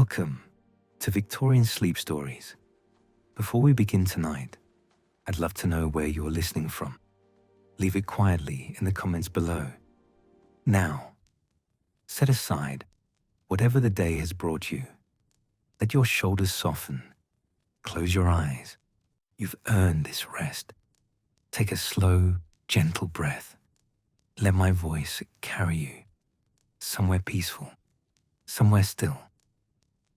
Welcome to Victorian Sleep Stories. Before we begin tonight, I'd love to know where you're listening from. Leave it quietly in the comments below. Now, set aside whatever the day has brought you. Let your shoulders soften. Close your eyes. You've earned this rest. Take a slow, gentle breath. Let my voice carry you somewhere peaceful, somewhere still.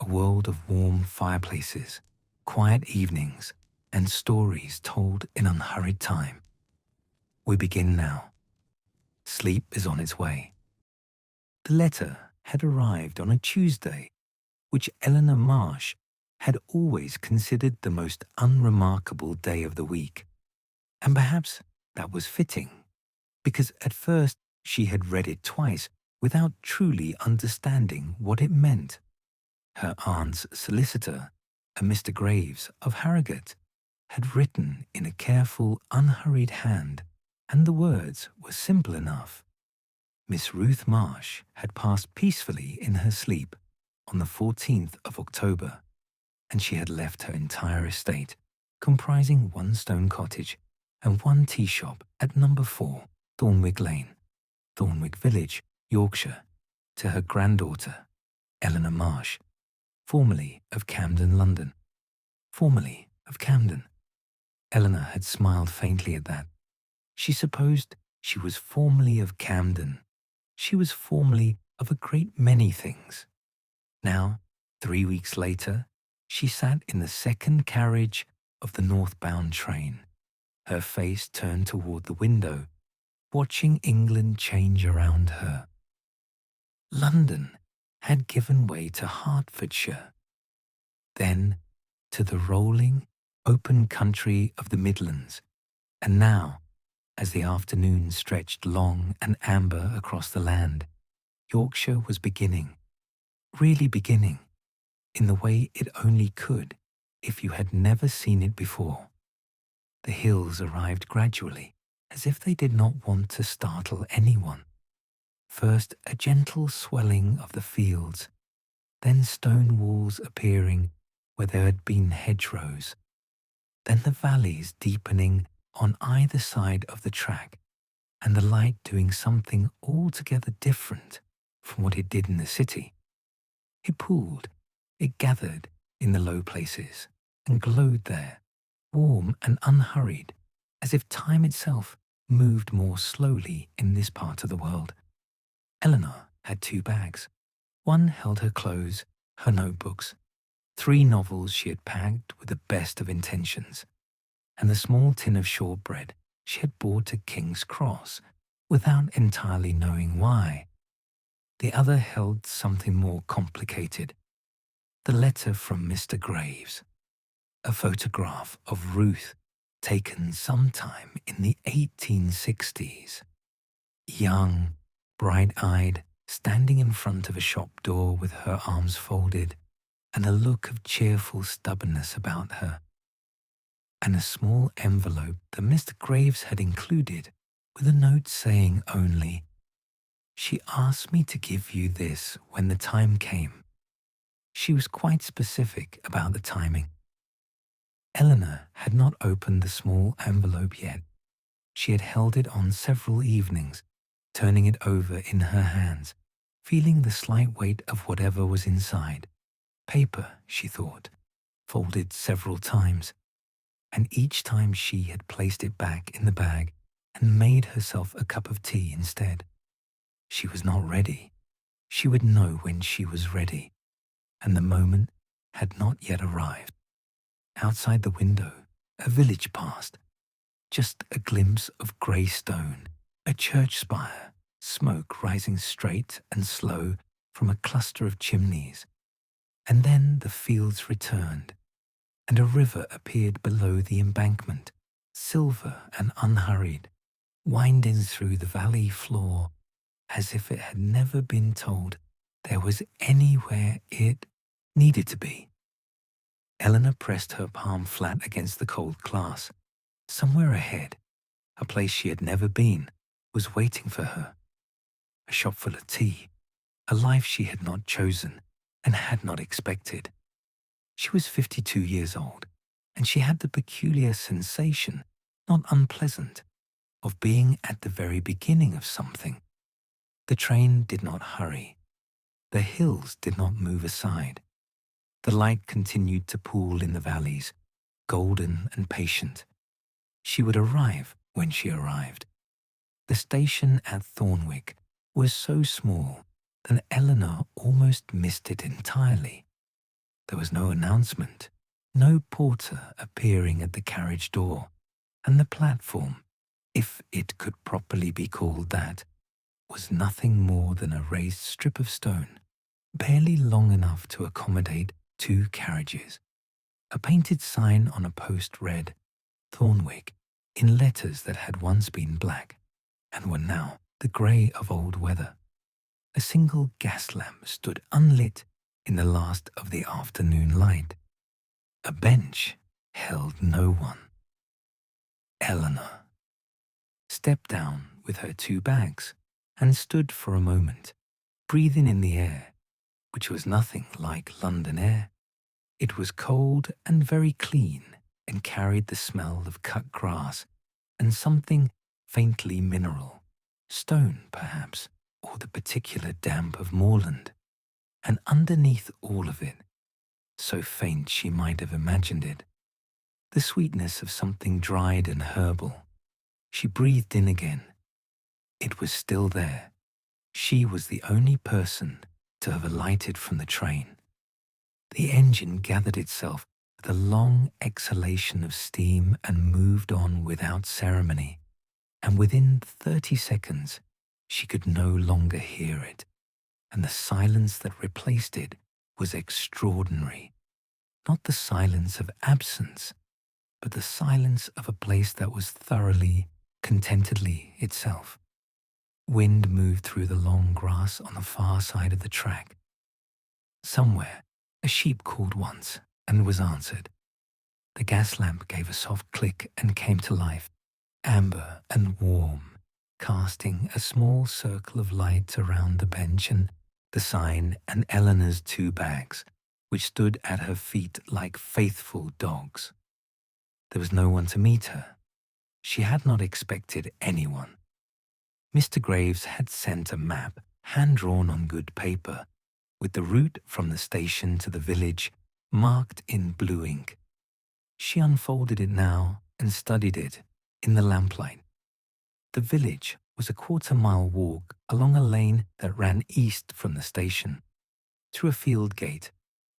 A world of warm fireplaces, quiet evenings, and stories told in unhurried time. We begin now. Sleep is on its way. The letter had arrived on a Tuesday, which Eleanor Marsh had always considered the most unremarkable day of the week. And perhaps that was fitting, because at first she had read it twice without truly understanding what it meant. Her aunt's solicitor, a Mr. Graves of Harrogate, had written in a careful, unhurried hand, and the words were simple enough. Miss Ruth Marsh had passed peacefully in her sleep on the 14th of October, and she had left her entire estate, comprising one stone cottage and one tea shop at number 4, Thornwick Lane, Thornwick Village, Yorkshire, to her granddaughter, Eleanor Marsh, formerly of Camden, London. Formerly of Camden. Eleanor had smiled faintly at that. She supposed she was formerly of Camden. She was formerly of a great many things. Now, 3 weeks later, she sat in the second carriage of the northbound train, her face turned toward the window, watching England change around her. London had given way to Hertfordshire, then to the rolling, open country of the Midlands, and now, as the afternoon stretched long and amber across the land, Yorkshire was beginning, really beginning, in the way it only could if you had never seen it before. The hills arrived gradually, as if they did not want to startle anyone. First a gentle swelling of the fields, then stone walls appearing where there had been hedgerows, then the valleys deepening on either side of the track, and the light doing something altogether different from what it did in the city. It pooled, it gathered in the low places, and glowed there, warm and unhurried, as if time itself moved more slowly in this part of the world. Eleanor had 2 bags. One held her clothes, her notebooks, 3 novels she had packed with the best of intentions, and the small tin of shortbread she had bought at King's Cross without entirely knowing why. The other held something more complicated, the letter from Mr. Graves, a photograph of Ruth taken sometime in the 1860s. Young, bright-eyed, standing in front of a shop door with her arms folded and a look of cheerful stubbornness about her, and a small envelope that Mr. Graves had included with a note saying only, "She asked me to give you this when the time came." She was quite specific about the timing. Eleanor had not opened the small envelope yet. She had held it on several evenings, turning it over in her hands, feeling the slight weight of whatever was inside. Paper, she thought, folded several times, and each time she had placed it back in the bag and made herself a cup of tea instead. She was not ready. She would know when she was ready, and the moment had not yet arrived. Outside the window, a village passed, just a glimpse of grey stone, a church spire, smoke rising straight and slow from a cluster of chimneys. And then the fields returned, and a river appeared below the embankment, silver and unhurried, winding through the valley floor as if it had never been told there was anywhere it needed to be. Eleanor pressed her palm flat against the cold glass. Somewhere ahead, a place she had never been, was waiting for her. A shop full of tea, a life she had not chosen, and had not expected. She was 52 years old, and she had the peculiar sensation, not unpleasant, of being at the very beginning of something. The train did not hurry. The hills did not move aside. The light continued to pool in the valleys, golden and patient. She would arrive when she arrived. The station at Thornwick was so small that Eleanor almost missed it entirely. There was no announcement, no porter appearing at the carriage door, and the platform, if it could properly be called that, was nothing more than a raised strip of stone, barely long enough to accommodate 2 carriages. A painted sign on a post read, Thornwick, in letters that had once been black and were now the grey of old weather. A single gas lamp stood unlit in the last of the afternoon light. A bench held no one. Eleanor stepped down with her 2 bags and stood for a moment, breathing in the air, which was nothing like London air. It was cold and very clean and carried the smell of cut grass and something faintly mineral, stone perhaps, or the particular damp of moorland. And underneath all of it, so faint she might have imagined it, the sweetness of something dried and herbal. She breathed in again. It was still there. She was the only person to have alighted from the train. The engine gathered itself with a long exhalation of steam and moved on without ceremony, and within 30 seconds she could no longer hear it, and the silence that replaced it was extraordinary. Not the silence of absence, but the silence of a place that was thoroughly, contentedly itself. Wind moved through the long grass on the far side of the track. Somewhere, a sheep called once and was answered. The gas lamp gave a soft click and came to life, amber and warm, casting a small circle of light around the bench and the sign and Eleanor's 2 bags, which stood at her feet like faithful dogs. There was no one to meet her. She had not expected anyone. Mr. Graves had sent a map, hand-drawn on good paper, with the route from the station to the village marked in blue ink. She unfolded it now and studied it in the lamplight. The village was a quarter-mile walk along a lane that ran east from the station, through a field gate,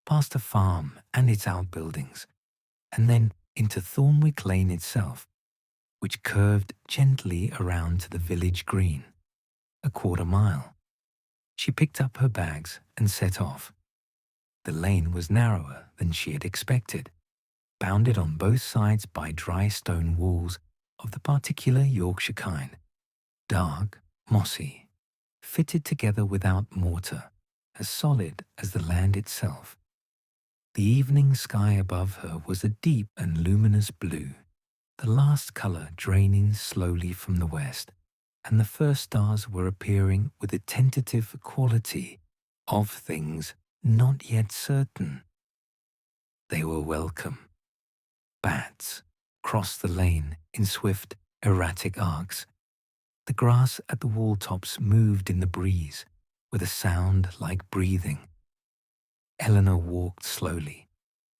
past a farm and its outbuildings, and then into Thornwick Lane itself, which curved gently around to the village green, a quarter mile. She picked up her bags and set off. The lane was narrower than she had expected, bounded on both sides by dry stone walls of the particular Yorkshire kind, dark, mossy, fitted together without mortar, as solid as the land itself. The evening sky above her was a deep and luminous blue, the last colour draining slowly from the west, and the first stars were appearing with a tentative quality of things not yet certain. They were welcome. Bats crossed the lane in swift, erratic arcs. The grass at the wall tops moved in the breeze with a sound like breathing. Eleanor walked slowly.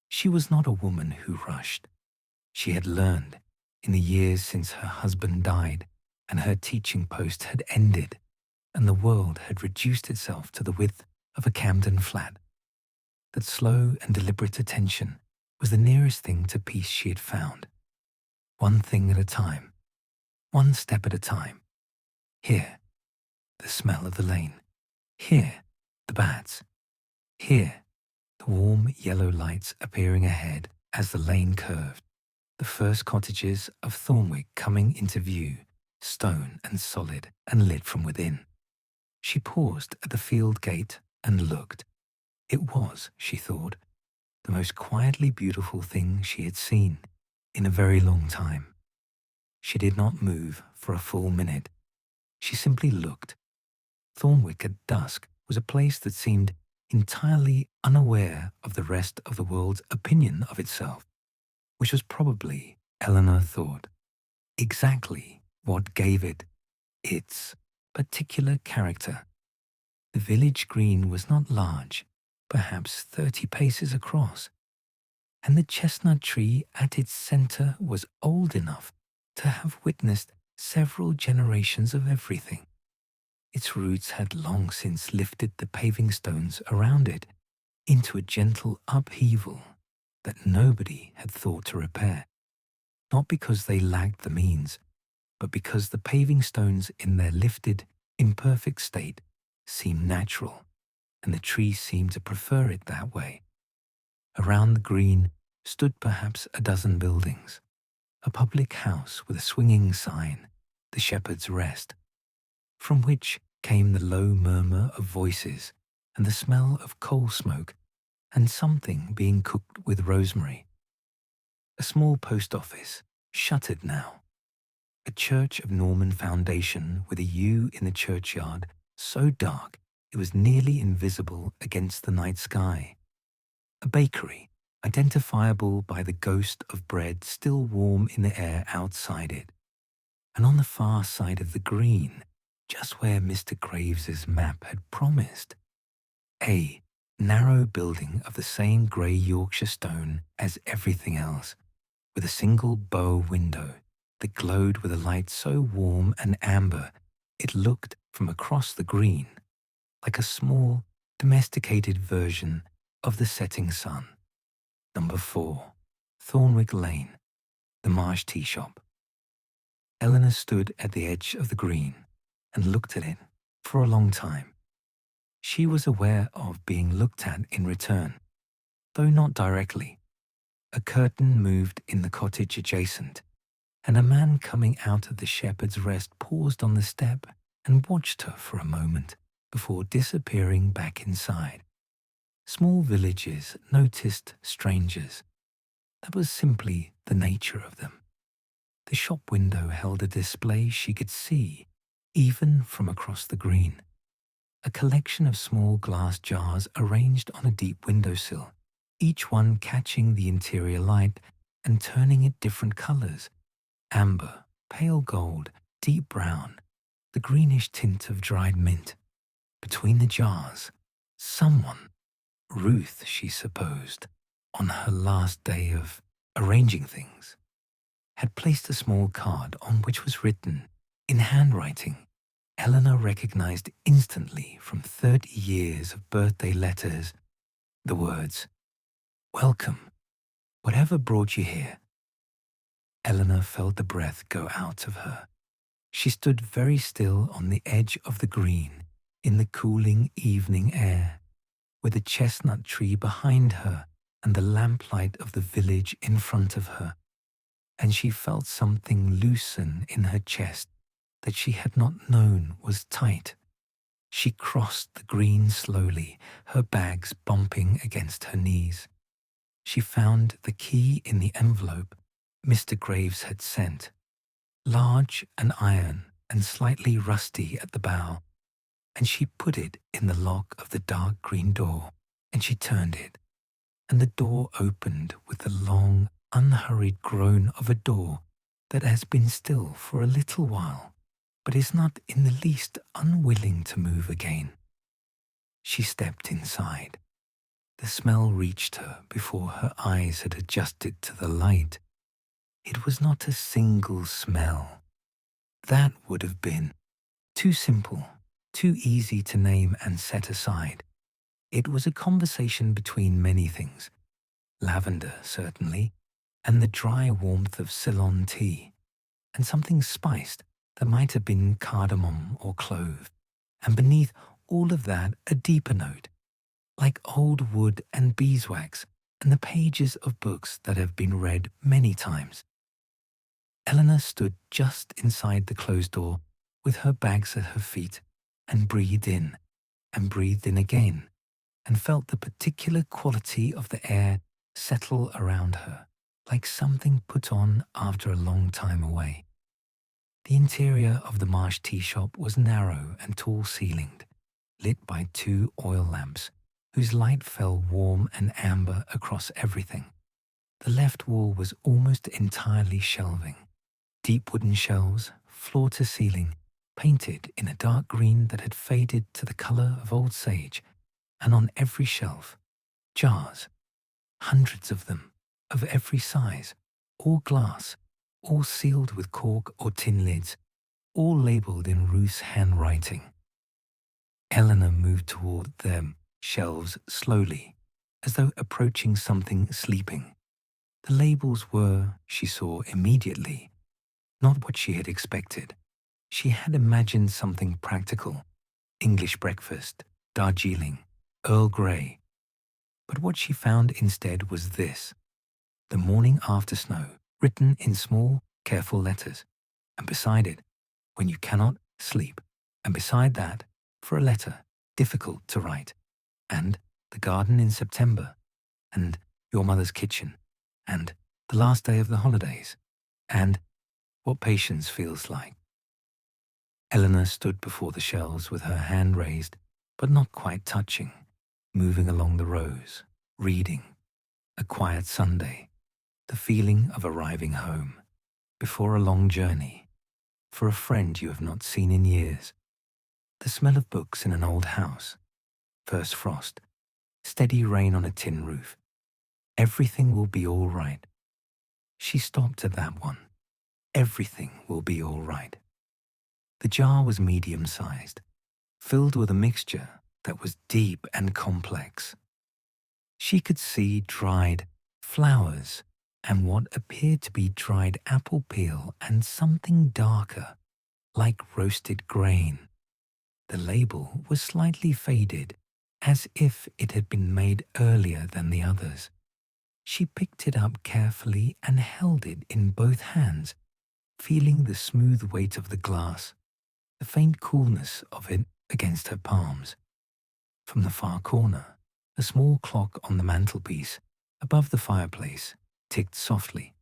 She was not a woman who rushed. She had learned, in the years since her husband died and her teaching post had ended, and the world had reduced itself to the width of a Camden flat, that slow and deliberate attention was the nearest thing to peace she had found. One thing at a time, one step at a time. Here, the smell of the lane. Here, the bats. Here, the warm yellow lights appearing ahead as the lane curved. The first cottages of Thornwick coming into view, stone and solid and lit from within. She paused at the field gate and looked. It was, she thought, the most quietly beautiful thing she had seen in a very long time. She did not move for a full minute. She simply looked. Thornwick at dusk was a place that seemed entirely unaware of the rest of the world's opinion of itself, which was probably, Eleanor thought, exactly what gave it its particular character. The village green was not large, perhaps 30 paces across, and the chestnut tree at its center was old enough to have witnessed several generations of everything. Its roots had long since lifted the paving stones around it into a gentle upheaval that nobody had thought to repair, not because they lacked the means, but because the paving stones in their lifted, imperfect state seemed natural, and the tree seemed to prefer it that way. Around the green stood perhaps a dozen buildings, a public house with a swinging sign, the Shepherd's Rest, from which came the low murmur of voices and the smell of coal smoke and something being cooked with rosemary. A small post office, shuttered now. A church of Norman foundation with a yew in the churchyard so dark it was nearly invisible against the night sky. A bakery, identifiable by the ghost of bread still warm in the air outside it. And on the far side of the green, just where Mr. Graves's map had promised, a narrow building of the same grey Yorkshire stone as everything else, with a single bow window that glowed with a light so warm and amber it looked from across the green like a small, domesticated version of the setting sun. Number 4, Thornwick Lane, the Marsh Tea Shop. Eleanor stood at the edge of the green and looked at it for a long time. She was aware of being looked at in return, though not directly. A curtain moved in the cottage adjacent, and a man coming out of the Shepherd's Rest paused on the step and watched her for a moment before disappearing back inside. Small villages noticed strangers. That was simply the nature of them. The shop window held a display she could see, even from across the green. A collection of small glass jars arranged on a deep windowsill, each one catching the interior light and turning it different colors: amber, pale gold, deep brown, the greenish tint of dried mint. Between the jars, someone, Ruth, she supposed, on her last day of arranging things, had placed a small card on which was written, in handwriting, Eleanor recognized instantly from 30 years of birthday letters, the words, "Welcome, whatever brought you here." Eleanor felt the breath go out of her. She stood very still on the edge of the green, in the cooling evening air, with the chestnut tree behind her and the lamplight of the village in front of her, and she felt something loosen in her chest that she had not known was tight. She crossed the green slowly, her bags bumping against her knees. She found the key in the envelope Mr. Graves had sent, large and iron and slightly rusty at the bow, and she put it in the lock of the dark green door, and she turned it, and the door opened with the long, unhurried groan of a door that has been still for a little while, but is not in the least unwilling to move again. She stepped inside. The smell reached her before her eyes had adjusted to the light. It was not a single smell. That would have been too simple, too easy to name and set aside. It was a conversation between many things. Lavender, certainly, and the dry warmth of Ceylon tea, and something spiced that might have been cardamom or clove, and beneath all of that a deeper note, like old wood and beeswax and the pages of books that have been read many times. Eleanor stood just inside the closed door with her bags at her feet and breathed in again, and felt the particular quality of the air settle around her, like something put on after a long time away. The interior of the Marsh tea shop was narrow and tall-ceilinged, lit by 2 oil lamps, whose light fell warm and amber across everything. The left wall was almost entirely shelving. Deep wooden shelves, floor to ceiling, painted in a dark green that had faded to the color of old sage, and on every shelf, jars, hundreds of them, of every size, all glass, all sealed with cork or tin lids, all labeled in Ruth's handwriting. Eleanor moved toward them shelves slowly, as though approaching something sleeping. The labels were, she saw immediately, not what she had expected. She had imagined something practical: English breakfast, Darjeeling, Earl Grey. But what she found instead was this: the morning after snow, written in small, careful letters, and beside it, when you cannot sleep, and beside that, for a letter, difficult to write, and the garden in September, and your mother's kitchen, and the last day of the holidays, and what patience feels like. Eleanor stood before the shelves with her hand raised, but not quite touching, moving along the rows, reading. A quiet Sunday, the feeling of arriving home, before a long journey, for a friend you have not seen in years. The smell of books in an old house, first frost, steady rain on a tin roof. Everything will be all right. She stopped at that one. Everything will be all right. The jar was medium-sized, filled with a mixture that was deep and complex. She could see dried flowers and what appeared to be dried apple peel and something darker, like roasted grain. The label was slightly faded, as if it had been made earlier than the others. She picked it up carefully and held it in both hands, feeling the smooth weight of the glass, the faint coolness of it against her palms. From the far corner, a small clock on the mantelpiece, above the fireplace, ticked softly.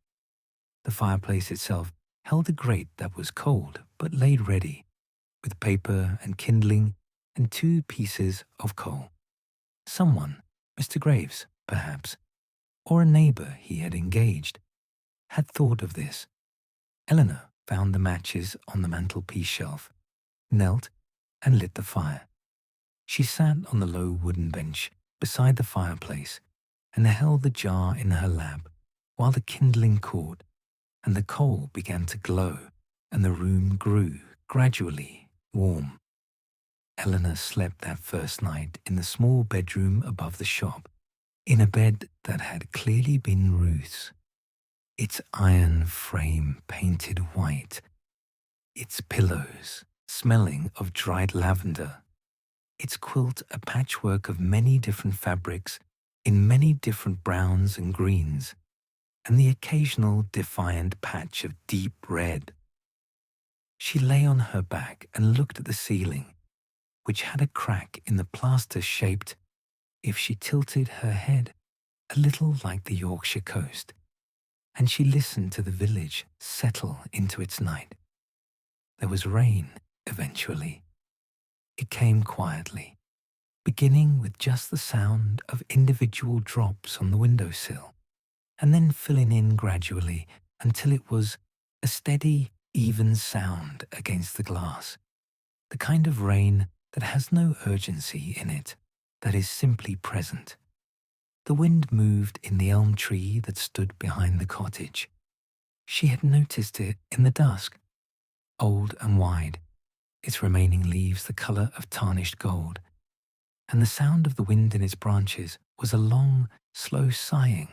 The fireplace itself held a grate that was cold but laid ready, with paper and kindling and 2 pieces of coal. Someone, Mr. Graves, perhaps, or a neighbour he had engaged, had thought of this. Eleanor found the matches on the mantelpiece shelf, knelt and lit the fire. She sat on the low wooden bench beside the fireplace and held the jar in her lap while the kindling caught and the coal began to glow and the room grew gradually warm. Eleanor slept that first night in the small bedroom above the shop, in a bed that had clearly been Ruth's. Its iron frame painted white, its pillows smelling of dried lavender, its quilt a patchwork of many different fabrics in many different browns and greens, and the occasional defiant patch of deep red. She lay on her back and looked at the ceiling, which had a crack in the plaster shaped, if she tilted her head, a little like the Yorkshire coast, and she listened to the village settle into its night. There was rain, eventually. It came quietly, beginning with just the sound of individual drops on the windowsill, and then filling in gradually until it was a steady, even sound against the glass, the kind of rain that has no urgency in it, that is simply present. The wind moved in the elm tree that stood behind the cottage. She had noticed it in the dusk, old and wide, its remaining leaves the color of tarnished gold, and the sound of the wind in its branches was a long, slow sighing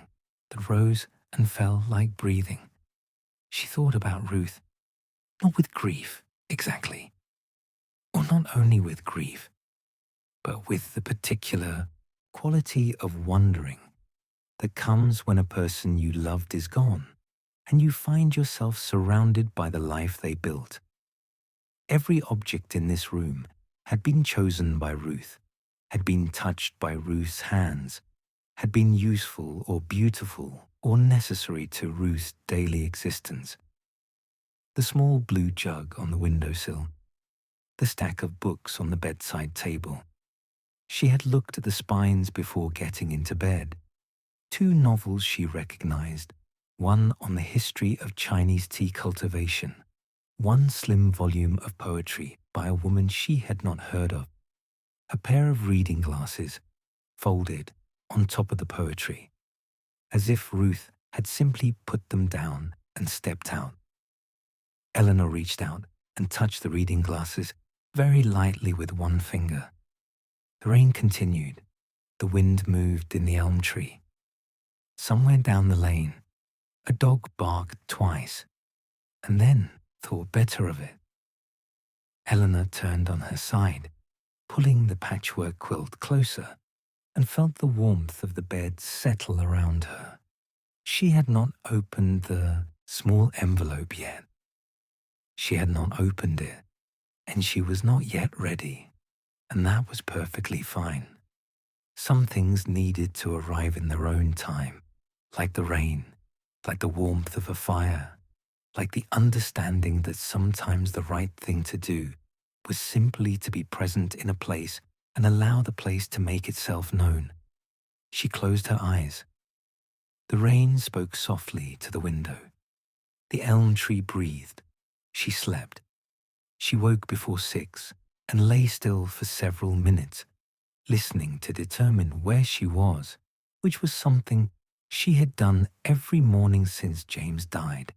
that rose and fell like breathing. She thought about Ruth, not with grief, exactly, or not only with grief, but with the particular quality of wondering that comes when a person you loved is gone and you find yourself surrounded by the life they built. Every object in this room had been chosen by Ruth, had been touched by Ruth's hands, had been useful or beautiful or necessary to Ruth's daily existence. The small blue jug on the windowsill, the stack of books on the bedside table, She had looked at the spines before getting into bed. 2 novels she recognized, one on the history of Chinese tea cultivation, one slim volume of poetry by a woman she had not heard of, a pair of reading glasses folded on top of the poetry, as if Ruth had simply put them down and stepped out. Eleanor reached out and touched the reading glasses very lightly with one finger. The rain continued. The wind moved in the elm tree. Somewhere down the lane, a dog barked twice, and then thought better of it. Eleanor turned on her side, pulling the patchwork quilt closer, and felt the warmth of the bed settle around her. She had not opened the small envelope yet. She had not opened it, and she was not yet ready, and that was perfectly fine. Some things needed to arrive in their own time, like the rain, like the warmth of a fire, like the understanding that sometimes the right thing to do was simply to be present in a place and allow the place to make itself known. She closed her eyes. The rain spoke softly to the window. The elm tree breathed. She slept. She woke before 6 and lay still for several minutes, listening to determine where she was, which was something she had done every morning since James died.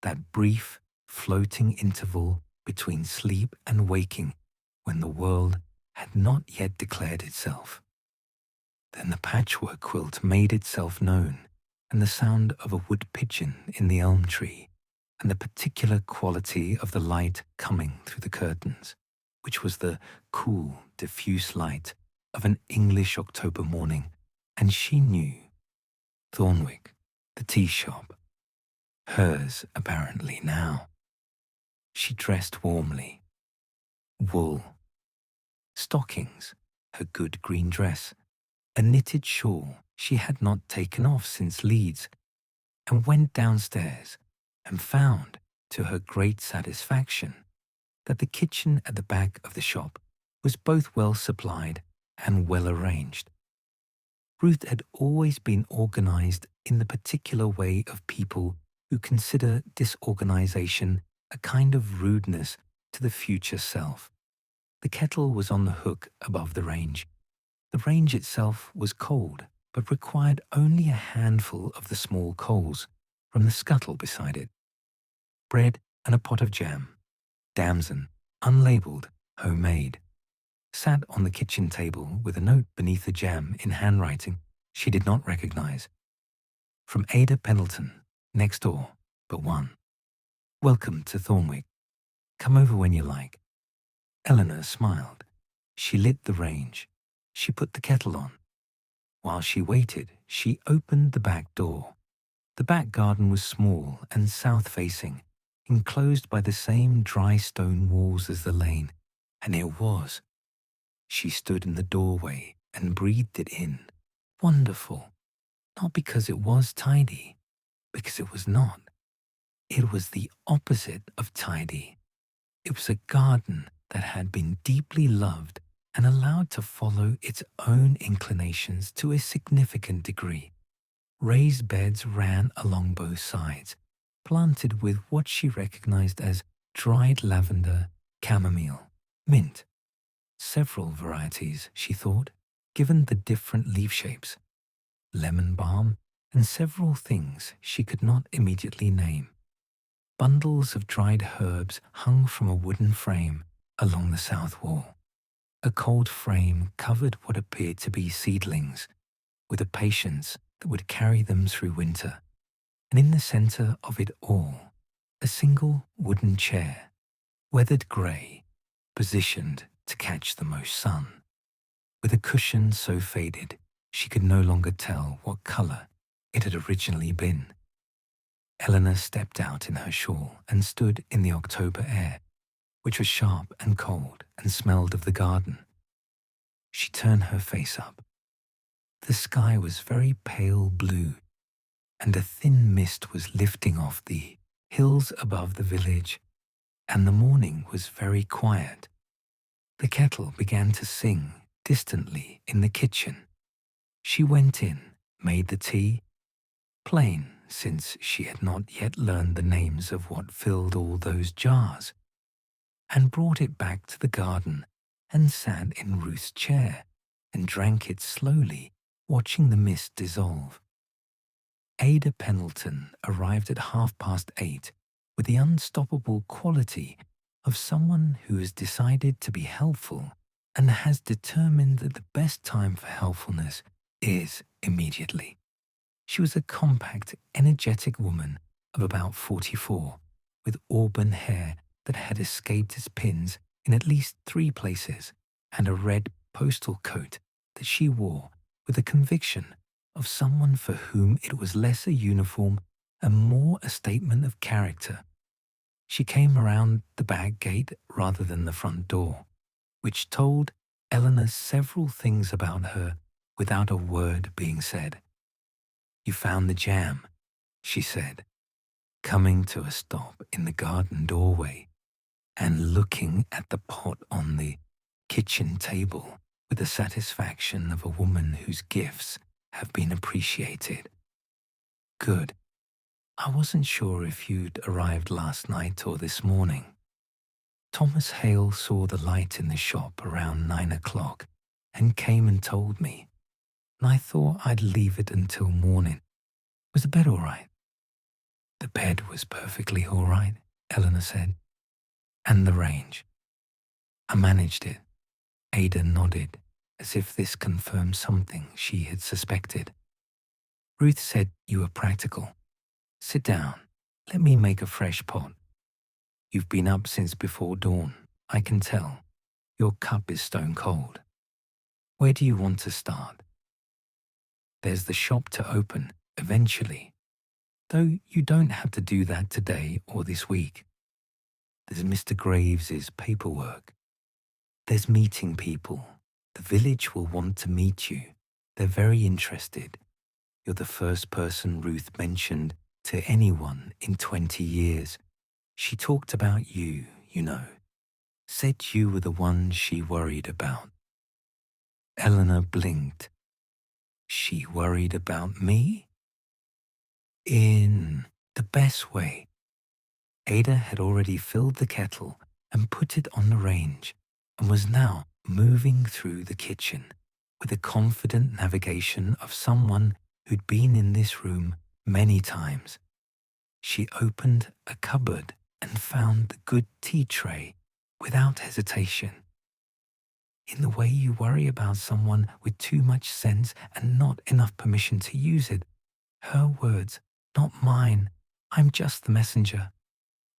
That brief, floating interval between sleep and waking when the world had not yet declared itself. Then the patchwork quilt made itself known, and the sound of a wood pigeon in the elm tree, and the particular quality of the light coming through the curtains, which was the cool, diffuse light of an English October morning, and she knew. Thornwick, the tea shop. Hers, apparently, now. She dressed warmly. Wool. Stockings, her good green dress, a knitted shawl she had not taken off since Leeds, and went downstairs and found, to her great satisfaction, that the kitchen at the back of the shop was both well supplied and well arranged. Ruth had always been organized in the particular way of people who consider disorganization a kind of rudeness to the future self. The kettle was on the hook above the range. The range itself was cold, but required only a handful of the small coals from the scuttle beside it. Bread and a pot of jam, damson, unlabeled, homemade, sat on the kitchen table with a note beneath the jam in handwriting she did not recognize. From Ada Pendleton, next door, but one. Welcome to Thornwick. Come over when you like. Eleanor smiled. She lit the range. She put the kettle on. While she waited, she opened the back door. The back garden was small and south-facing, enclosed by the same dry stone walls as the lane, and it was. She stood in the doorway and breathed it in. Wonderful. Not because it was tidy, because it was not. It was the opposite of tidy. It was a garden that had been deeply loved and allowed to follow its own inclinations to a significant degree. Raised beds ran along both sides, planted with what she recognized as dried lavender, chamomile, mint. Several varieties, she thought, given the different leaf shapes. Lemon balm, and several things she could not immediately name. Bundles of dried herbs hung from a wooden frame along the south wall. A cold frame covered what appeared to be seedlings, with a patience that would carry them through winter. And in the center of it all, a single wooden chair, weathered grey, positioned to catch the most sun, with a cushion so faded she could no longer tell what color it had originally been. Eleanor stepped out in her shawl and stood in the October air, which was sharp and cold and smelled of the garden. She turned her face up. The sky was very pale blue, and a thin mist was lifting off the hills above the village, and the morning was very quiet. The kettle began to sing distantly in the kitchen. She went in, made the tea, plain since she had not yet learned the names of what filled all those jars, and brought it back to the garden and sat in Ruth's chair and drank it slowly, watching the mist dissolve. Ada Pendleton arrived at 8:30 with the unstoppable quality of someone who has decided to be helpful and has determined that the best time for helpfulness is immediately. She was a compact, energetic woman of about 44, with auburn hair that had escaped its pins in at least 3 places, and a red postal coat that she wore with the conviction of someone for whom it was less a uniform and more a statement of character. She came around the back gate rather than the front door, which told Eleanor several things about her without a word being said. "You found the jam," she said, coming to a stop in the garden doorway and looking at the pot on the kitchen table with the satisfaction of a woman whose gifts have been appreciated. "Good. I wasn't sure if you'd arrived last night or this morning. Thomas Hale saw the light in the shop around 9 o'clock and came and told me, and I thought I'd leave it until morning. Was the bed all right?" "The bed was perfectly all right," Eleanor said. "And the range?" "I managed it." Ada nodded, as if this confirmed something she had suspected. "Ruth said you were practical. Sit down. Let me make a fresh pot. You've been up since before dawn, I can tell. Your cup is stone cold. Where do you want to start?" "There's the shop to open, eventually. Though you don't have to do that today or this week. There's Mr. Graves's paperwork. There's meeting people. The village will want to meet you. They're very interested. You're the first person Ruth mentioned to anyone in 20 years. She talked about you, you know. Said you were the one she worried about." Eleanor blinked. "She worried about me?" "In the best way." Ada had already filled the kettle and put it on the range, and was now moving through the kitchen with the confident navigation of someone who'd been in this room many times. She opened a cupboard and found the good tea tray without hesitation. "In the way you worry about someone with too much sense and not enough permission to use it. Her words, not mine. I'm just the messenger."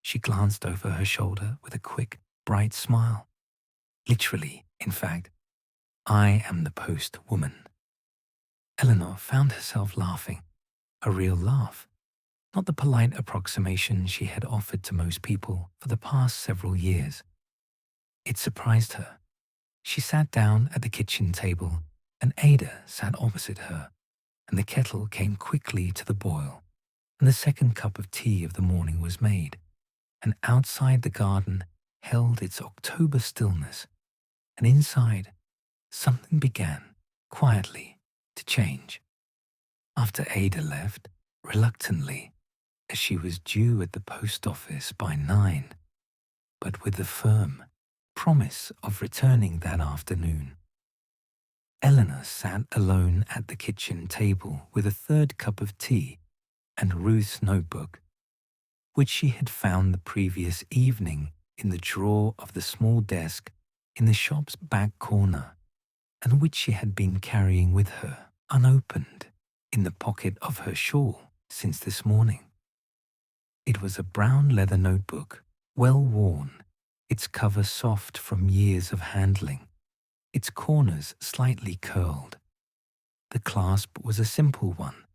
She glanced over her shoulder with a quick, bright smile. "Literally, in fact, I am the post woman." Eleanor found herself laughing, a real laugh, not the polite approximation she had offered to most people for the past several years. It surprised her. She sat down at the kitchen table, and Ada sat opposite her, and the kettle came quickly to the boil, and the second cup of tea of the morning was made, and outside the garden held its October stillness, and inside something began, quietly, to change. After Ada left, reluctantly, as she was due at the post office by 9, but with the firm promise of returning that afternoon, Eleanor sat alone at the kitchen table with a third cup of tea and Ruth's notebook, which she had found the previous evening in the drawer of the small desk in the shop's back corner, and which she had been carrying with her, unopened, in the pocket of her shawl since this morning. It was a brown leather notebook, well worn, its cover soft from years of handling, its corners slightly curled. The clasp was a simple one,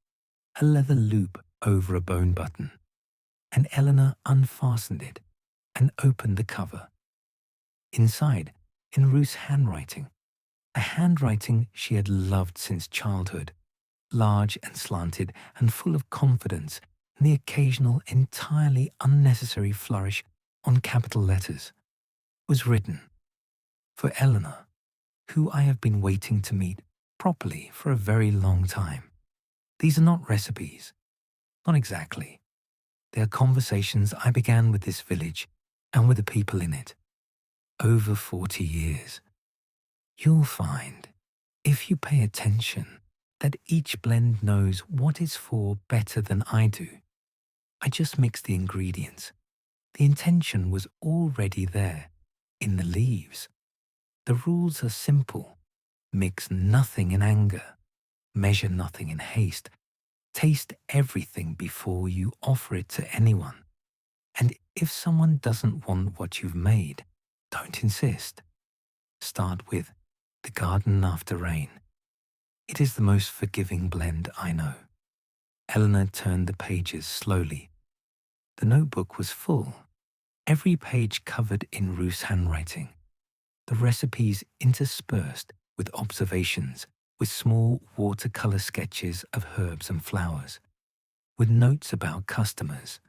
a leather loop over a bone button, and Eleanor unfastened it and opened the cover. Inside, in Ruth's handwriting, a handwriting she had loved since childhood, large and slanted and full of confidence and the occasional entirely unnecessary flourish on capital letters, was written, "For Eleanor, who I have been waiting to meet properly for a very long time. These are not recipes. Not exactly. They are conversations I began with this village and with the people in it. Over 40 years. You'll find, if you pay attention, that each blend knows what it's for better than I do. I just mix the ingredients. The intention was already there, in the leaves. The rules are simple. Mix nothing in anger. Measure nothing in haste. Taste everything before you offer it to anyone. And if someone doesn't want what you've made, don't insist. Start with the garden after rain. It is the most forgiving blend I know. Eleanor turned the pages slowly. The notebook was full, every page covered in Ruth's handwriting, the recipes interspersed with observations, with small watercolor sketches of herbs and flowers, with notes about customers.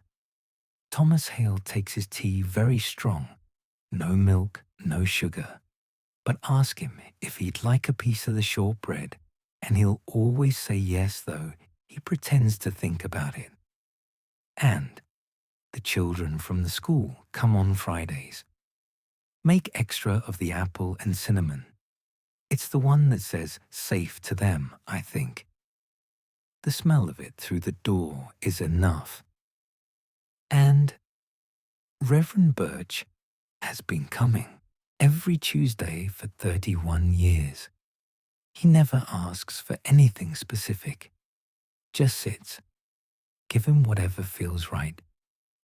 Thomas Hale takes his tea very strong, no milk, no sugar. But ask him if he'd like a piece of the shortbread, and he'll always say yes, though he pretends to think about it. And the children from the school come on Fridays. Make extra of the apple and cinnamon. It's the one that says safe to them, I think. The smell of it through the door is enough. And Reverend Birch has been coming every Tuesday for 31 years. He never asks for anything specific. Just sits. Give him whatever feels right.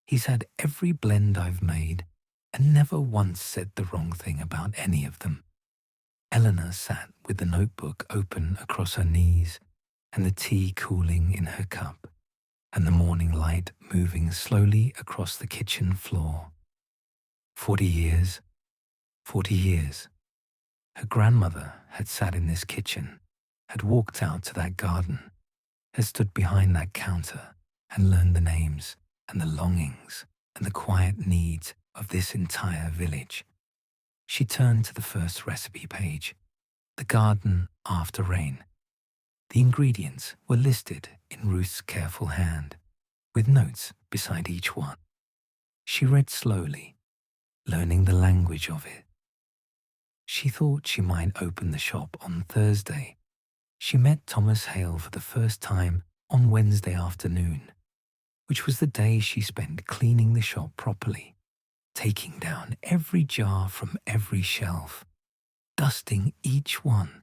He's had every blend I've made and never once said the wrong thing about any of them. Eleanor sat with the notebook open across her knees and the tea cooling in her cup and the morning light moving slowly across the kitchen floor. 40 years. 40 years. Her grandmother had sat in this kitchen, had walked out to that garden, had stood behind that counter and learned the names and the longings and the quiet needs of this entire village. She turned to the first recipe page, the garden after rain. The ingredients were listed in Ruth's careful hand, with notes beside each one. She read slowly, learning the language of it. She thought she might open the shop on Thursday. She met Thomas Hale for the first time on Wednesday afternoon, which was the day she spent cleaning the shop properly, taking down every jar from every shelf, dusting each one,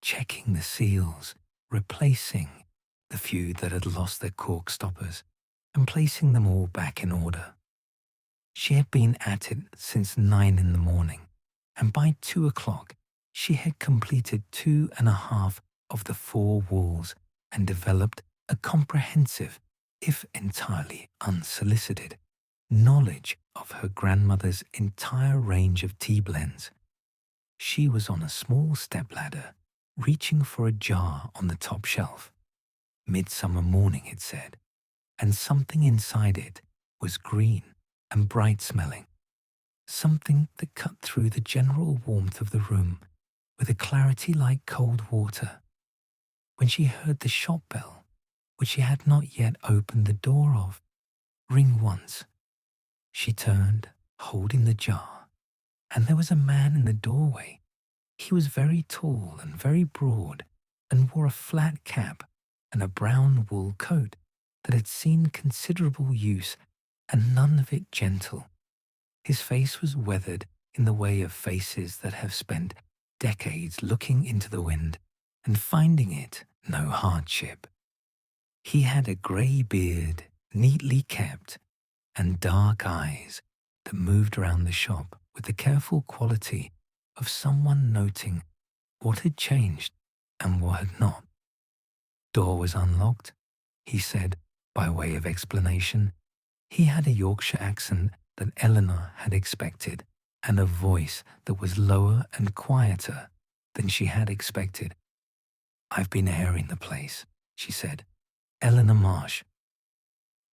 checking the seals, replacing the few that had lost their cork stoppers, and placing them all back in order. She had been at it since 9 in the morning, and by 2 o'clock she had completed 2.5 of the 4 walls and developed a comprehensive, if entirely unsolicited, knowledge of her grandmother's entire range of tea blends. She was on a small stepladder, reaching for a jar on the top shelf. Midsummer morning, it said, and something inside it was green and bright-smelling, something that cut through the general warmth of the room with a clarity like cold water. When she heard the shop bell, which she had not yet opened the door of, ring once, she turned, holding the jar, and there was a man in the doorway. He was very tall and very broad, and wore a flat cap and a brown wool coat that had seen considerable use, and none of it gentle. His face was weathered in the way of faces that have spent decades looking into the wind and finding it no hardship. He had a grey beard, neatly kept, and dark eyes that moved around the shop with the careful quality of someone noting what had changed and what had not. Door was unlocked, he said, by way of explanation. He had a Yorkshire accent that Eleanor had expected, and a voice that was lower and quieter than she had expected. "I've been airing the place," she said. "Eleanor Marsh."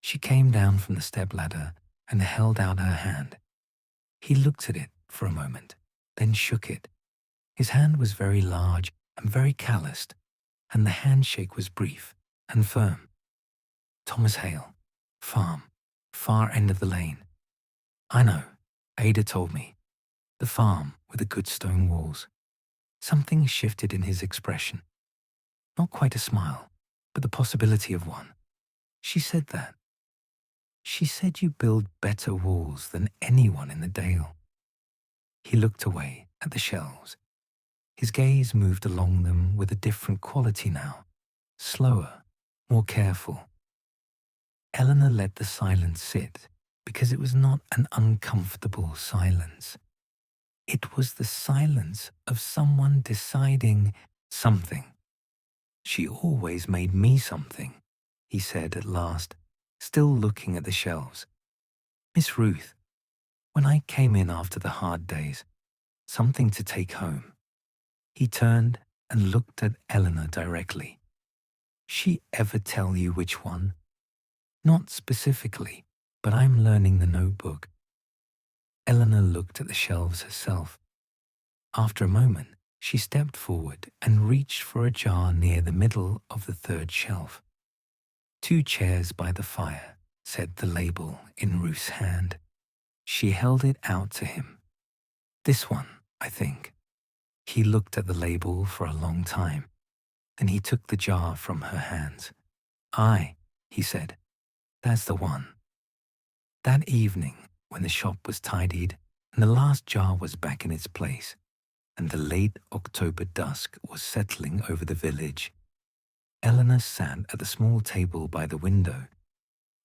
She came down from the stepladder and held out her hand. He looked at it for a moment, then shook it. His hand was very large and very calloused, and the handshake was brief and firm. Thomas Hale, farm, far end of the lane. I know, Ada told me. The farm with the good stone walls. Something shifted in his expression. Not quite a smile, but the possibility of one. She said that. She said you build better walls than anyone in the Dale. He looked away at the shelves. His gaze moved along them with a different quality now, slower, more careful. Eleanor let the silence sit because it was not an uncomfortable silence. It was the silence of someone deciding something. She always made me something, he said at last, still looking at the shelves. Miss Ruth, when I came in after the hard days, something to take home. He turned and looked at Eleanor directly. She ever tell you which one? Not specifically, but I'm learning the notebook. Eleanor looked at the shelves herself. After a moment, she stepped forward and reached for a jar near the middle of the third shelf. 2 chairs by the fire, said the label in Ruth's hand. She held it out to him. This one, I think. He looked at the label for a long time. Then he took the jar from her hands. Aye, he said, that's the one. That evening, when the shop was tidied and the last jar was back in its place, and the late October dusk was settling over the village, Eleanor sat at the small table by the window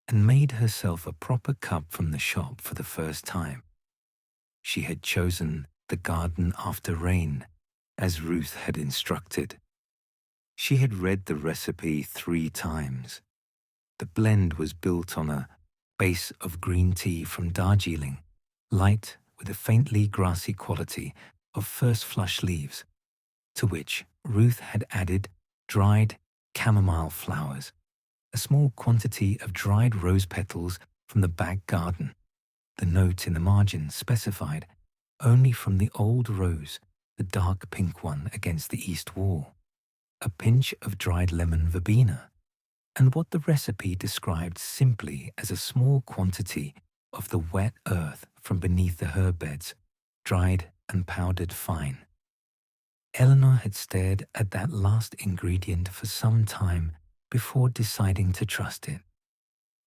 and made herself a proper cup from the shop for the first time. She had chosen the garden after rain, as Ruth had instructed. She had read the recipe 3 times. The blend was built on a base of green tea from Darjeeling, light with a faintly grassy quality of first flush leaves, to which Ruth had added dried chamomile flowers, a small quantity of dried rose petals from the back garden. The note in the margin specified only from the old rose, the dark pink one against the east wall, a pinch of dried lemon verbena, and what the recipe described simply as a small quantity of the wet earth from beneath the herb beds, dried and powdered fine. Eleanor had stared at that last ingredient for some time before deciding to trust it.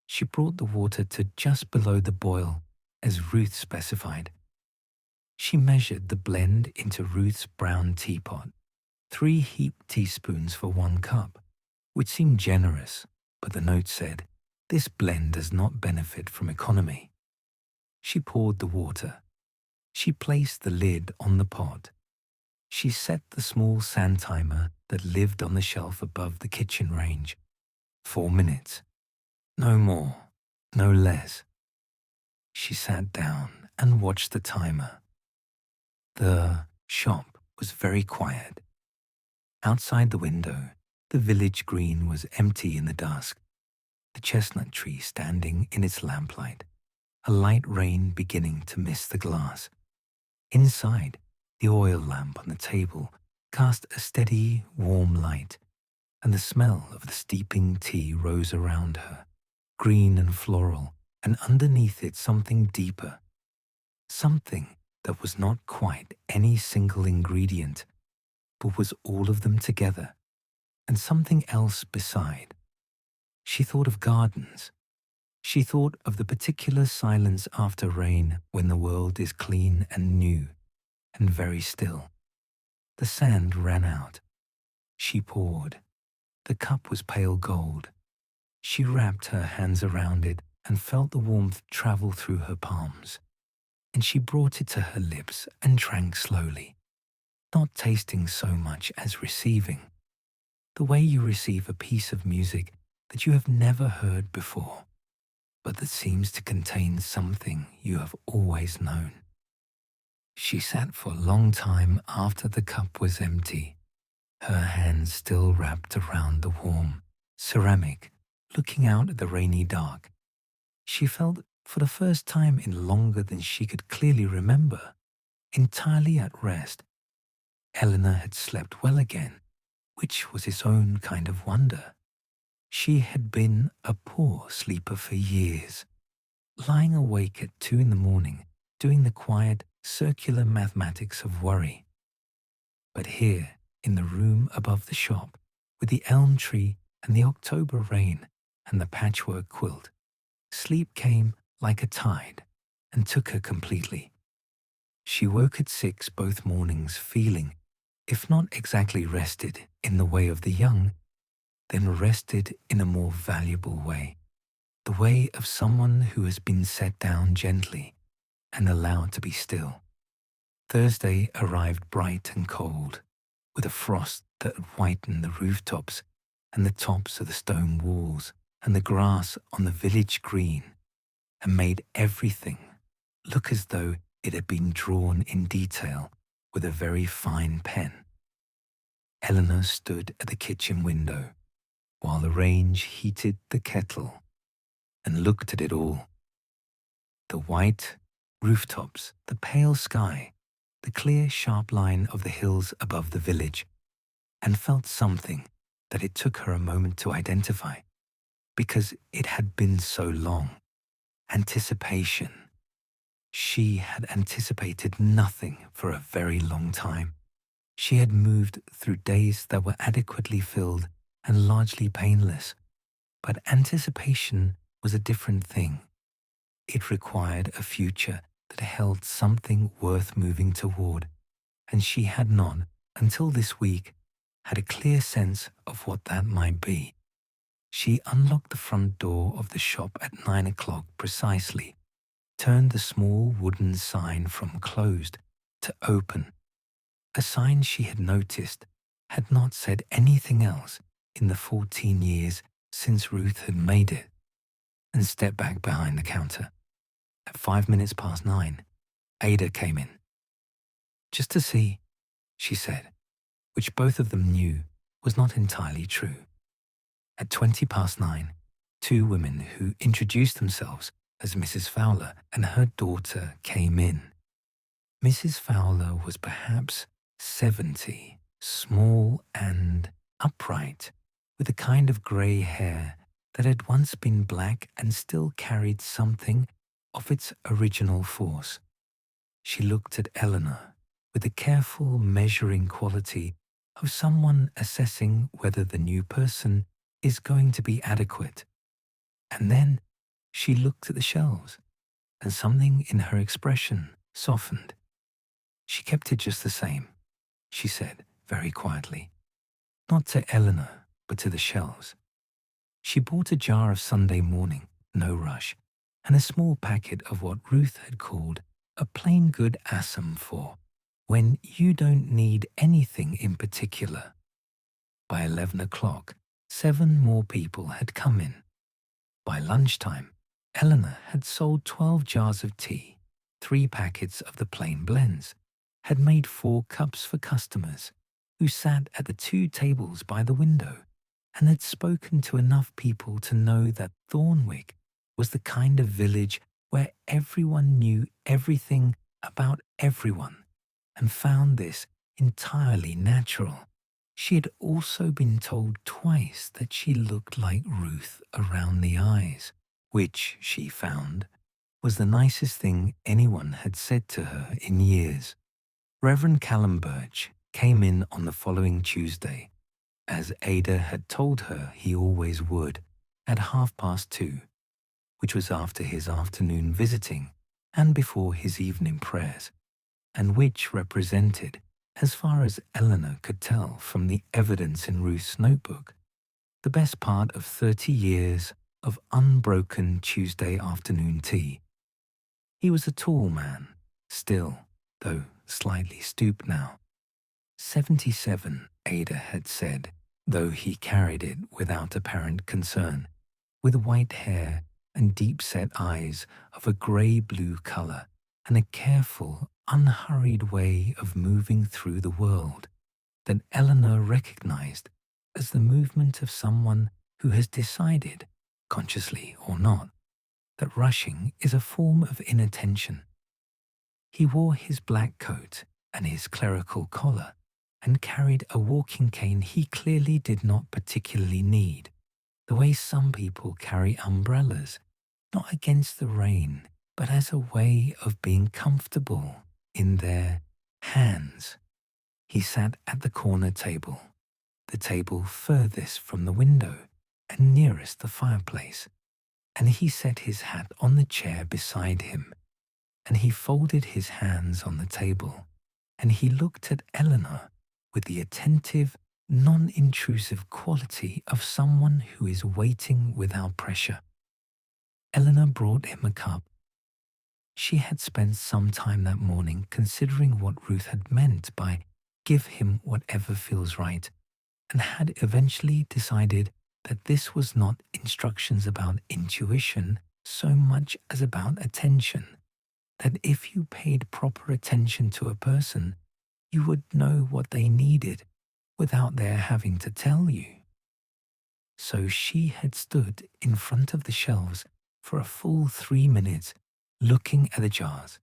She brought the water to just below the boil, as Ruth specified. She measured the blend into Ruth's brown teapot, 3 heaped teaspoons for 1 cup, which seemed generous, but the note said, this blend does not benefit from economy. She poured the water. She placed the lid on the pot. She set the small sand timer that lived on the shelf above the kitchen range. 4 minutes. No more, no less. She sat down and watched the timer. The shop was very quiet. Outside the window, the village green was empty in the dusk, the chestnut tree standing in its lamplight, a light rain beginning to mist the glass. Inside, the oil lamp on the table cast a steady, warm light, and the smell of the steeping tea rose around her, green and floral, and underneath it something deeper, something that was not quite any single ingredient, but was all of them together, and something else beside. She thought of gardens. She thought of the particular silence after rain when the world is clean and new, and very still. The sand ran out. She poured. The cup was pale gold. She wrapped her hands around it and felt the warmth travel through her palms. And she brought it to her lips and drank slowly, not tasting so much as receiving, the way you receive a piece of music that you have never heard before, but that seems to contain something you have always known. She sat for a long time after the cup was empty, her hands still wrapped around the warm ceramic, looking out at the rainy dark. She felt, for the first time in longer than she could clearly remember, entirely at rest. Eleanor had slept well again, which was its own kind of wonder. She had been a poor sleeper for years, lying awake at 2 in the morning, doing the quiet, circular mathematics of worry. But here, in the room above the shop, with the elm tree and the October rain and the patchwork quilt, sleep came like a tide and took her completely. She woke at 6 both mornings feeling, if not exactly rested in the way of the young, then rested in a more valuable way, the way of someone who has been set down gently and allowed to be still. Thursday arrived bright and cold, with a frost that had whitened the rooftops and the tops of the stone walls and the grass on the village green, and made everything look as though it had been drawn in detail with a very fine pen. Eleanor stood at the kitchen window while the range heated the kettle and looked at it all. The white rooftops, the pale sky, the clear, sharp line of the hills above the village, and felt something that it took her a moment to identify, because it had been so long. Anticipation. She had anticipated nothing for a very long time. She had moved through days that were adequately filled and largely painless, but anticipation was a different thing. It required a future that held something worth moving toward, and she had not, until this week, had a clear sense of what that might be. She unlocked the front door of the shop at 9 o'clock precisely, turned the small wooden sign from closed to open. A sign she had noticed had not said anything else in the 14 years since Ruth had made it, and stepped back behind the counter. At 5 minutes past 9, Ada came in. "Just to see," she said, which both of them knew was not entirely true. At 20 past 9, two women who introduced themselves as Mrs. Fowler and her daughter came in. Mrs. Fowler was perhaps 70, small and upright, with a kind of grey hair that had once been black and still carried something of its original force. She looked at Eleanor with the careful measuring quality of someone assessing whether the new person is going to be adequate. And then she looked at the shelves, and something in her expression softened. "She kept it just the same," she said very quietly, not to Eleanor, but to the shelves. She bought a jar of Sunday morning, no rush, and a small packet of what Ruth had called a plain good assam for when you don't need anything in particular. By 11 o'clock, 7 more people had come in. By lunchtime, Eleanor had sold 12 jars of tea, 3 packets of the plain blends, had made 4 cups for customers who sat at the 2 tables by the window, and had spoken to enough people to know that Thornwick was the kind of village where everyone knew everything about everyone, and found this entirely natural. She had also been told twice that she looked like Ruth around the eyes, which, she found, was the nicest thing anyone had said to her in years. Reverend Callum Birch came in on the following Tuesday, as Ada had told her he always would, at 2:30, which was after his afternoon visiting and before his evening prayers, and which represented, as far as Eleanor could tell from the evidence in Ruth's notebook, the best part of 30 years of unbroken Tuesday afternoon tea. He was a tall man, still, though slightly stooped now. 77, Ada had said, though he carried it without apparent concern, with white hair and deep-set eyes of a grey-blue colour, and a careful, unhurried way of moving through the world that Eleanor recognized as the movement of someone who has decided, consciously or not, that rushing is a form of inattention. He wore his black coat and his clerical collar, and carried a walking cane he clearly did not particularly need, the way some people carry umbrellas, not against the rain, but as a way of being comfortable in their hands. He sat at the corner table, the table furthest from the window and nearest the fireplace, and he set his hat on the chair beside him, and he folded his hands on the table, and he looked at Eleanor with the attentive, non-intrusive quality of someone who is waiting without pressure. Eleanor brought him a cup. She had spent some time that morning considering what Ruth had meant by "give him whatever feels right," and had eventually decided that this was not instructions about intuition so much as about attention, that if you paid proper attention to a person, you would know what they needed without their having to tell you. So she had stood in front of the shelves for a full 3 minutes looking at the jars,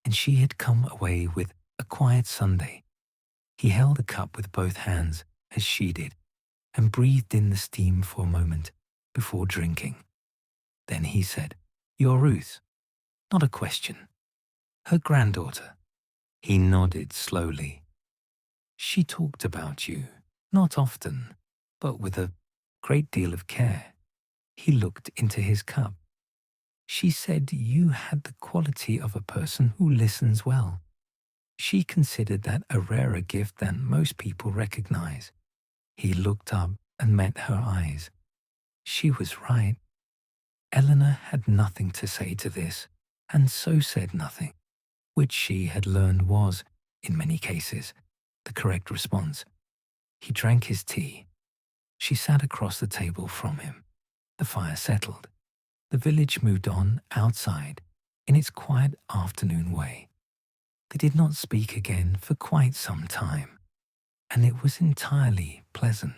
and she had come away with a quiet Sunday. He held the cup with both hands, as she did, and breathed in the steam for a moment before drinking. Then he said, "You're Ruth." Not a question. Her granddaughter. He nodded slowly. She talked about you, not often, but with a great deal of care. He looked into his cup. She said you had the quality of a person who listens well. She considered that a rarer gift than most people recognize. He looked up and met her eyes. She was right. Eleanor had nothing to say to this, and so said nothing, which she had learned was, in many cases, the correct response. He drank his tea. She sat across the table from him. The fire settled. The village moved on outside in its quiet afternoon way. They did not speak again for quite some time, and it was entirely pleasant.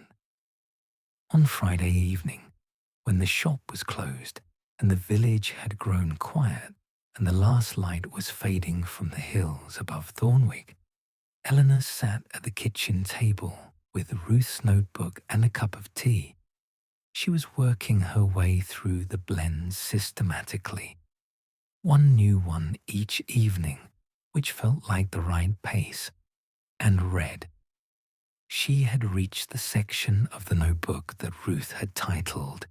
On Friday evening, when the shop was closed and the village had grown quiet and the last light was fading from the hills above Thornwick, Eleanor sat at the kitchen table with Ruth's notebook and a cup of tea. She was working her way through the blends systematically, one new one each evening, which felt like the right pace, and read. She had reached the section of the notebook that Ruth had titled,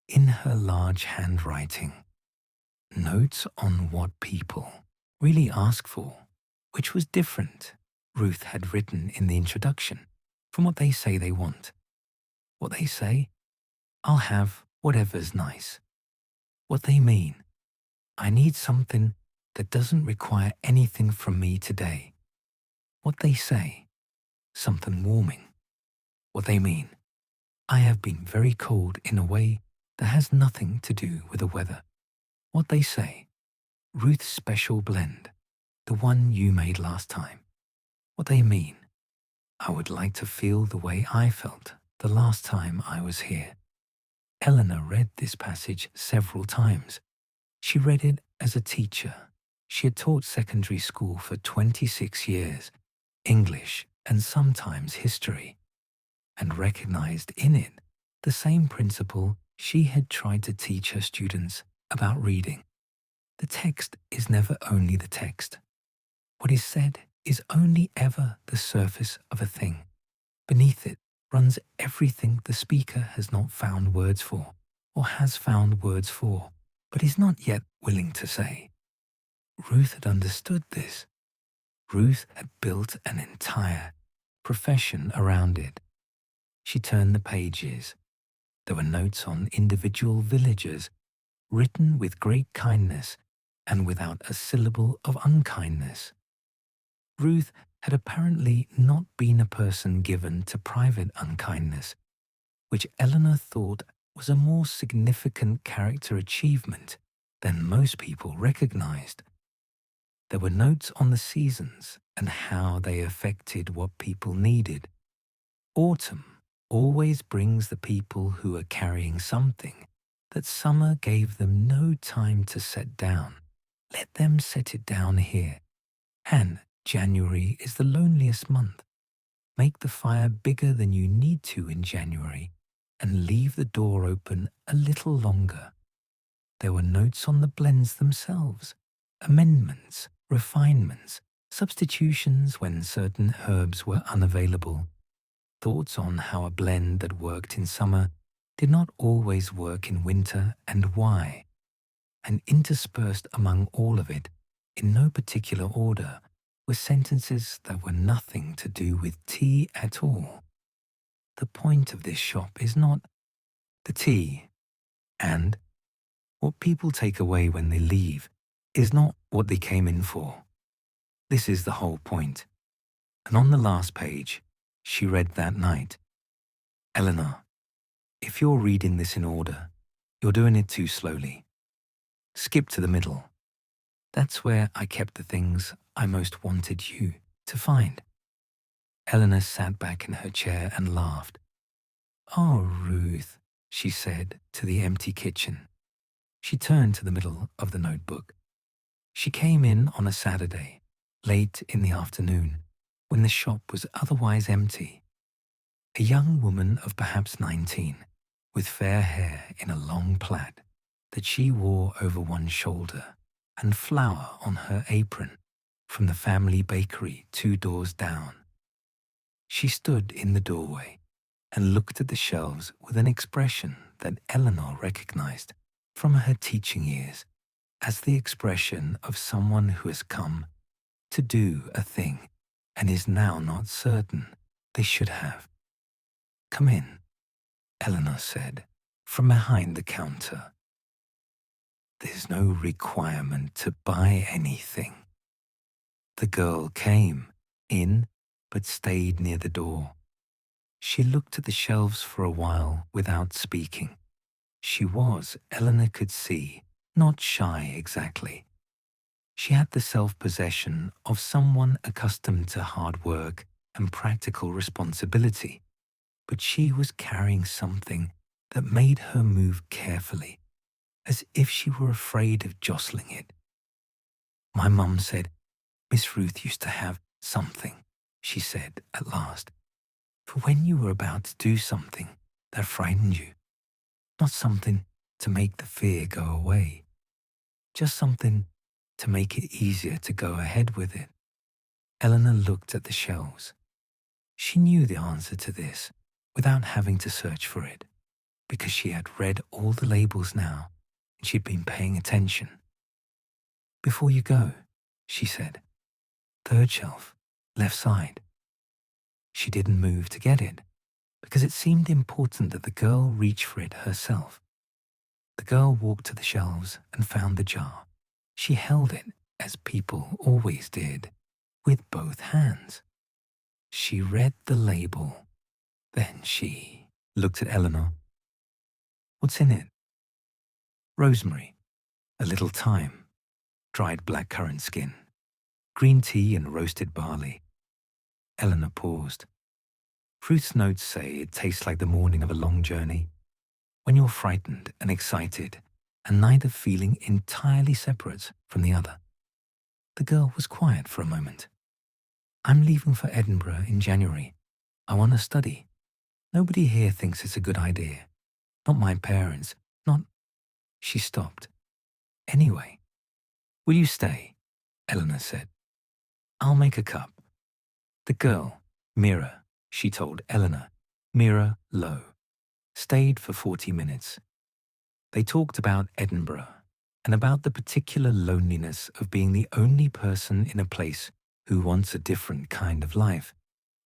in her large handwriting, "Notes on what people really ask for," which was different, Ruth had written in the introduction, from what they say they want. What they say, "I'll have whatever's nice." What they mean, "I need something that doesn't require anything from me today." What they say, "Something warming." What they mean, "I have been very cold in a way that has nothing to do with the weather." What they say, "Ruth's special blend, the one you made last time." What they mean, "I would like to feel the way I felt the last time I was here." Eleanor read this passage several times. She read it as a teacher. She had taught secondary school for 26 years, English and sometimes history, and recognized in it the same principle she had tried to teach her students about reading. The text is never only the text. What is said is only ever the surface of a thing. Beneath it runs everything the speaker has not found words for, or has found words for, but is not yet willing to say. Ruth had understood this. Ruth had built an entire profession around it. She turned the pages. There were notes on individual villagers, written with great kindness and without a syllable of unkindness. Ruth had apparently not been a person given to private unkindness, which Eleanor thought was a more significant character achievement than most people recognized. There were notes on the seasons and how they affected what people needed. Autumn always brings the people who are carrying something that summer gave them no time to set down. Let them set it down here. And January is the loneliest month. Make the fire bigger than you need to in January and leave the door open a little longer. There were notes on the blends themselves, amendments, refinements, substitutions when certain herbs were unavailable, thoughts on how a blend that worked in summer did not always work in winter and why. And interspersed among all of it, in no particular order, were sentences that were nothing to do with tea at all. The point of this shop is not the tea, and what people take away when they leave is not what they came in for. This is the whole point. And on the last page, she read that night, "Eleanor, if you're reading this in order, you're doing it too slowly. Skip to the middle. That's where I kept the things I most wanted you to find." Eleanor sat back in her chair and laughed. "Oh, Ruth," she said to the empty kitchen. She turned to the middle of the notebook. She came in on a Saturday, late in the afternoon, when the shop was otherwise empty. A young woman of perhaps 19, with fair hair in a long plait that she wore over one shoulder and flour on her apron from the family bakery 2 doors down. She stood in the doorway and looked at the shelves with an expression that Eleanor recognized from her teaching years as the expression of someone who has come to do a thing and is now not certain they should have. "Come in," Eleanor said from behind the counter. "There's no requirement to buy anything." The girl came in but stayed near the door. She looked at the shelves for a while without speaking. She was, Eleanor could see, not shy exactly. She had the self-possession of someone accustomed to hard work and practical responsibility, but she was carrying something that made her move carefully, as if she were afraid of jostling it. "My mum said Miss Ruth used to have something," she said at last, "for when you were about to do something that frightened you. Not something to make the fear go away, just something to make it easier to go ahead with it." Eleanor looked at the shelves. She knew the answer to this without having to search for it, because she had read all the labels now and she'd been paying attention. "Before you go," she said, "3rd shelf, left side." She didn't move to get it, because it seemed important that the girl reach for it herself. The girl walked to the shelves and found the jar. She held it, as people always did, with both hands. She read the label. Then she looked at Eleanor. "What's in it?" "Rosemary, a little thyme, dried blackcurrant skin, green tea and roasted barley." Eleanor paused. "Ruth's notes say it tastes like the morning of a long journey, when you're frightened and excited and neither feeling entirely separate from the other." The girl was quiet for a moment. "I'm leaving for Edinburgh in January. I want to study. Nobody here thinks it's a good idea. Not my parents, not—" She stopped. "Anyway, will you stay?" Eleanor said. "I'll make a cup." The girl, Mira, she told Eleanor, Mira Lowe, stayed for 40 minutes. They talked about Edinburgh and about the particular loneliness of being the only person in a place who wants a different kind of life,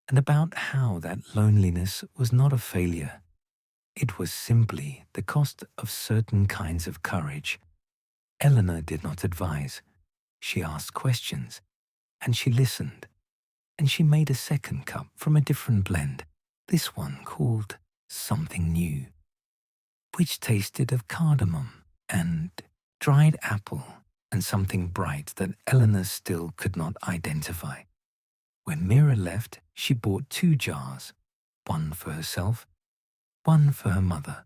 and about how that loneliness was not a failure. It was simply the cost of certain kinds of courage. Eleanor did not advise. She asked questions, and she listened. And she made a second cup from a different blend, this one called Something New, which tasted of cardamom and dried apple and something bright that Eleanor still could not identify. When Mira left, she bought 2 jars, one for herself, one for her mother.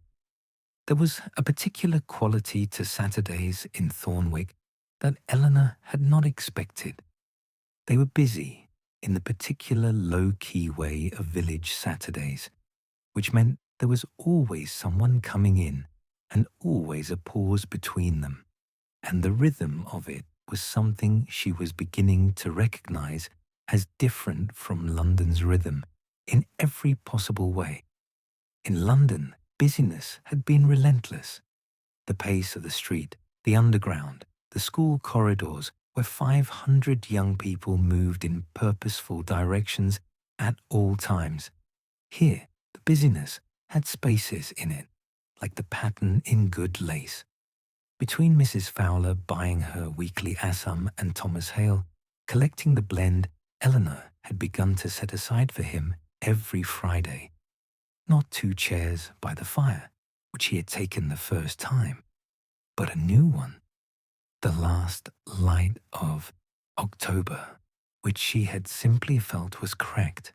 There was a particular quality to Saturdays in Thornwick that Eleanor had not expected. They were busy, in the particular low-key way of village Saturdays, which meant there was always someone coming in and always a pause between them, and the rhythm of it was something she was beginning to recognize as different from London's rhythm in every possible way. In London, busyness had been relentless. The pace of the street, the underground, the school corridors, where 500 young people moved in purposeful directions at all times. Here, the busyness had spaces in it, like the pattern in good lace. Between Mrs. Fowler buying her weekly Assam and Thomas Hale collecting the blend Eleanor had begun to set aside for him every Friday. Not 2 chairs by the fire, which he had taken the first time, but a new one, the last light of October, which she had simply felt was correct.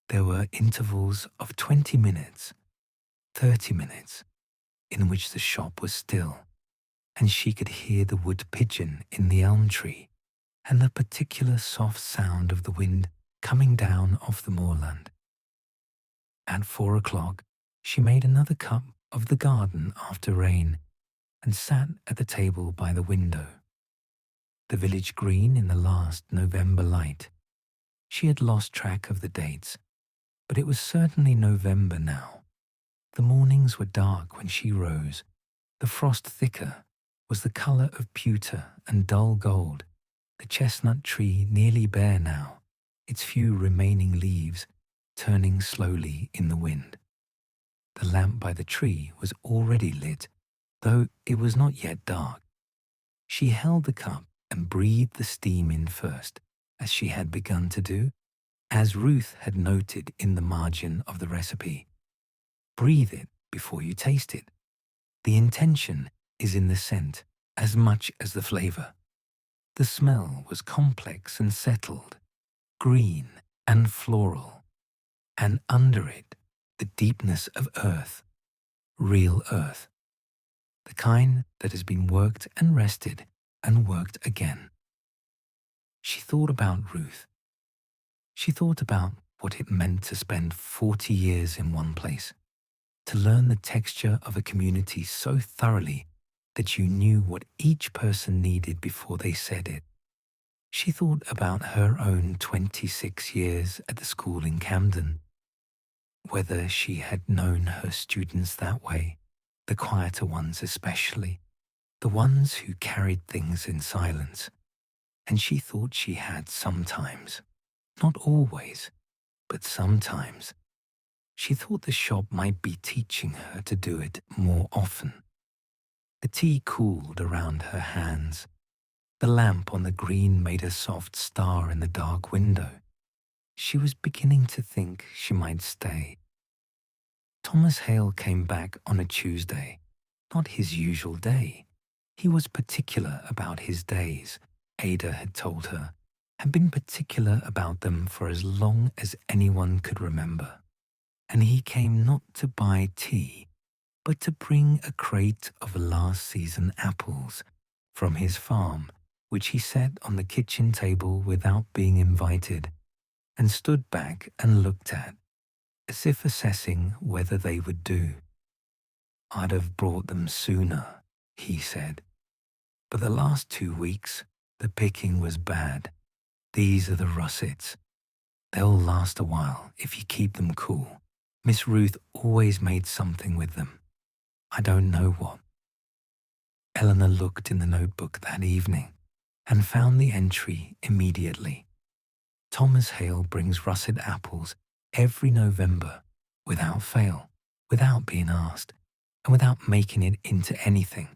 There were intervals of 20 minutes, 30 minutes, in which the shop was still, and she could hear the wood pigeon in the elm tree and the particular soft sound of the wind coming down off the moorland. At 4 o'clock, she made another cup of the garden after rain and sat at the table by the window. The village green in the last November light. She had lost track of the dates, but it was certainly November now. The mornings were dark when she rose. The frost thicker was the colour of pewter and dull gold. The chestnut tree nearly bare now, its few remaining leaves turning slowly in the wind. The lamp by the tree was already lit, though it was not yet dark. She held the cup and breathed the steam in first, as she had begun to do, as Ruth had noted in the margin of the recipe. Breathe it before you taste it. The intention is in the scent as much as the flavour. The smell was complex and settled, green and floral, and under it the deepness of earth, real earth, the kind that has been worked and rested and worked again. She thought about Ruth. She thought about what it meant to spend 40 years in one place, to learn the texture of a community so thoroughly that you knew what each person needed before they said it. She thought about her own 26 years at the school in Camden, whether she had known her students that way, the quieter ones especially, the ones who carried things in silence. And she thought she had sometimes, not always, but sometimes. She thought the shop might be teaching her to do it more often. The tea cooled around her hands. The lamp on the green made a soft star in the dark window. She was beginning to think she might stay. Thomas Hale came back on a Tuesday, not his usual day. He was particular about his days, Ada had told her, had been particular about them for as long as anyone could remember. And he came not to buy tea, but to bring a crate of last season apples from his farm, which he set on the kitchen table without being invited, and stood back and looked at, as if assessing whether they would do. "I'd have brought them sooner," he said. "But the last 2 weeks, the picking was bad. These are the russets. They'll last a while if you keep them cool. Miss Ruth always made something with them. I don't know what." Eleanor looked in the notebook that evening and found the entry immediately. Thomas Hale brings russet apples every November, without fail, without being asked, and without making it into anything.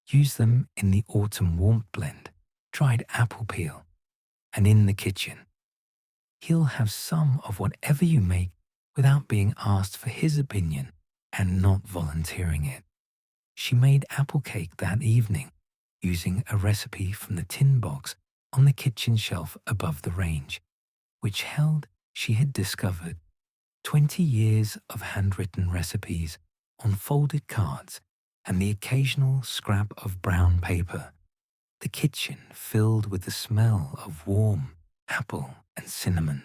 Use them in the autumn warmth blend, dried apple peel, and in the kitchen. He'll have some of whatever you make without being asked for his opinion and not volunteering it. She made apple cake that evening, using a recipe from the tin box on the kitchen shelf above the range, which held, she had discovered, 20 years of handwritten recipes on folded cards and the occasional scrap of brown paper. The kitchen filled with the smell of warm, apple and cinnamon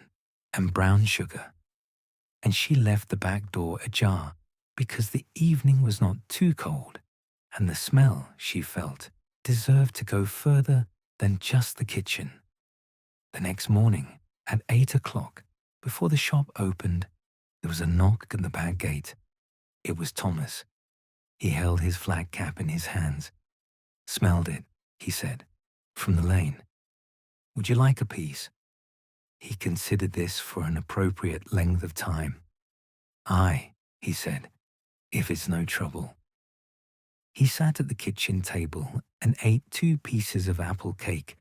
and brown sugar, and she left the back door ajar because the evening was not too cold, and the smell, she felt, deserved to go further than just the kitchen. The next morning, at 8 o'clock, before the shop opened, there was a knock at the back gate. It was Thomas. He held his flat cap in his hands. "Smelled it," he said, "from the lane. Would you like a piece?" He considered this for an appropriate length of time. "Aye," he said, "if it's no trouble." He sat at the kitchen table and ate 2 pieces of apple cake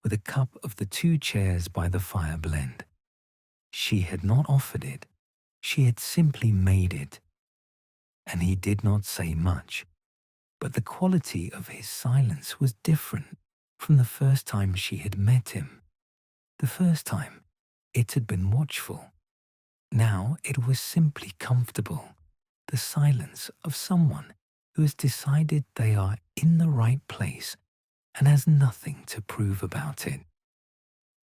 with a cup of the 2 chairs by the fire blend. She had not offered it. She had simply made it. And he did not say much, but the quality of his silence was different from the first time she had met him. The first time, it had been watchful. Now it was simply comfortable, the silence of someone who has decided they are in the right place and has nothing to prove about it.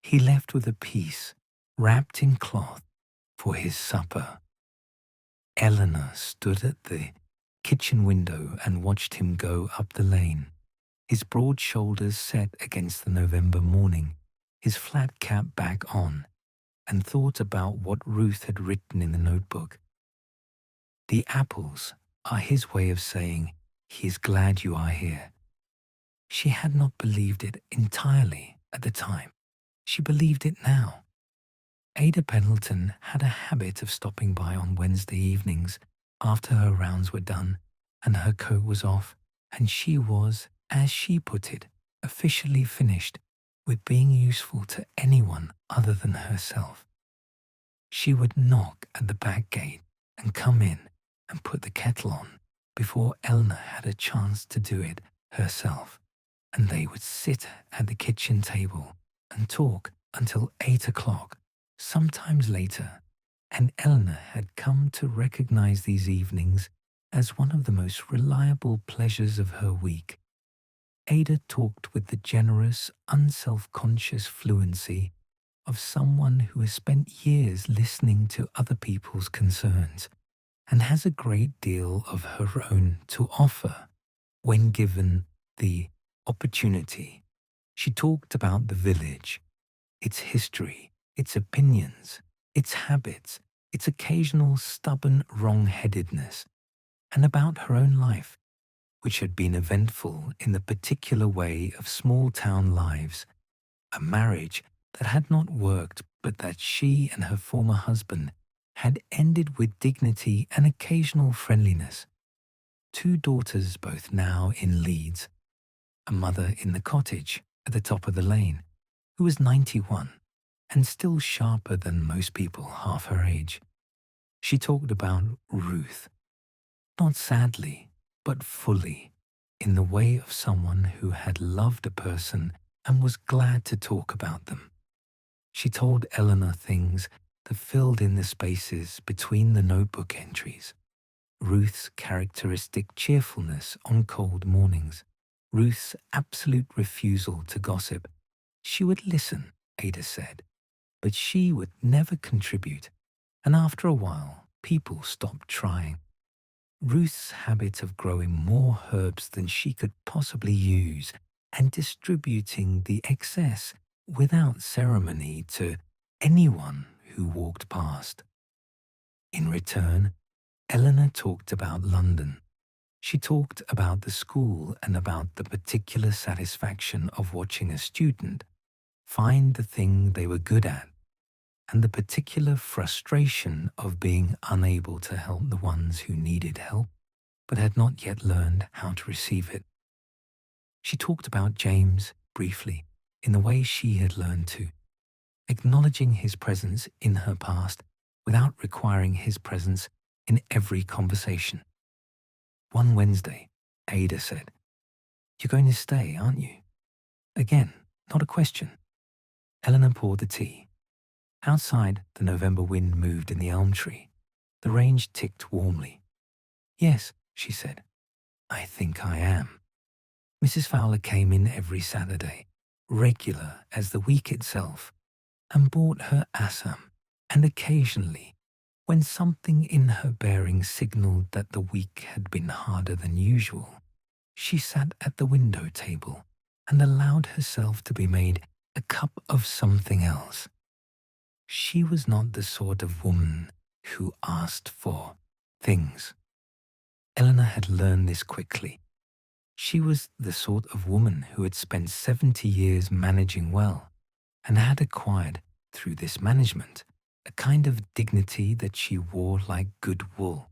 He left with a piece, wrapped in cloth, for his supper. Eleanor stood at the kitchen window and watched him go up the lane, his broad shoulders set against the November morning, his flat cap back on, and thought about what Ruth had written in the notebook. The apples are his way of saying he is glad you are here. She had not believed it entirely at the time. She believed it now. Ada Pendleton had a habit of stopping by on Wednesday evenings after her rounds were done and her coat was off, and she was, as she put it, officially finished with being useful to anyone other than herself. She would knock at the back gate and come in and put the kettle on before Eleanor had a chance to do it herself, and they would sit at the kitchen table and talk until 8 o'clock, sometimes later, and Eleanor had come to recognize these evenings as one of the most reliable pleasures of her week. Ada talked with the generous, unself-conscious fluency of someone who has spent years listening to other people's concerns and has a great deal of her own to offer when given the opportunity. She talked about the village, its history, its opinions, its habits, its occasional stubborn wrong-headedness, and about her own life, which had been eventful in the particular way of small-town lives, a marriage that had not worked but that she and her former husband had ended with dignity and occasional friendliness, 2 daughters both now in Leeds, a mother in the cottage at the top of the lane, who was 91 and still sharper than most people half her age. She talked about Ruth, not sadly, but fully, in the way of someone who had loved a person and was glad to talk about them. She told Eleanor things that filled in the spaces between the notebook entries. Ruth's characteristic cheerfulness on cold mornings, Ruth's absolute refusal to gossip. She would listen, Ada said, but she would never contribute, and after a while, people stopped trying. Ruth's habit of growing more herbs than she could possibly use and distributing the excess without ceremony to anyone who walked past. In return, Eleanor talked about London. She talked about the school and about the particular satisfaction of watching a student find the thing they were good at, and the particular frustration of being unable to help the ones who needed help but had not yet learned how to receive it. She talked about James briefly, in the way she had learned to, acknowledging his presence in her past without requiring his presence in every conversation. One Wednesday, Ada said, "You're going to stay, aren't you?" Again, not a question. Eleanor poured the tea. Outside, the November wind moved in the elm tree. The range ticked warmly. "Yes," she said, "I think I am." Mrs. Fowler came in every Saturday, regular as the week itself. and bought her assam, and occasionally, when something in her bearing signaled that the week had been harder than usual, she sat at the window table and allowed herself to be made a cup of something else. She was not the sort of woman who asked for things. Eleanor had learned this quickly. She was the sort of woman who had spent 70 years managing well and had acquired, through this management, a kind of dignity that she wore like good wool,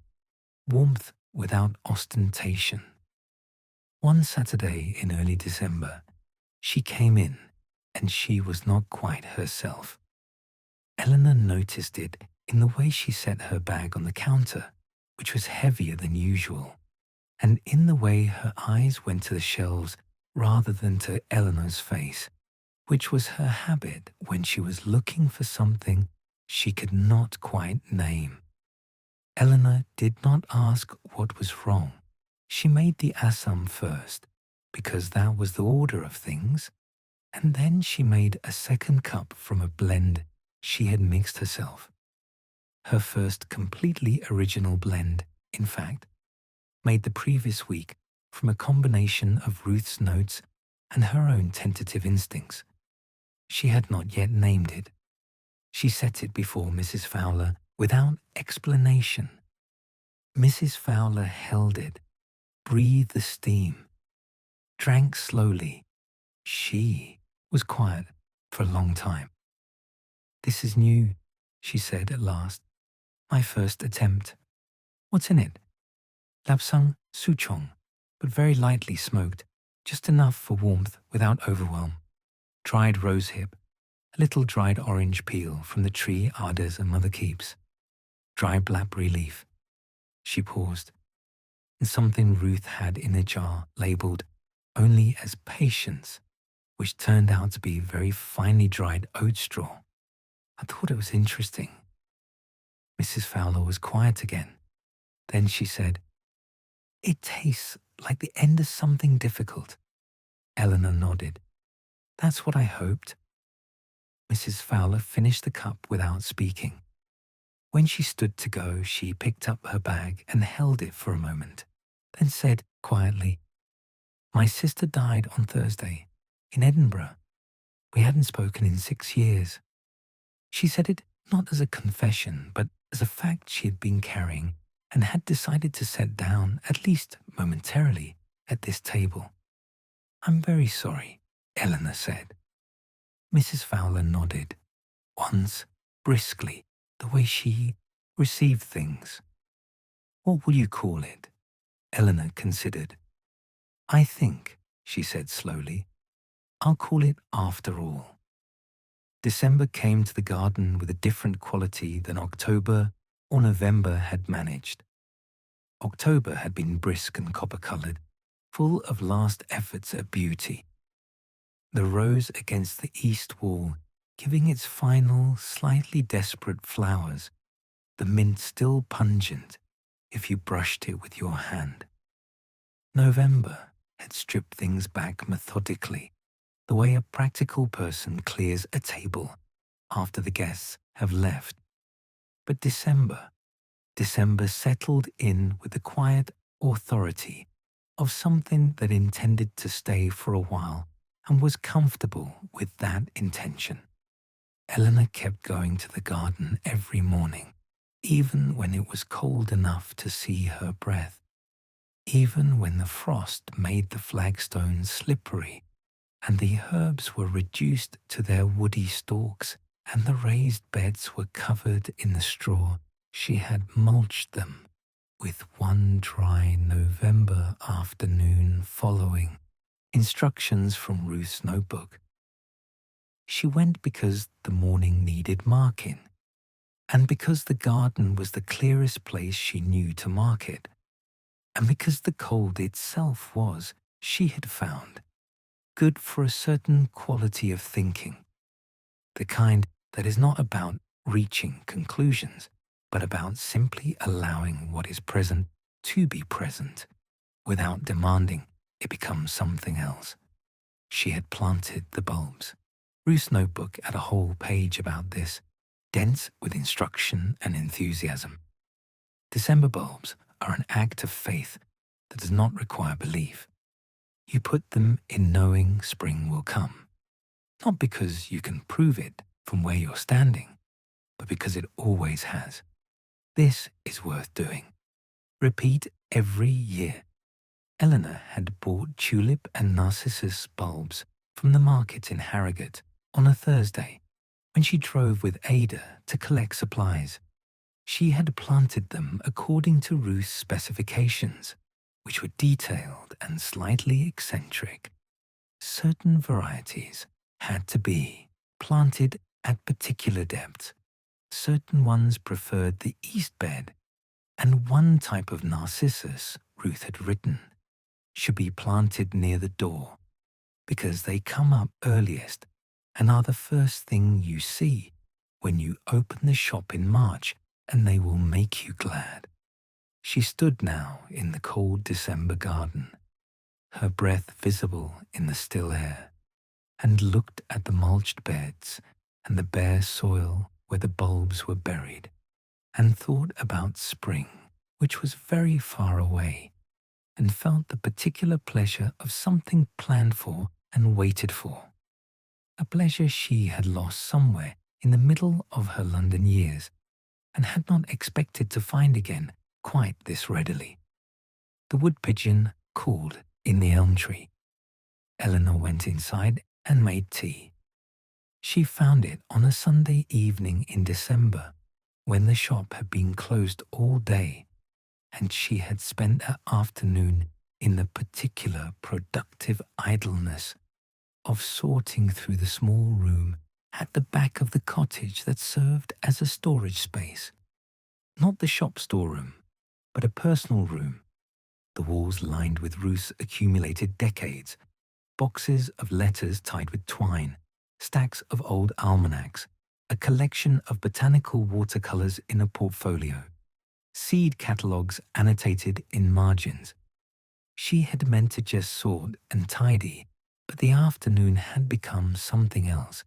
warmth without ostentation. One Saturday in early December, she came in, and she was not quite herself. Eleanor noticed it in the way she set her bag on the counter, which was heavier than usual, and in the way her eyes went to the shelves rather than to Eleanor's face, which was her habit when she was looking for something she could not quite name. Eleanor did not ask what was wrong. She made the assam first, because that was the order of things, and then she made a second cup from a blend she had mixed herself. Her first completely original blend, in fact, made the previous week from a combination of Ruth's notes and her own tentative instincts. She had not yet named it. She set it before Mrs. Fowler without explanation. Mrs. Fowler held it, breathed the steam, drank slowly. She was quiet for a long time. "This is new," she said at last. "My first attempt. What's in it?" "Lapsang souchong, but very lightly smoked, just enough for warmth without overwhelm. Dried rosehip, a little dried orange peel from the tree Ada's and Mother keeps. Dry blackberry leaf." She paused, and something Ruth had in a jar labelled only as patience, which turned out to be very finely dried oat straw. I thought it was interesting. Mrs. Fowler was quiet again. Then she said, "It tastes like the end of something difficult." Eleanor nodded. "That's what I hoped." Mrs. Fowler finished the cup without speaking. When she stood to go, she picked up her bag and held it for a moment, then said quietly, "My sister died on Thursday, in Edinburgh. We hadn't spoken in 6 years." She said it not as a confession, but as a fact she had been carrying and had decided to set down, at least momentarily, at this table. "I'm very sorry," Eleanor said. Mrs. Fowler nodded, once briskly, the way she received things. "What will you call it?" Eleanor considered. "I think," she said slowly, "I'll call it After All." December came to the garden with a different quality than October or November had managed. October had been brisk and copper-coloured, full of last efforts at beauty. The rose against the east wall giving its final, slightly desperate flowers, the mint still pungent if you brushed it with your hand. November had stripped things back methodically, the way a practical person clears a table after the guests have left. But December settled in with the quiet authority of something that intended to stay for a while and was comfortable with that intention. Eleanor kept going to the garden every morning, even when it was cold enough to see her breath, even when the frost made the flagstones slippery and the herbs were reduced to their woody stalks and the raised beds were covered in the straw she had mulched them with one dry November afternoon following instructions from Ruth's notebook. She went because the morning needed marking, and because the garden was the clearest place she knew to mark it, and because the cold itself was, she had found, good for a certain quality of thinking, the kind that is not about reaching conclusions, but about simply allowing what is present to be present, without demanding it become something else. She had planted the bulbs. Ruth's notebook had a whole page about this, dense with instruction and enthusiasm. December bulbs are an act of faith that does not require belief. You put them in knowing spring will come, not because you can prove it from where you're standing, but because it always has. This is worth doing. Repeat every year. Eleanor had bought tulip and narcissus bulbs from the market in Harrogate on a Thursday when she drove with Ada to collect supplies. She had planted them according to Ruth's specifications, which were detailed and slightly eccentric. Certain varieties had to be planted at particular depths. Certain ones preferred the east bed, and one type of narcissus, Ruth had written, should be planted near the door because they come up earliest and are the first thing you see when you open the shop in March, and they will make you glad. She stood now in the cold December garden, her breath visible in the still air, and looked at the mulched beds and the bare soil where the bulbs were buried, and thought about spring, which was very far away, and felt the particular pleasure of something planned for and waited for. A pleasure she had lost somewhere in the middle of her London years, and had not expected to find again quite this readily. The wood pigeon called in the elm tree. Eleanor went inside and made tea. She found it on a Sunday evening in December, when the shop had been closed all day, and she had spent her afternoon in the particular productive idleness of sorting through the small room at the back of the cottage that served as a storage space. Not the shop storeroom, but a personal room, the walls lined with Ruth's accumulated decades, boxes of letters tied with twine, stacks of old almanacs, a collection of botanical watercolors in a portfolio, seed catalogues annotated in margins. She had meant to just sort and tidy, but the afternoon had become something else,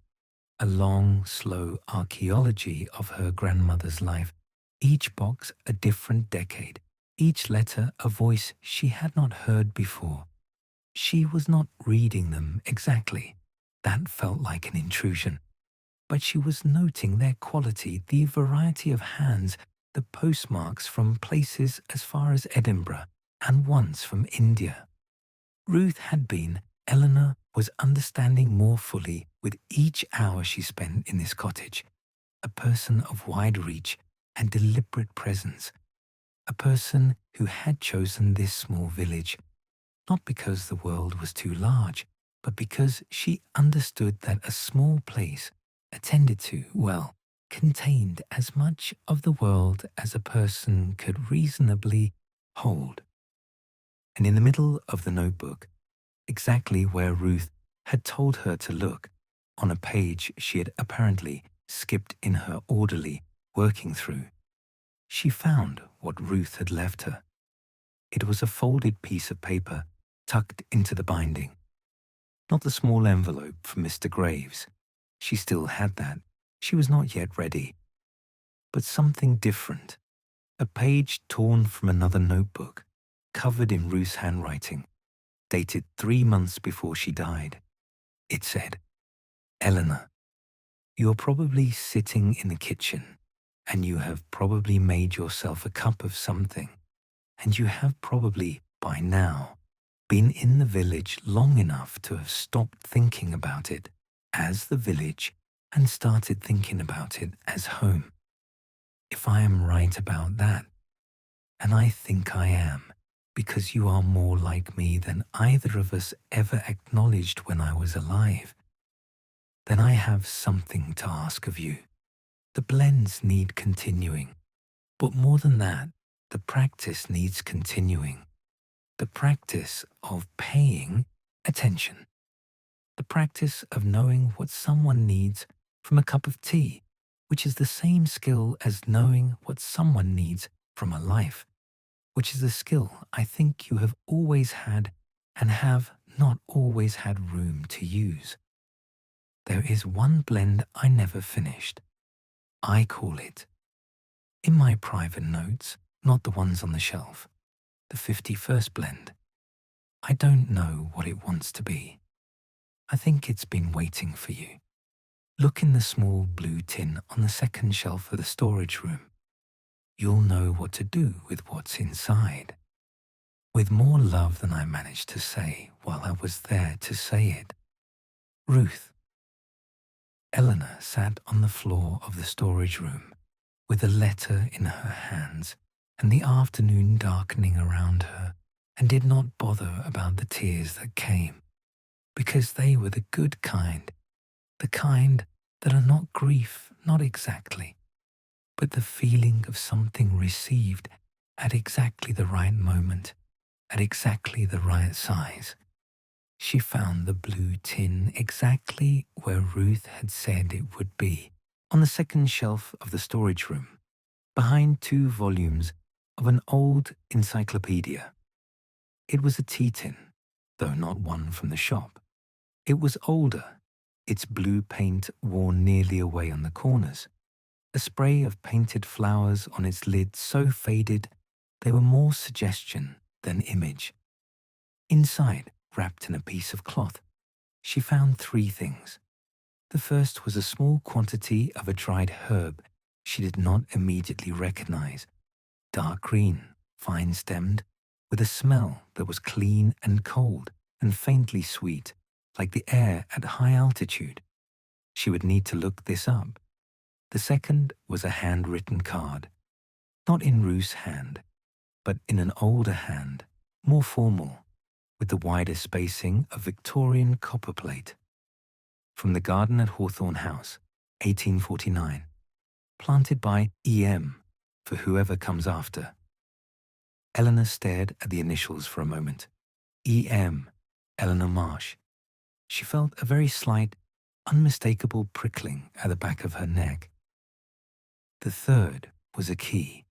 a long, slow archaeology of her grandmother's life, each box a different decade, each letter a voice she had not heard before. She was not reading them exactly. That felt like an intrusion. But she was noting their quality, the variety of hands, the postmarks from places as far as Edinburgh and once from India. Ruth had been, Eleanor was understanding more fully with each hour she spent in this cottage, a person of wide reach and deliberate presence, a person who had chosen this small village, not because the world was too large, but because she understood that a small place, attended to well, contained as much of the world as a person could reasonably hold. And in the middle of the notebook, exactly where Ruth had told her to look, on a page she had apparently skipped in her orderly working through, she found what Ruth had left her. It was a folded piece of paper tucked into the binding. Not the small envelope from Mr. Graves. She still had that. She was not yet ready. But something different. A page torn from another notebook, covered in Ruth's handwriting, dated 3 months before she died. It said, "Eleanor, you're probably sitting in the kitchen, and you have probably made yourself a cup of something, and you have probably, by now, been in the village long enough to have stopped thinking about it as the village and started thinking about it as home. If I am right about that, and I think I am, because you are more like me than either of us ever acknowledged when I was alive, then I have something to ask of you. The blends need continuing, but more than that, the practice needs continuing. The practice of paying attention. The practice of knowing what someone needs from a cup of tea, which is the same skill as knowing what someone needs from a life, which is a skill I think you have always had and have not always had room to use. there is one blend I never finished. I call it, in my private notes, not the ones on the shelf, the 51st blend. I don't know what it wants to be. I think it's been waiting for you. Look in the small blue tin on the second shelf of the storage room. You'll know what to do with what's inside. With more love than I managed to say while I was there to say it. Ruth. Eleanor sat on the floor of the storage room with a letter in her hands and the afternoon darkening around her, and did not bother about the tears that came, because they were the good kind, the kind that are not grief, not exactly, but the feeling of something received at exactly the right moment, at exactly the right size. She found the blue tin exactly where Ruth had said it would be, on the second shelf of the storage room, behind 2 volumes of an old encyclopedia. It was a tea tin, though not one from the shop. It was older, its blue paint worn nearly away on the corners, a spray of painted flowers on its lid so faded they were more suggestion than image. Inside, wrapped in a piece of cloth, she found 3 things. The first was a small quantity of a dried herb she did not immediately recognize, dark green, fine-stemmed, with a smell that was clean and cold and faintly sweet, like the air at high altitude. She would need to look this up. The second was a handwritten card, not in Ruth's hand, but in an older hand, more formal, with the wider spacing of Victorian copperplate. From the garden at Hawthorne House, 1849, planted by E.M. for whoever comes after. Eleanor stared at the initials for a moment. E.M., Eleanor Marsh. She felt a very slight, unmistakable prickling at the back of her neck. The third was a key.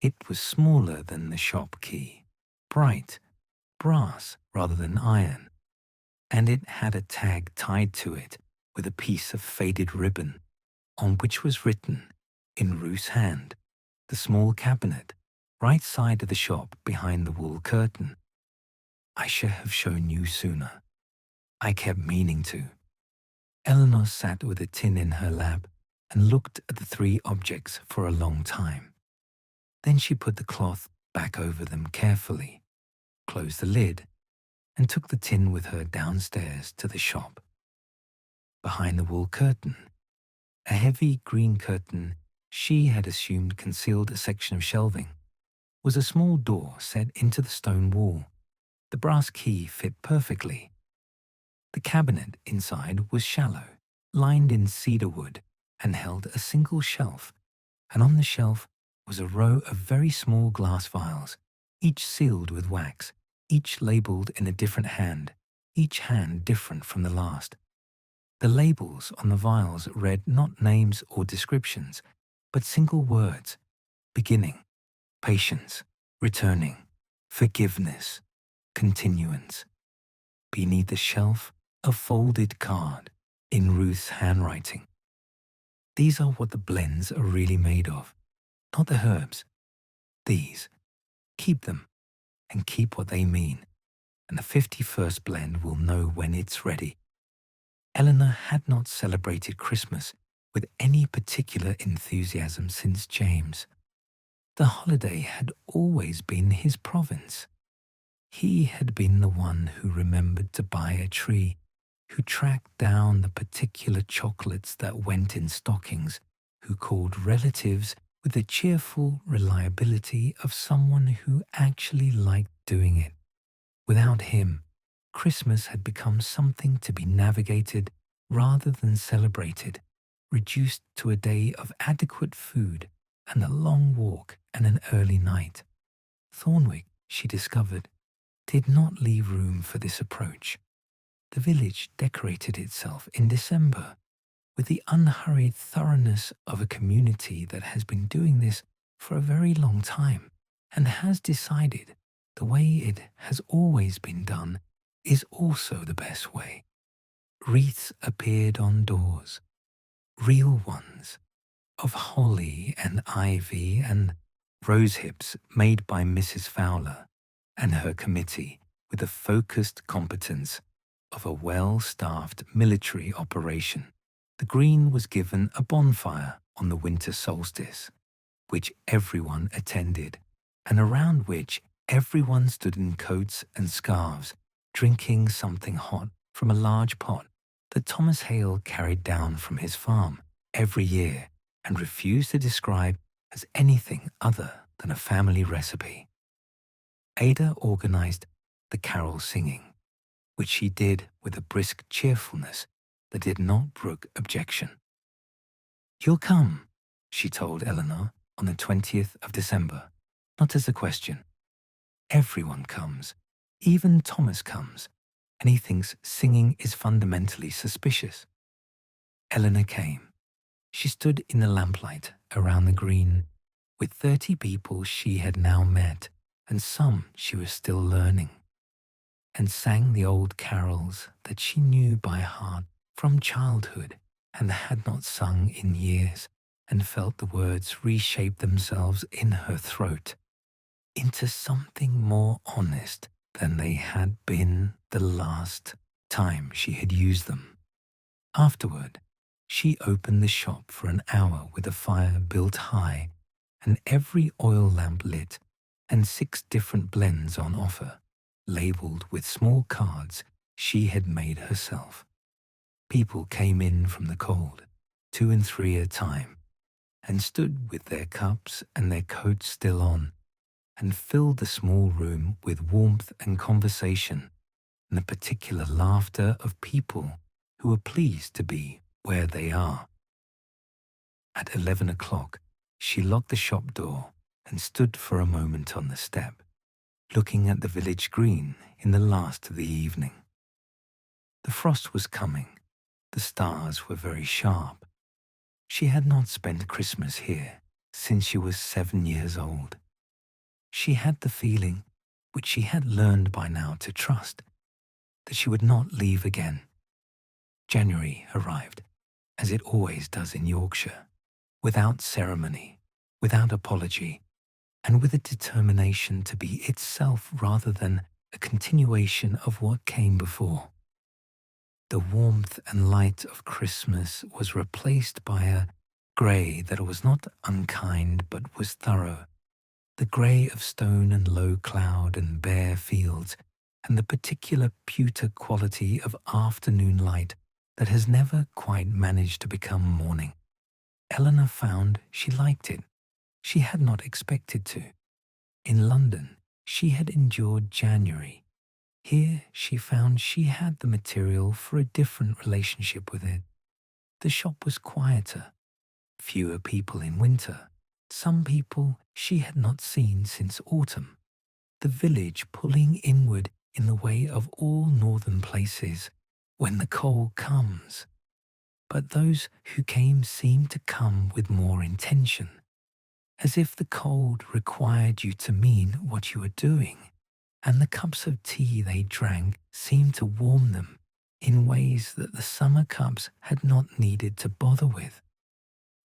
It was smaller than the shop key, bright, brass rather than iron, and it had a tag tied to it with a piece of faded ribbon, on which was written, in Ruth's hand, the small cabinet, right side of the shop behind the wool curtain. I should have shown you sooner. I kept meaning to. Eleanor sat with a tin in her lap and looked at the 3 objects for a long time. Then she put the cloth back over them carefully, closed the lid, and took the tin with her downstairs to the shop. Behind the wool curtain, a heavy green curtain she had assumed concealed a section of shelving, was a small door set into the stone wall. The brass key fit perfectly. The cabinet inside was shallow, lined in cedar wood, and held a single shelf, and on the shelf was a row of very small glass vials, each sealed with wax, each labelled in a different hand, each hand different from the last. The labels on the vials read not names or descriptions, but single words, beginning, patience, returning, forgiveness, continuance. Beneath the shelf, a folded card in Ruth's handwriting. These are what the blends are really made of, not the herbs. These. Keep them, and keep what they mean, and the 51st blend will know when it's ready. Eleanor had not celebrated Christmas with any particular enthusiasm since James. The holiday had always been his province. He had been the one who remembered to buy a tree, who tracked down the particular chocolates that went in stockings, who called relatives with the cheerful reliability of someone who actually liked doing it. Without him, Christmas had become something to be navigated rather than celebrated, reduced to a day of adequate food and a long walk and an early night. Thornwick, she discovered, did not leave room for this approach. The village decorated itself in December with the unhurried thoroughness of a community that has been doing this for a very long time and has decided the way it has always been done is also the best way. wreaths appeared on doors, real ones, of holly and ivy and rose hips made by Mrs. Fowler and her committee with the focused competence of a well-staffed military operation. The green was given a bonfire on the winter solstice, which everyone attended, and around which everyone stood in coats and scarves, drinking something hot from a large pot that Thomas Hale carried down from his farm every year and refused to describe as anything other than a family recipe. Ada organized the carol singing, which she did with a brisk cheerfulness that did not brook objection. "You'll come," she told Eleanor on the 20th of December, not as a question. "Everyone comes. Even Thomas comes, and he thinks singing is fundamentally suspicious." Eleanor came. She stood in the lamplight around the green with 30 people she had now met and some she was still learning, and sang the old carols that she knew by heart from childhood and had not sung in years, and felt the words reshape themselves in her throat into something more honest than they had been the last time she had used them. Afterward, she opened the shop for an hour with a fire built high and every oil lamp lit and 6 different blends on offer, labeled with small cards she had made herself. People came in from the cold, 2 and 3 at a time, and stood with their cups and their coats still on, and filled the small room with warmth and conversation and the particular laughter of people who were pleased to be where they are. At 11 o'clock, she locked the shop door and stood for a moment on the step, looking at the village green in the last of the evening. The frost was coming. The stars were very sharp. She had not spent Christmas here since she was 7 years old. She had the feeling, which she had learned by now to trust, that she would not leave again. January arrived, as it always does in Yorkshire, without ceremony, without apology, and with a determination to be itself rather than a continuation of what came before. The warmth and light of Christmas was replaced by a grey that was not unkind but was thorough, the grey of stone and low cloud and bare fields, and the particular pewter quality of afternoon light that has never quite managed to become morning. Eleanor found she liked it. She had not expected to. In London, she had endured January. Here she found she had the material for a different relationship with it. The shop was quieter, fewer people in winter, some people she had not seen since autumn, the village pulling inward in the way of all northern places when the cold comes. But those who came seemed to come with more intention, as if the cold required you to mean what you were doing, and the cups of tea they drank seemed to warm them in ways that the summer cups had not needed to bother with.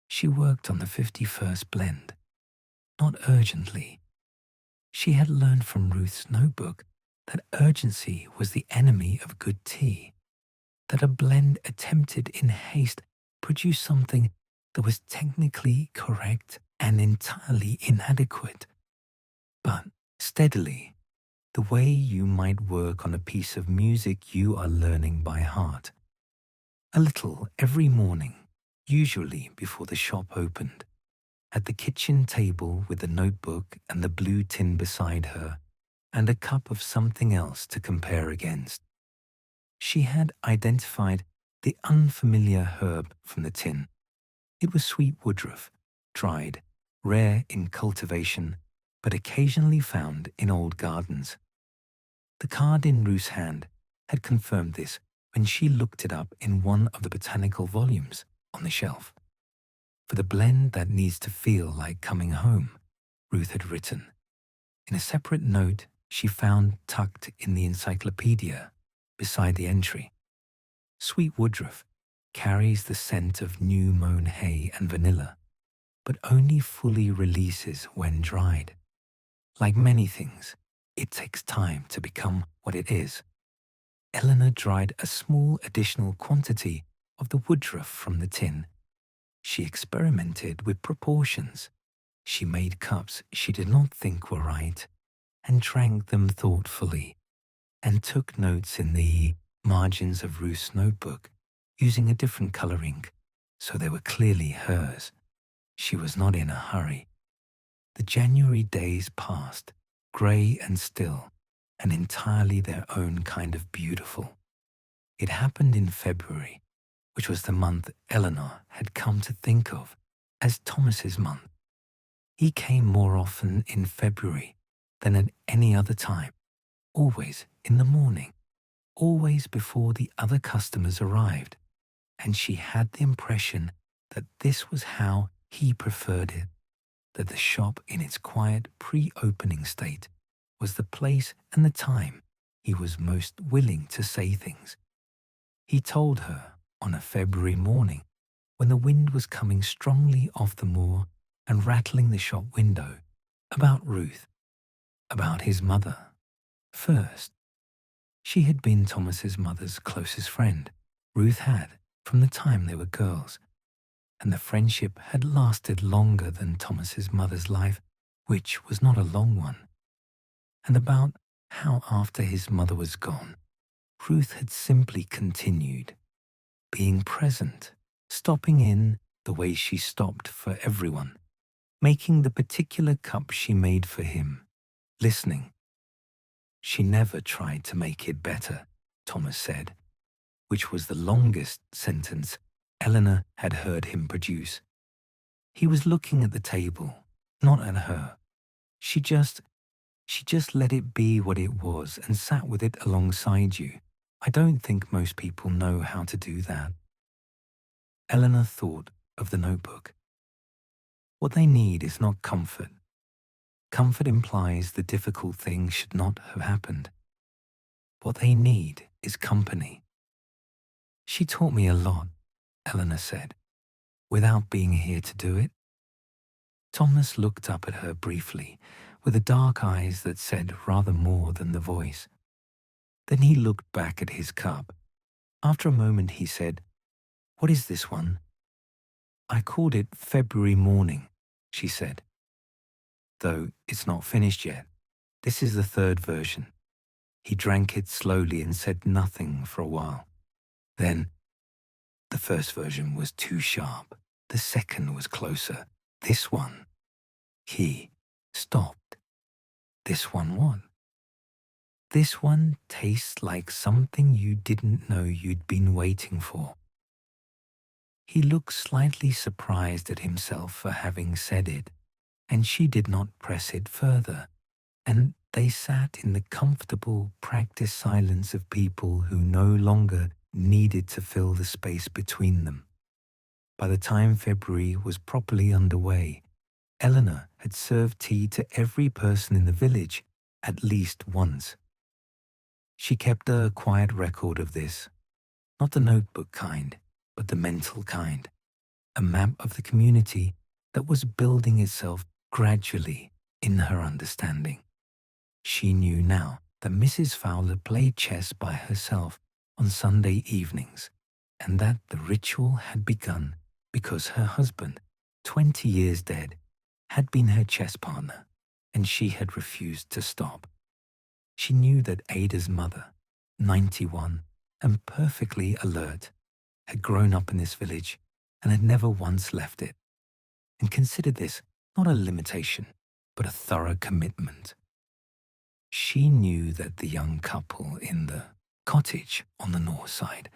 She worked on the 51st blend, not urgently. She had learned from Ruth's notebook that urgency was the enemy of good tea, that a blend attempted in haste produced something that was technically correct and entirely inadequate. But steadily, the way you might work on a piece of music you are learning by heart, a little every morning, usually before the shop opened, at the kitchen table with the notebook and the blue tin beside her, and a cup of something else to compare against. She had identified the unfamiliar herb from the tin. It was sweet woodruff, dried, rare in cultivation, but occasionally found in old gardens. The card in Ruth's hand had confirmed this when she looked it up in one of the botanical volumes on the shelf. For the blend that needs to feel like coming home, Ruth had written. In a separate note she found tucked in the encyclopedia beside the entry. Sweet woodruff carries the scent of new mown hay and vanilla, but only fully releases when dried. Like many things, it takes time to become what it is. Eleanor dried a small additional quantity of the woodruff from the tin. She experimented with proportions. She made cups she did not think were right and drank them thoughtfully, and took notes in the margins of Ruth's notebook using a different color ink, so they were clearly hers. She was not in a hurry. The January days passed, grey and still, and entirely their own kind of beautiful. It happened in February, which was the month Eleanor had come to think of as Thomas's month. He came more often in February than at any other time, always in the morning, always before the other customers arrived, and she had the impression that this was how he preferred it, that the shop in its quiet pre-opening state was the place and the time he was most willing to say things. He told her on a February morning, when the wind was coming strongly off the moor and rattling the shop window, about Ruth, about his mother. First, she had been Thomas's mother's closest friend. Ruth had, from the time they were girls, and the friendship had lasted longer than Thomas's mother's life, which was not a long one. And about how after his mother was gone, Ruth had simply continued, being present, stopping in the way she stopped for everyone, making the particular cup she made for him, listening. She never tried to make it better, Thomas said, which was the longest sentence Eleanor had heard him produce. He was looking at the table, not at her. She just let it be what it was and sat with it alongside you. I don't think most people know how to do that. Eleanor thought of the notebook. What they need is not comfort. Comfort implies the difficult thing should not have happened. What they need is company. She taught me a lot, Eleanor said, without being here to do it. Thomas looked up at her briefly, with the dark eyes that said rather more than the voice. Then he looked back at his cup. After a moment he said, "What is this one?" "I called it February Morning," she said. "Though it's not finished yet. This is the third version." He drank it slowly and said nothing for a while. Then, "The first version was too sharp. The second was closer. This one." He stopped. "This one what?" "This one tastes like something you didn't know you'd been waiting for." He looked slightly surprised at himself for having said it, and she did not press it further, and they sat in the comfortable, practiced silence of people who no longer needed to fill the space between them. By the time February was properly underway, Eleanor had served tea to every person in the village at least once. She kept a quiet record of this, not the notebook kind, but the mental kind, a map of the community that was building itself gradually in her understanding. She knew now that Mrs. Fowler played chess by herself on Sunday evenings, and that the ritual had begun because her husband, 20 years dead, had been her chess partner, and she had refused to stop. She knew that Ada's mother, 91 and perfectly alert, had grown up in this village and had never once left it, and considered this not a limitation, but a thorough commitment. She knew that the young couple in the cottage on the north side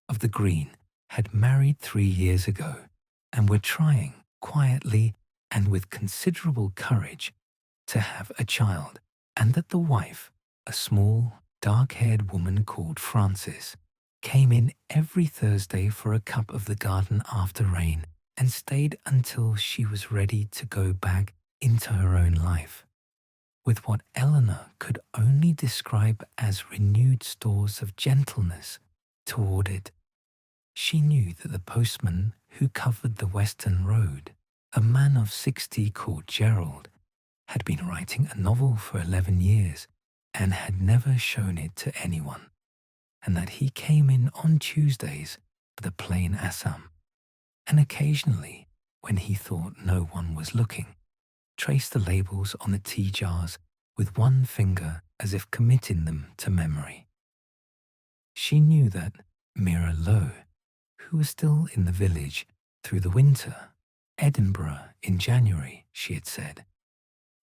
of the green had married 3 years ago and were trying quietly and with considerable courage to have a child, and that the wife, a small, dark-haired woman called Frances, came in every Thursday for a cup of the garden after rain and stayed until she was ready to go back into her own life, with what Eleanor could only describe as renewed stores of gentleness toward it She knew that the postman who covered the Western Road, a man of 60 called Gerald, had been writing a novel for 11 years and had never shown it to anyone, and that he came in on Tuesdays with a plain Assam, and occasionally, when he thought no one was looking, traced the labels on the tea jars with one finger as if committing them to memory. She knew that Mira Lowe, who was still in the village through the winter, Edinburgh in January, she had said,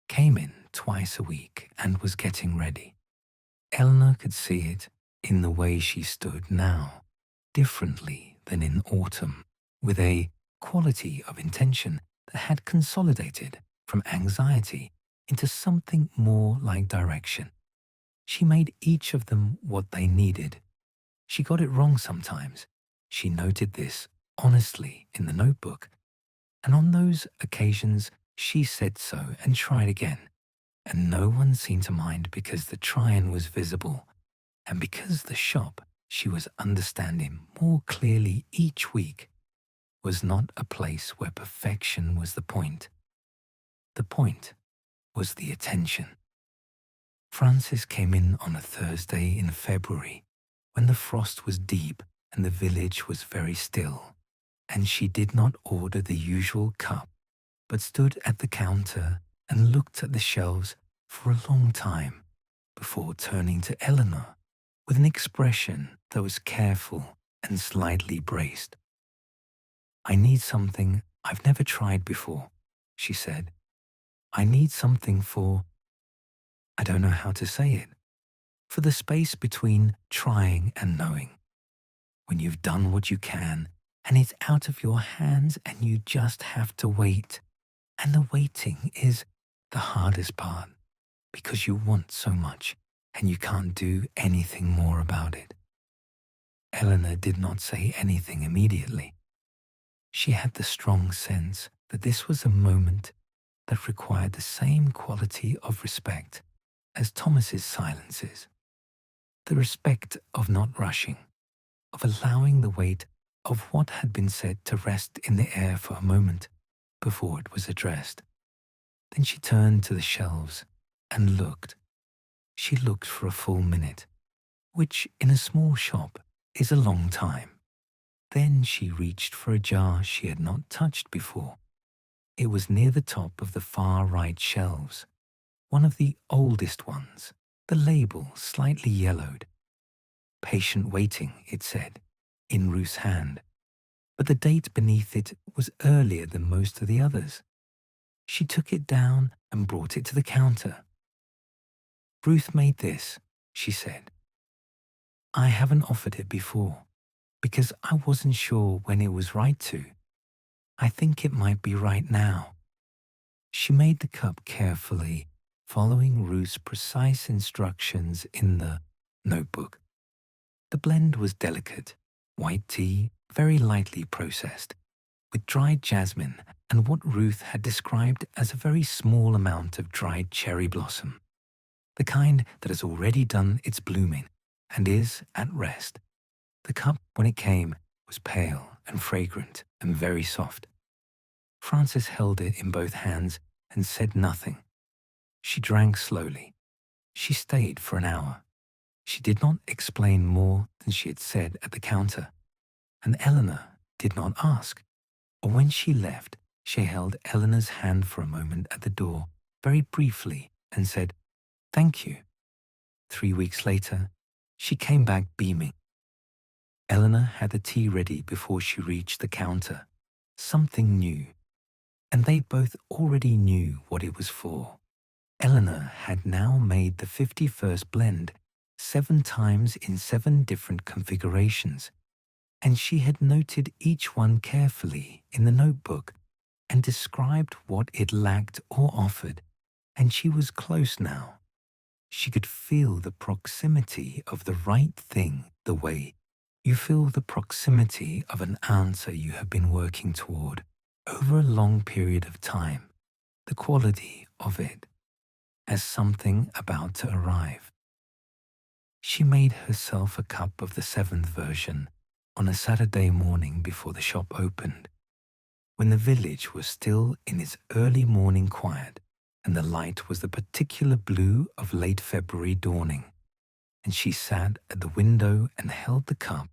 came in twice a week and was getting ready. Eleanor could see it in the way she stood now, differently than in autumn, with a quality of intention that had consolidated from anxiety into something more like direction. She made each of them what they needed. She got it wrong sometimes. She noted this honestly in the notebook, and on those occasions she said so and tried again, and no one seemed to mind because the try-in was visible, and because the shop she was understanding more clearly each week was not a place where perfection was the point. The point was the attention. Frances came in on a Thursday in February when the frost was deep and the village was very still, and she did not order the usual cup, but stood at the counter and looked at the shelves for a long time before turning to Eleanor with an expression that was careful and slightly braced. "I need something I've never tried before," she said. "I need something for, I don't know how to say it, for the space between trying and knowing. When you've done what you can and it's out of your hands and you just have to wait. And the waiting is the hardest part because you want so much and you can't do anything more about it." Eleanor did not say anything immediately. She had the strong sense that this was a moment that required the same quality of respect as Thomas's silences. The respect of not rushing, of allowing the weight of what had been said to rest in the air for a moment before it was addressed. Then she turned to the shelves and looked. She looked for a full minute, which in a small shop is a long time. Then she reached for a jar she had not touched before. It was near the top of the far right shelves, one of the oldest ones, the label slightly yellowed. "Patient waiting," it said, in Ruth's hand, but the date beneath it was earlier than most of the others. She took it down and brought it to the counter. "Ruth made this," she said. "I haven't offered it before, because I wasn't sure when it was right to. I think it might be right now." She made the cup carefully, following Ruth's precise instructions in the notebook. The blend was delicate, white tea, very lightly processed, with dried jasmine and what Ruth had described as a very small amount of dried cherry blossom, the kind that has already done its blooming and is at rest. The cup, when it came, was pale and fragrant and very soft. Frances held it in both hands and said nothing. She drank slowly. She stayed for an hour. She did not explain more than she had said at the counter, and Eleanor did not ask. Or when she left, she held Eleanor's hand for a moment at the door, very briefly, and said, "Thank you." 3 weeks later, she came back beaming. Eleanor had the tea ready before she reached the counter, something new, and they both already knew what it was for. Eleanor had now made the 51st blend 7 times in 7 different configurations, and she had noted each one carefully in the notebook and described what it lacked or offered, and she was close now. She could feel the proximity of the right thing the way you feel the proximity of an answer you have been working toward over a long period of time, the quality of it as something about to arrive. She made herself a cup of the 7th version on a Saturday morning before the shop opened, when the village was still in its early morning quiet and the light was the particular blue of late February dawning, and she sat at the window and held the cup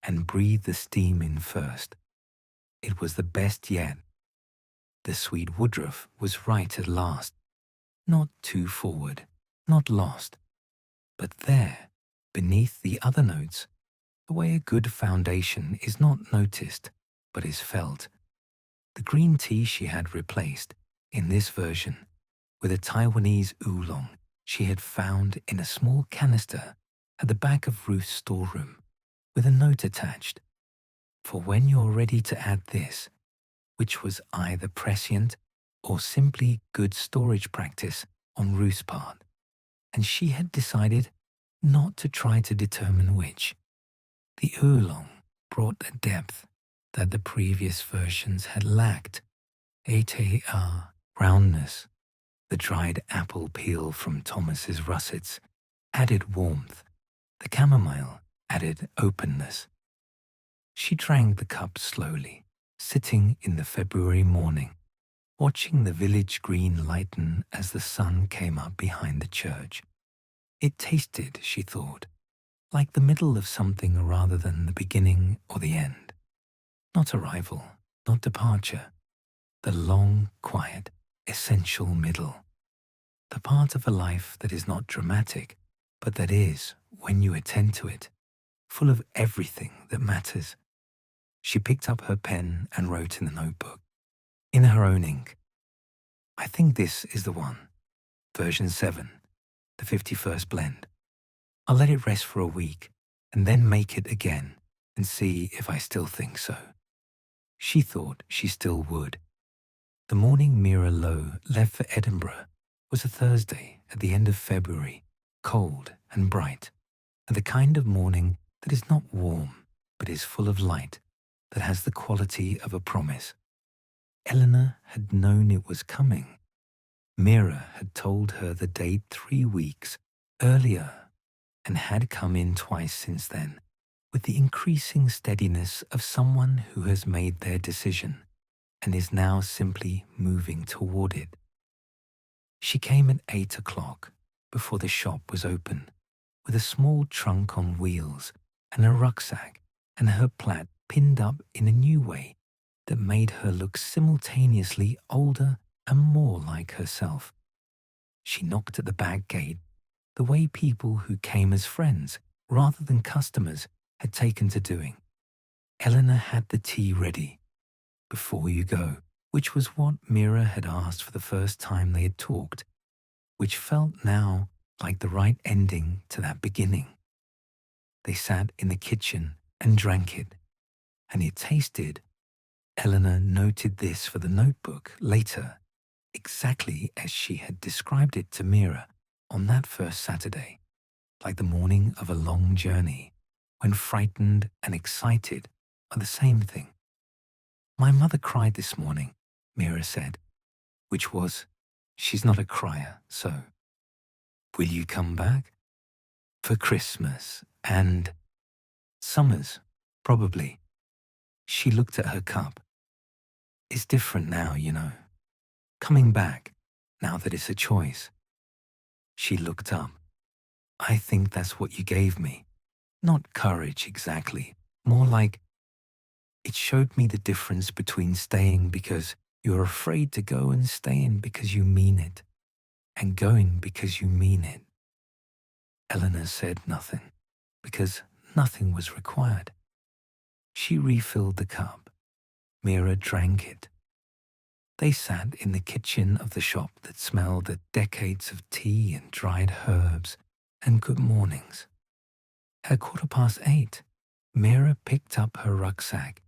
and breathed the steam in first. It was the best yet. The sweet Woodruff was right at last, not too forward, not lost, but there, beneath the other notes, the way a good foundation is not noticed, but is felt. The green tea she had replaced, in this version, with a Taiwanese oolong she had found in a small canister at the back of Ruth's storeroom, with a note attached. For when you're ready to add this, which was either prescient or simply good storage practice on Ruth's part, and she had decided not to try to determine which. The oolong brought a depth that the previous versions had lacked. Roundness. The dried apple peel from Thomas's russets added warmth. The chamomile added openness. She drank the cup slowly, sitting in the February morning, watching the village green lighten as the sun came up behind the church. It tasted, she thought, like the middle of something rather than the beginning or the end. Not arrival, not departure. The long, quiet, essential middle. The part of a life that is not dramatic, but that is, when you attend to it, full of everything that matters. She picked up her pen and wrote in the notebook, in her own ink. I think this is the one. Version 7, the 51st blend. I'll let it rest for a week and then make it again and see if I still think so. She thought she still would. The morning Mira Lowe left for Edinburgh was a Thursday at the end of February, cold and bright, and the kind of morning that is not warm but is full of light, that has the quality of a promise. Eleanor had known it was coming. Mira had told her the date 3 weeks earlier and had come in twice since then, with the increasing steadiness of someone who has made their decision and is now simply moving toward it. She came at 8 o'clock, before the shop was open, with a small trunk on wheels and a rucksack and her plait pinned up in a new way that made her look simultaneously older and more like herself. She knocked at the back gate, the way people who came as friends rather than customers had taken to doing. Eleanor had the tea ready. Before you go, which was what Mira had asked for the first time they had talked, which felt now like the right ending to that beginning. They sat in the kitchen and drank it, and it tasted, Eleanor noted this for the notebook later, exactly as she had described it to Mira on that first Saturday, like the morning of a long journey, when frightened and excited are the same thing. My mother cried this morning, Mira said, which was, she's not a crier, so. Will you come back? For Christmas and summers, probably. She looked at her cup. It's different now, you know. Coming back, now that it's a choice. She looked up. I think that's what you gave me. Not courage exactly, more like it showed me the difference between staying because you're afraid to go and staying because you mean it, and going because you mean it. Eleanor said nothing, because nothing was required. She refilled the cup. Mira drank it. They sat in the kitchen of the shop that smelled of decades of tea and dried herbs and good mornings. At 8:15, Mira picked up her rucksack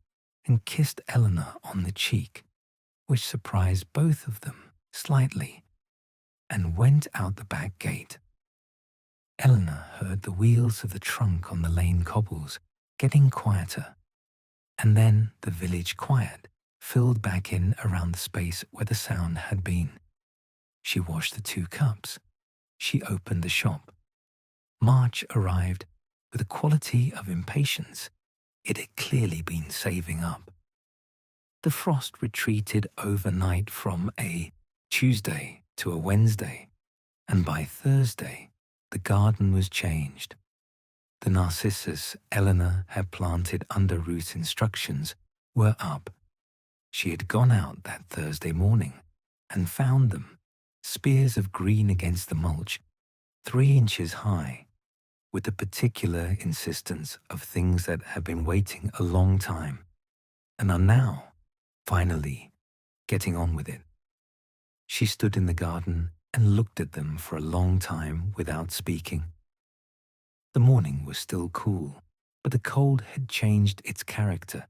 and kissed Eleanor on the cheek, which surprised both of them slightly, and went out the back gate. Eleanor heard the wheels of the trunk on the lane cobbles getting quieter, and then the village quiet filled back in around the space where the sound had been. She washed the 2 cups. She opened the shop. March arrived with a quality of impatience It had clearly been saving up. The frost retreated overnight from a Tuesday to a Wednesday, and by Thursday, the garden was changed. The narcissus Eleanor had planted under Ruth's instructions were up. She had gone out that Thursday morning and found them, spears of green against the mulch, 3 inches high, with the particular insistence of things that have been waiting a long time and are now, finally, getting on with it. She stood in the garden and looked at them for a long time without speaking. The morning was still cool, but the cold had changed its character.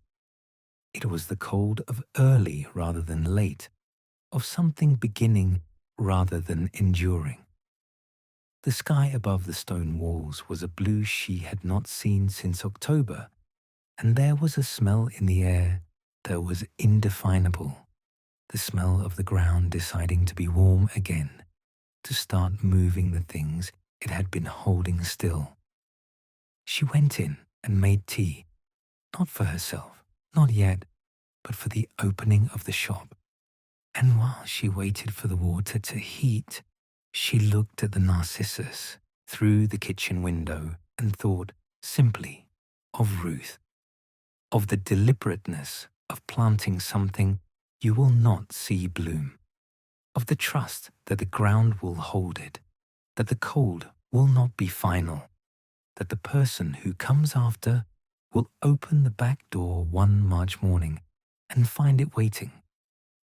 It was the cold of early rather than late, of something beginning rather than enduring. The sky above the stone walls was a blue she had not seen since October, and there was a smell in the air that was indefinable, the smell of the ground deciding to be warm again, to start moving the things it had been holding still. She went in and made tea, not for herself, not yet, but for the opening of the shop. And while she waited for the water to heat, she looked at the narcissus through the kitchen window and thought simply of Ruth, of the deliberateness of planting something you will not see bloom, of the trust that the ground will hold it, that the cold will not be final, that the person who comes after will open the back door one March morning and find it waiting.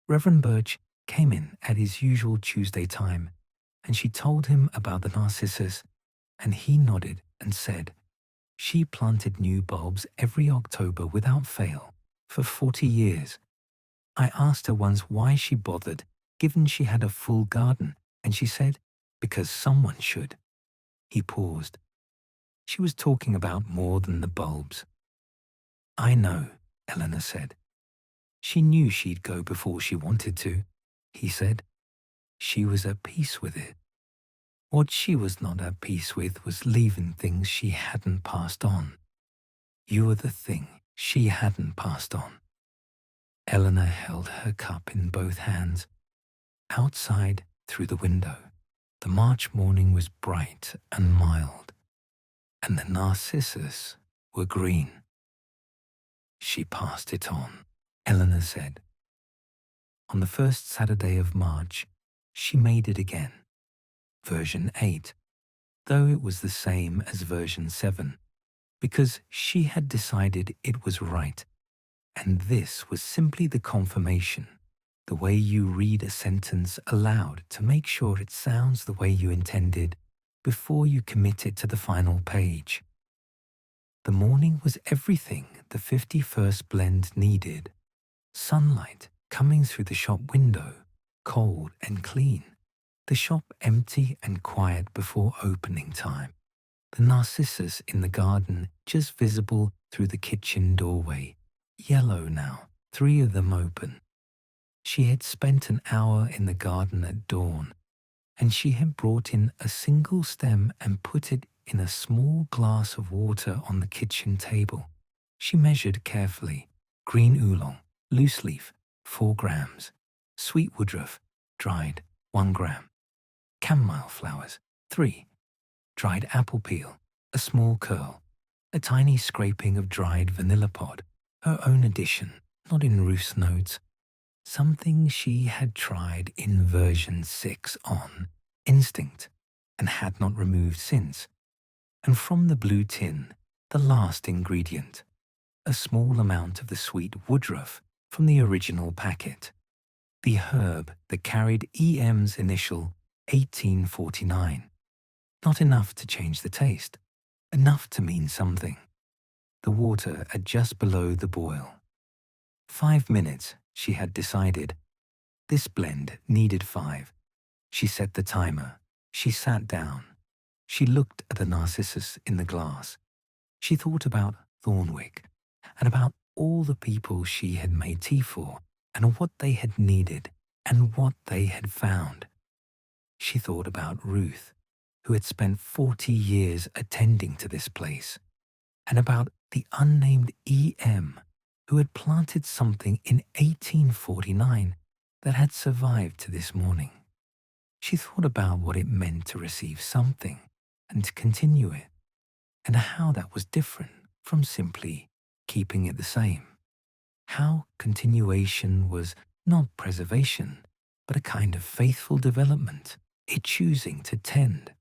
Reverend Birch came in at his usual Tuesday time, and she told him about the narcissus, and he nodded and said, she planted new bulbs every October without fail for 40 years. I asked her once why she bothered, given she had a full garden, and she said, because someone should. He paused. She was talking about more than the bulbs. I know, Eleanor said. She knew she'd go before she wanted to, he said. She was at peace with it. What she was not at peace with was leaving things she hadn't passed on. You were the thing she hadn't passed on. Eleanor held her cup in both hands. Outside, through the window, the March morning was bright and mild, and the narcissus were green. She passed it on, Eleanor said. On the first Saturday of March, she made it again, version 8, though it was the same as version 7, because she had decided it was right, and this was simply the confirmation, the way you read a sentence aloud to make sure it sounds the way you intended before you commit it to the final page. The morning was everything the 51st blend needed. Sunlight coming through the shop window, cold and clean. The shop empty and quiet before opening time. The narcissus in the garden just visible through the kitchen doorway. Yellow now, 3 of them open. She had spent an hour in the garden at dawn, and she had brought in a single stem and put it in a small glass of water on the kitchen table. She measured carefully. Green oolong, loose leaf, 4 grams. Sweet woodruff, dried, 1 gram. Chamomile flowers, 3. Dried apple peel, a small curl. A tiny scraping of dried vanilla pod, her own addition, not in Ruth's notes. Something she had tried in version 6 on instinct and had not removed since. And from the blue tin, the last ingredient, a small amount of the sweet woodruff from the original packet, the herb that carried EM's initial 1849. Not enough to change the taste, enough to mean something. The water at just below the boil. 5 minutes, she had decided. This blend needed 5. She set the timer. She sat down. She looked at the narcissus in the glass. She thought about Thornwick and about all the people she had made tea for and what they had needed and what they had found. She thought about Ruth, who had spent 40 years attending to this place, and about the unnamed E.M., who had planted something in 1849 that had survived to this morning. She thought about what it meant to receive something and to continue it, and how that was different from simply keeping it the same. How continuation was not preservation, but a kind of faithful development, a choosing to tend.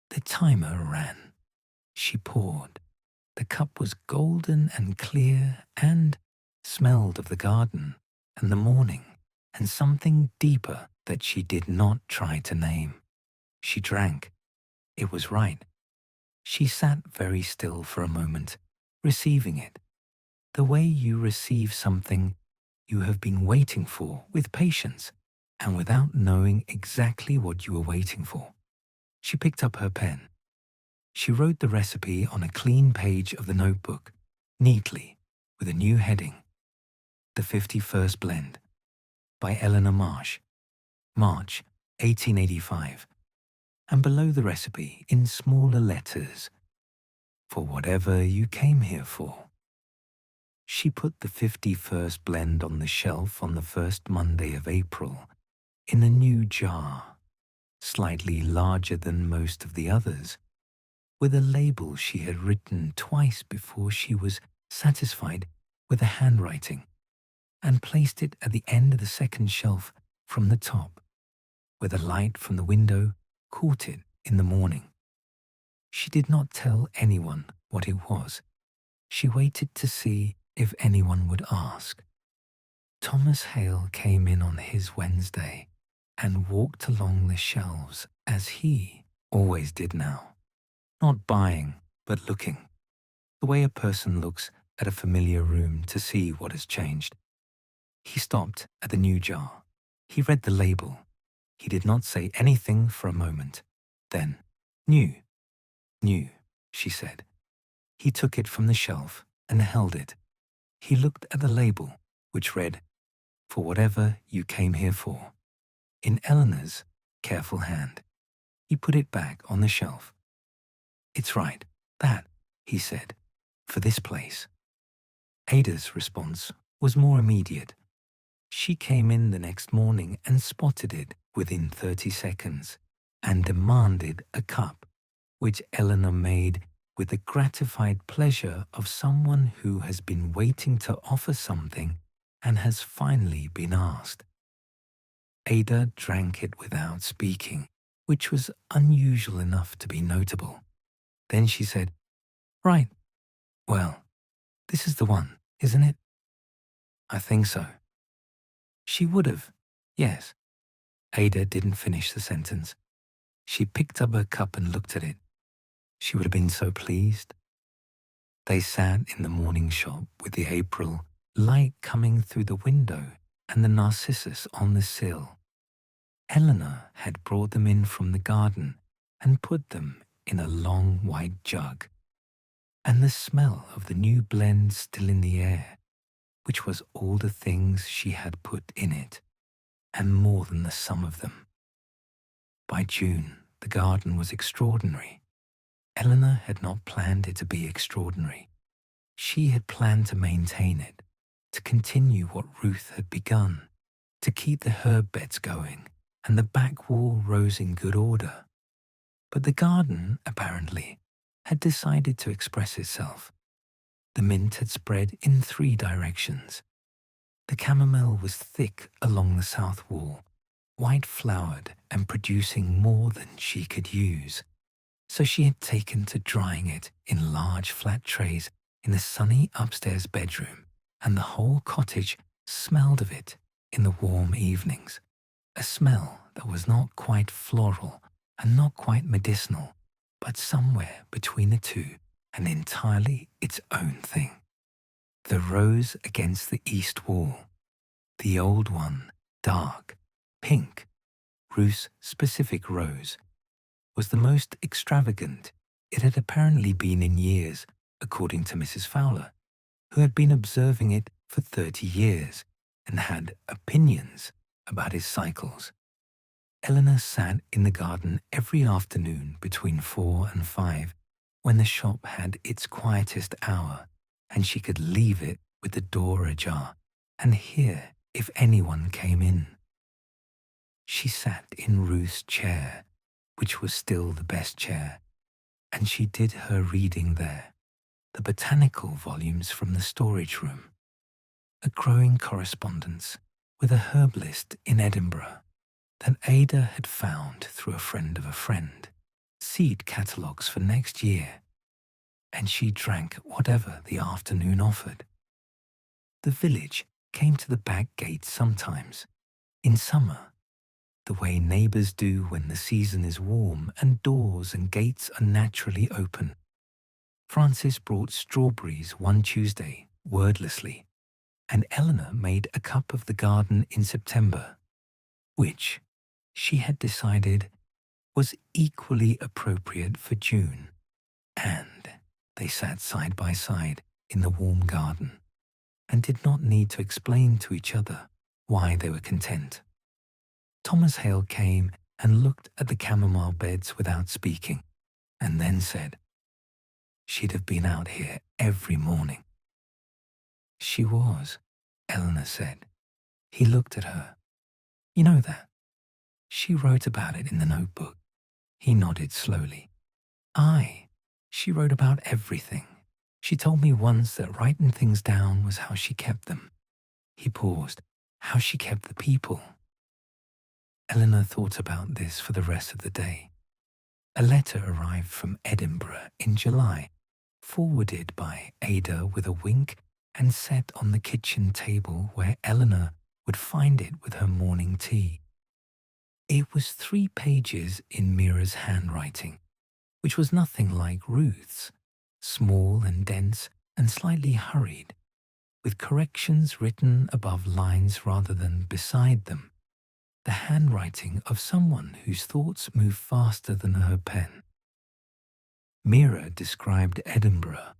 The timer ran. She poured. The cup was golden and clear and smelled of the garden and the morning and something deeper that she did not try to name. She drank. It was right. She sat very still for a moment, receiving it, the way you receive something you have been waiting for with patience and without knowing exactly what you were waiting for. She picked up her pen. She wrote the recipe on a clean page of the notebook, neatly, with a new heading, The 51st Blend, by Eleanor Marsh, March 1885, and below the recipe, in smaller letters, For whatever you came here for. She put the 51st blend on the shelf on the first Monday of April, in a new jar, slightly larger than most of the others, with a label she had written twice before she was satisfied with the handwriting, and placed it at the end of the second shelf from the top, where the light from the window caught it in the morning. She did not tell anyone what it was. She waited to see if anyone would ask. Thomas Hale came in on his Wednesday and walked along the shelves as he always did now, not buying, but looking, the way a person looks at a familiar room to see what has changed. He stopped at the new jar. He read the label. He did not say anything for a moment. Then, new, she said. He took it from the shelf and held it. He looked at the label, which read, For whatever you came here for, in Eleanor's careful hand. He put it back on the shelf. It's right, that, he said, for this place. Ada's response was more immediate. She came in the next morning and spotted it within 30 seconds and demanded a cup, which Eleanor made with the gratified pleasure of someone who has been waiting to offer something and has finally been asked. Ada drank it without speaking, which was unusual enough to be notable. Then she said, Right, well, this is the one, isn't it? I think so. She would have, yes. Ada didn't finish the sentence. She picked up her cup and looked at it. She would have been so pleased. They sat in the morning shop with the April light coming through the window and the narcissus on the sill. Eleanor had brought them in from the garden and put them in a long white jug, and the smell of the new blend still in the air, which was all the things she had put in it, and more than the sum of them. By June, the garden was extraordinary. Eleanor had not planned it to be extraordinary. She had planned to maintain it, to continue what Ruth had begun, to keep the herb beds going and the back wall rows in good order. But the garden, apparently, had decided to express itself. The mint had spread in 3 directions. The chamomile was thick along the south wall, white-flowered and producing more than she could use. So she had taken to drying it in large flat trays in the sunny upstairs bedroom, and the whole cottage smelled of it in the warm evenings, a smell that was not quite floral and not quite medicinal, but somewhere between the two and entirely its own thing. The rose against the east wall, the old one, dark, pink, Ruth's specific rose, was the most extravagant it had apparently been in years, according to Mrs. Fowler, who had been observing it for 30 years and had opinions about its cycles. Eleanor sat in the garden every afternoon between 4 and 5, when the shop had its quietest hour and she could leave it with the door ajar and hear if anyone came in. She sat in Ruth's chair, which was still the best chair, and she did her reading there, the botanical volumes from the storage room, a growing correspondence with a herbalist in Edinburgh that Ada had found through a friend of a friend, seed catalogues for next year, and she drank whatever the afternoon offered. The village came to the back gate sometimes, in summer, the way neighbours do when the season is warm and doors and gates are naturally open. Francis brought strawberries one Tuesday, wordlessly, and Eleanor made a cup of the garden in September, which, she had decided, was equally appropriate for June, and they sat side by side in the warm garden and did not need to explain to each other why they were content. Thomas Hale came and looked at the chamomile beds without speaking, and then said, "She'd have been out here every morning." "She was," Eleanor said. He looked at her. "You know that? She wrote about it in the notebook." He nodded slowly. "Aye, she wrote about everything. She told me once that writing things down was how she kept them." He paused. "How she kept the people." Eleanor thought about this for the rest of the day. A letter arrived from Edinburgh in July, forwarded by Ada with a wink and set on the kitchen table where Eleanor would find it with her morning tea. It was 3 pages in Mira's handwriting, which was nothing like Ruth's, small and dense and slightly hurried, with corrections written above lines rather than beside them, the handwriting of someone whose thoughts move faster than her pen. Mira described Edinburgh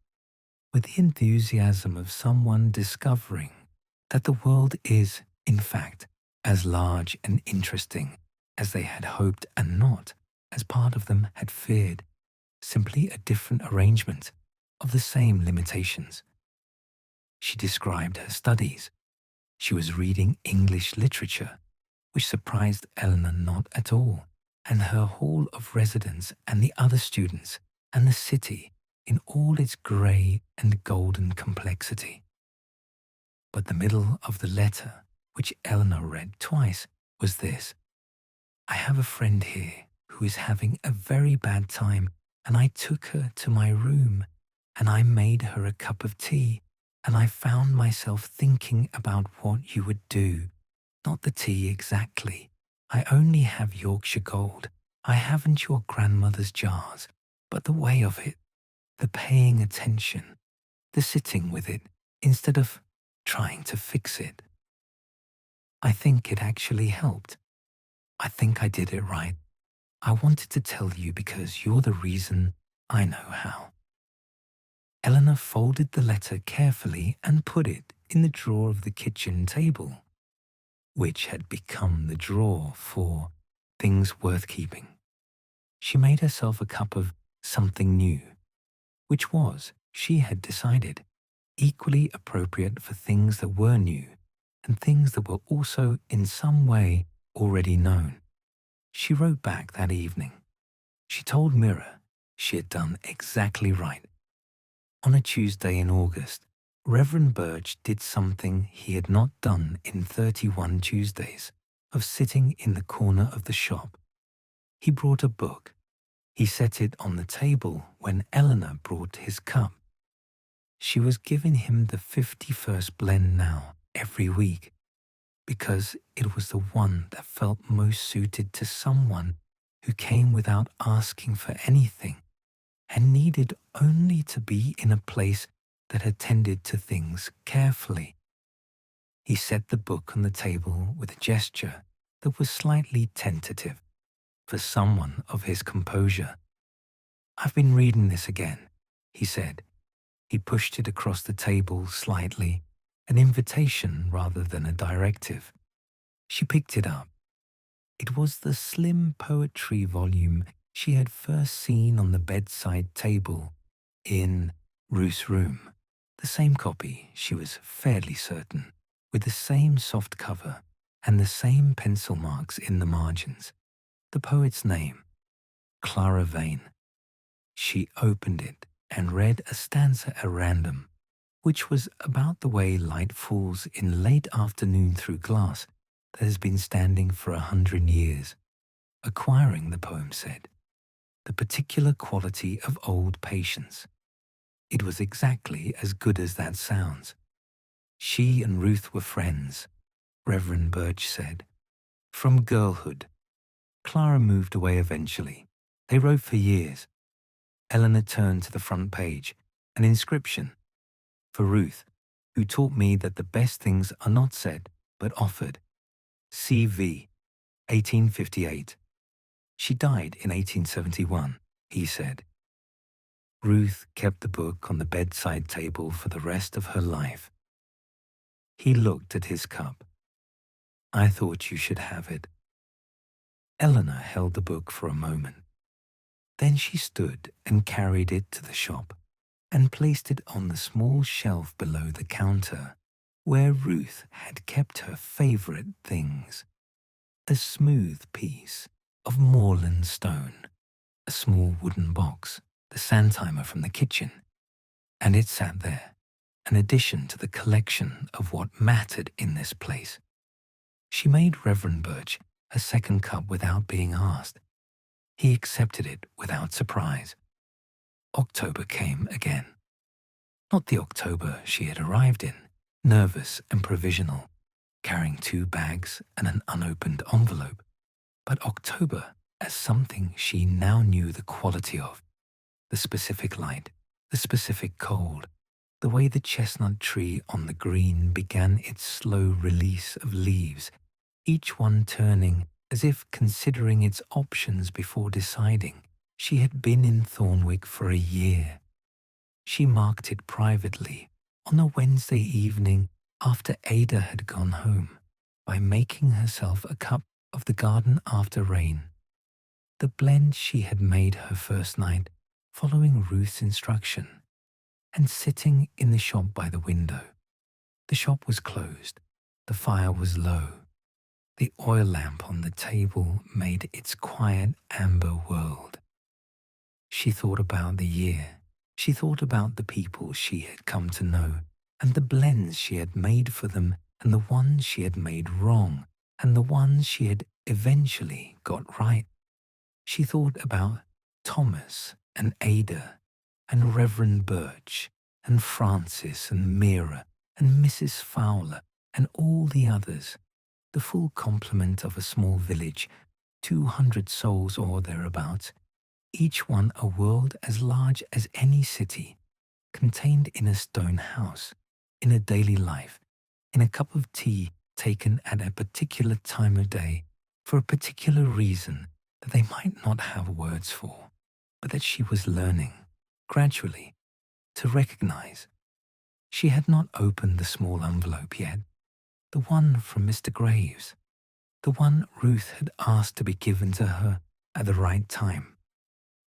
with the enthusiasm of someone discovering that the world is, in fact, as large and interesting as they had hoped and not, as part of them had feared, simply a different arrangement of the same limitations. She described her studies. She was reading English literature, which surprised Eleanor not at all, and her hall of residence and the other students and the city in all its grey and golden complexity. But the middle of the letter, which Eleanor read twice, was this: "I have a friend here who is having a very bad time, and I took her to my room, and I made her a cup of tea, and I found myself thinking about what you would do. Not the tea exactly. I only have Yorkshire gold. I haven't your grandmother's jars, but the way of it, the paying attention, the sitting with it, instead of trying to fix it. I think it actually helped. I think I did it right. I wanted to tell you because you're the reason I know how." Eleanor folded the letter carefully and put it in the drawer of the kitchen table, which had become the drawer for things worth keeping. She made herself a cup of something new, which was, she had decided, equally appropriate for things that were new and things that were also in some way already known. She wrote back that evening. She told Mira she had done exactly right. On a Tuesday in August, Reverend Birch did something he had not done in 31 Tuesdays, of sitting in the corner of the shop. He brought a book. He set it on the table when Eleanor brought his cup. She was giving him the 51st blend now, every week, because it was the one that felt most suited to someone who came without asking for anything and needed only to be in a place that attended to things carefully. He set the book on the table with a gesture that was slightly tentative for someone of his composure. "I've been reading this again," he said. He pushed it across the table slightly, an invitation rather than a directive. She picked it up. It was the slim poetry volume she had first seen on the bedside table in Ruth's room. The same copy, she was fairly certain, with the same soft cover and the same pencil marks in the margins. The poet's name, Clara Vane. She opened it and read a stanza at random, which was about the way light falls in late afternoon through glass that has been standing for 100 years, acquiring, the poem said, the particular quality of old patience. It was exactly as good as that sounds. She and Ruth were friends, Reverend Birch said. From girlhood. Clara moved away eventually. They wrote for years. Eleanor turned to the front page, an inscription. For Ruth, who taught me that the best things are not said, but offered. C.V. 1858. She died in 1871, he said. Ruth kept the book on the bedside table for the rest of her life. He looked at his cup. I thought you should have it. Eleanor held the book for a moment. Then she stood and carried it to the shop and placed it on the small shelf below the counter where Ruth had kept her favorite things. A smooth piece of moorland stone, a small wooden box, the sandtimer from the kitchen, and it sat there, an addition to the collection of what mattered in this place. She made Reverend Birch a second cup without being asked. He accepted it without surprise. October came again. Not the October she had arrived in, nervous and provisional, carrying 2 bags and an unopened envelope, but October as something she now knew the quality of. The specific light, the specific cold, the way the chestnut tree on the green began its slow release of leaves, each one turning as if considering its options before deciding. She had been in Thornwick for a year. She marked it privately on a Wednesday evening after Ada had gone home by making herself a cup of the garden after rain. The blend she had made her first night, following Ruth's instruction, and sitting in the shop by the window. The shop was closed. The fire was low. The oil lamp on the table made its quiet amber world. She thought about the year. She thought about the people she had come to know, and the blends she had made for them, and the ones she had made wrong, and the ones she had eventually got right. She thought about Thomas and Ada, and Reverend Birch, and Francis and Mira, and Mrs. Fowler, and all the others, the full complement of a small village, 200 souls or thereabouts, each one a world as large as any city, contained in a stone house, in a daily life, in a cup of tea taken at a particular time of day, for a particular reason that they might not have words for, but that she was learning, gradually, to recognize. She had not opened the small envelope yet, the one from Mr. Graves, the one Ruth had asked to be given to her at the right time.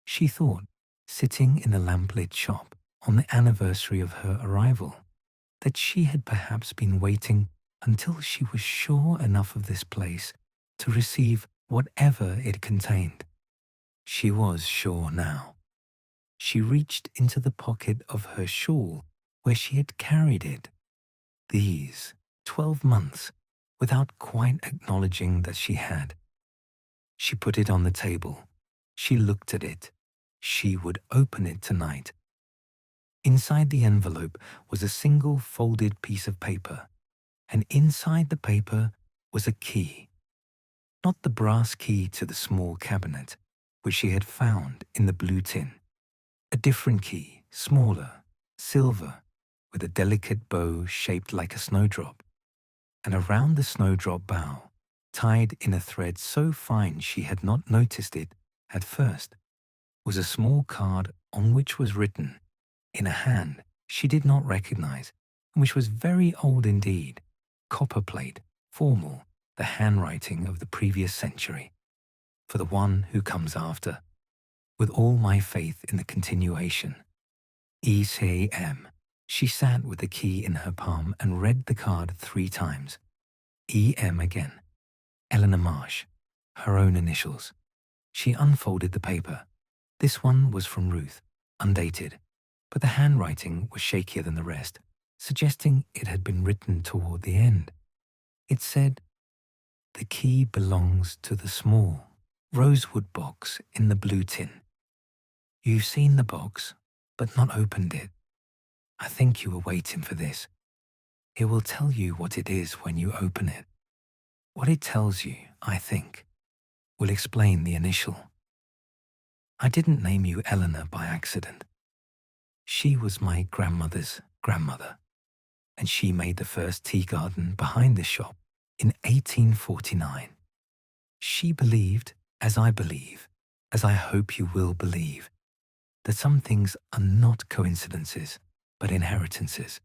She thought, sitting in the lamplit shop on the anniversary of her arrival, that she had perhaps been waiting until she was sure enough of this place to receive whatever it contained. She was sure now. She reached into the pocket of her shawl where she had carried it. These 12 months, without quite acknowledging that she had. She put it on the table. She looked at it. She would open it tonight. Inside the envelope was a single folded piece of paper, and inside the paper was a key. Not the brass key to the small cabinet, which she had found in the blue tin. A different key, smaller, silver, with a delicate bow shaped like a snowdrop. And around the snowdrop bow, tied in a thread so fine she had not noticed it at first, was a small card on which was written, in a hand she did not recognize, and which was very old indeed, copperplate, formal, the handwriting of the previous century. For the one who comes after, with all my faith in the continuation. ECAM. She sat with the key in her palm and read the card 3 times. EM again. Eleanor Marsh. Her own initials. She unfolded the paper. This one was from Ruth, undated, but the handwriting was shakier than the rest, suggesting it had been written toward the end. It said, "The key belongs to the small rosewood box in the blue tin. You've seen the box, but not opened it. I think you were waiting for this. It will tell you what it is when you open it. What it tells you, I think, will explain the initial. I didn't name you Eleanor by accident. She was my grandmother's grandmother, and she made the first tea garden behind this shop in 1849. She believed, as I believe, as I hope you will believe, that some things are not coincidences, but inheritances.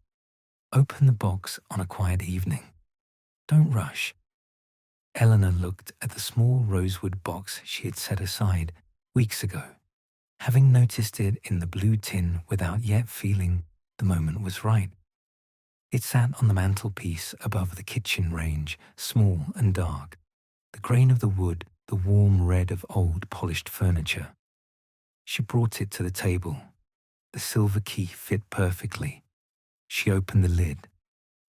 Open the box on a quiet evening. Don't rush." Eleanor looked at the small rosewood box she had set aside weeks ago, having noticed it in the blue tin without yet feeling the moment was right. It sat on the mantelpiece above the kitchen range, small and dark, the grain of the wood, the warm red of old polished furniture. She brought it to the table. The silver key fit perfectly. She opened the lid.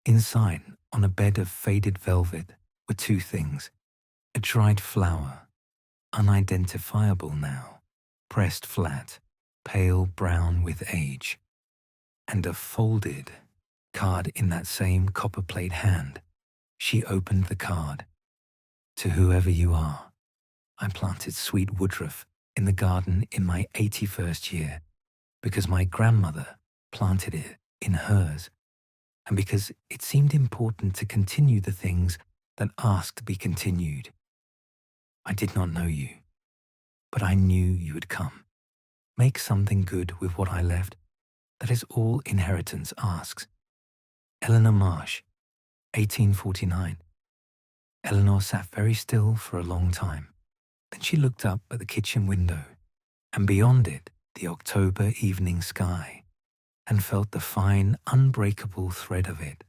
Inside, on a bed of faded velvet, were 2 things. A dried flower, unidentifiable now, pressed flat, pale brown with age, and a folded card in that same copperplate hand. She opened the card. "To whoever you are, I planted sweet woodruff in the garden in my 81st year, because my grandmother planted it in hers, and because it seemed important to continue the things that asked to be continued. I did not know you, but I knew you would come. Make something good with what I left. That is all inheritance asks. Eleanor Marsh, 1849. Eleanor sat very still for a long time. Then she looked up at the kitchen window, and beyond it, the October evening sky, and felt the fine, unbreakable thread of it.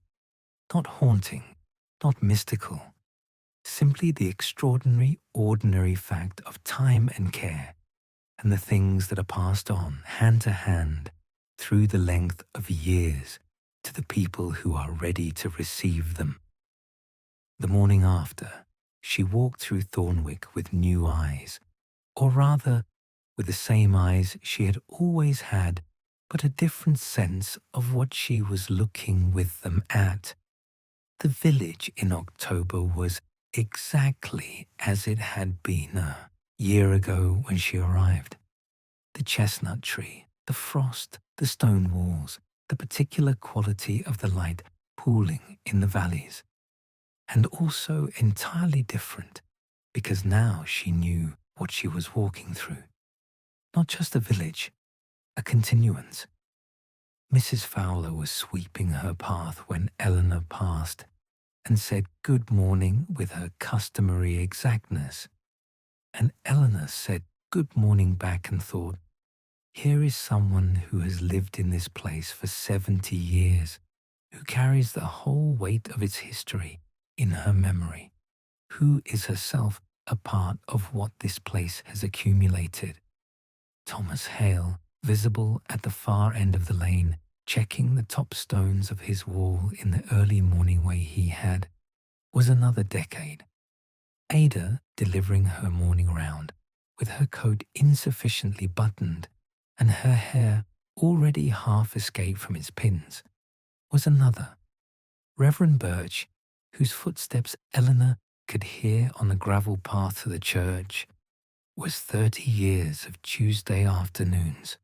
Not haunting, not mystical, simply the extraordinary, ordinary fact of time and care, and the things that are passed on, hand to hand, through the length of years, to the people who are ready to receive them. The morning after, she walked through Thornwick with new eyes, or rather, with the same eyes she had always had, but a different sense of what she was looking with them at. The village in October was exactly as it had been a year ago when she arrived. The chestnut tree, the frost, the stone walls, the particular quality of the light pooling in the valleys. And also entirely different, because now she knew what she was walking through. Not just a village, a continuance. Mrs. Fowler was sweeping her path when Eleanor passed, and said good morning with her customary exactness. And Eleanor said good morning back and thought, here is someone who has lived in this place for 70 years, who carries the whole weight of its history in her memory, who is herself a part of what this place has accumulated. Thomas Hale, visible at the far end of the lane, checking the top stones of his wall in the early morning way he had, was another decade. Ada, delivering her morning round, with her coat insufficiently buttoned and her hair already half escaped from its pins, was another. Reverend Birch, whose footsteps Eleanor could hear on the gravel path to the church, was 30 years of Tuesday afternoons.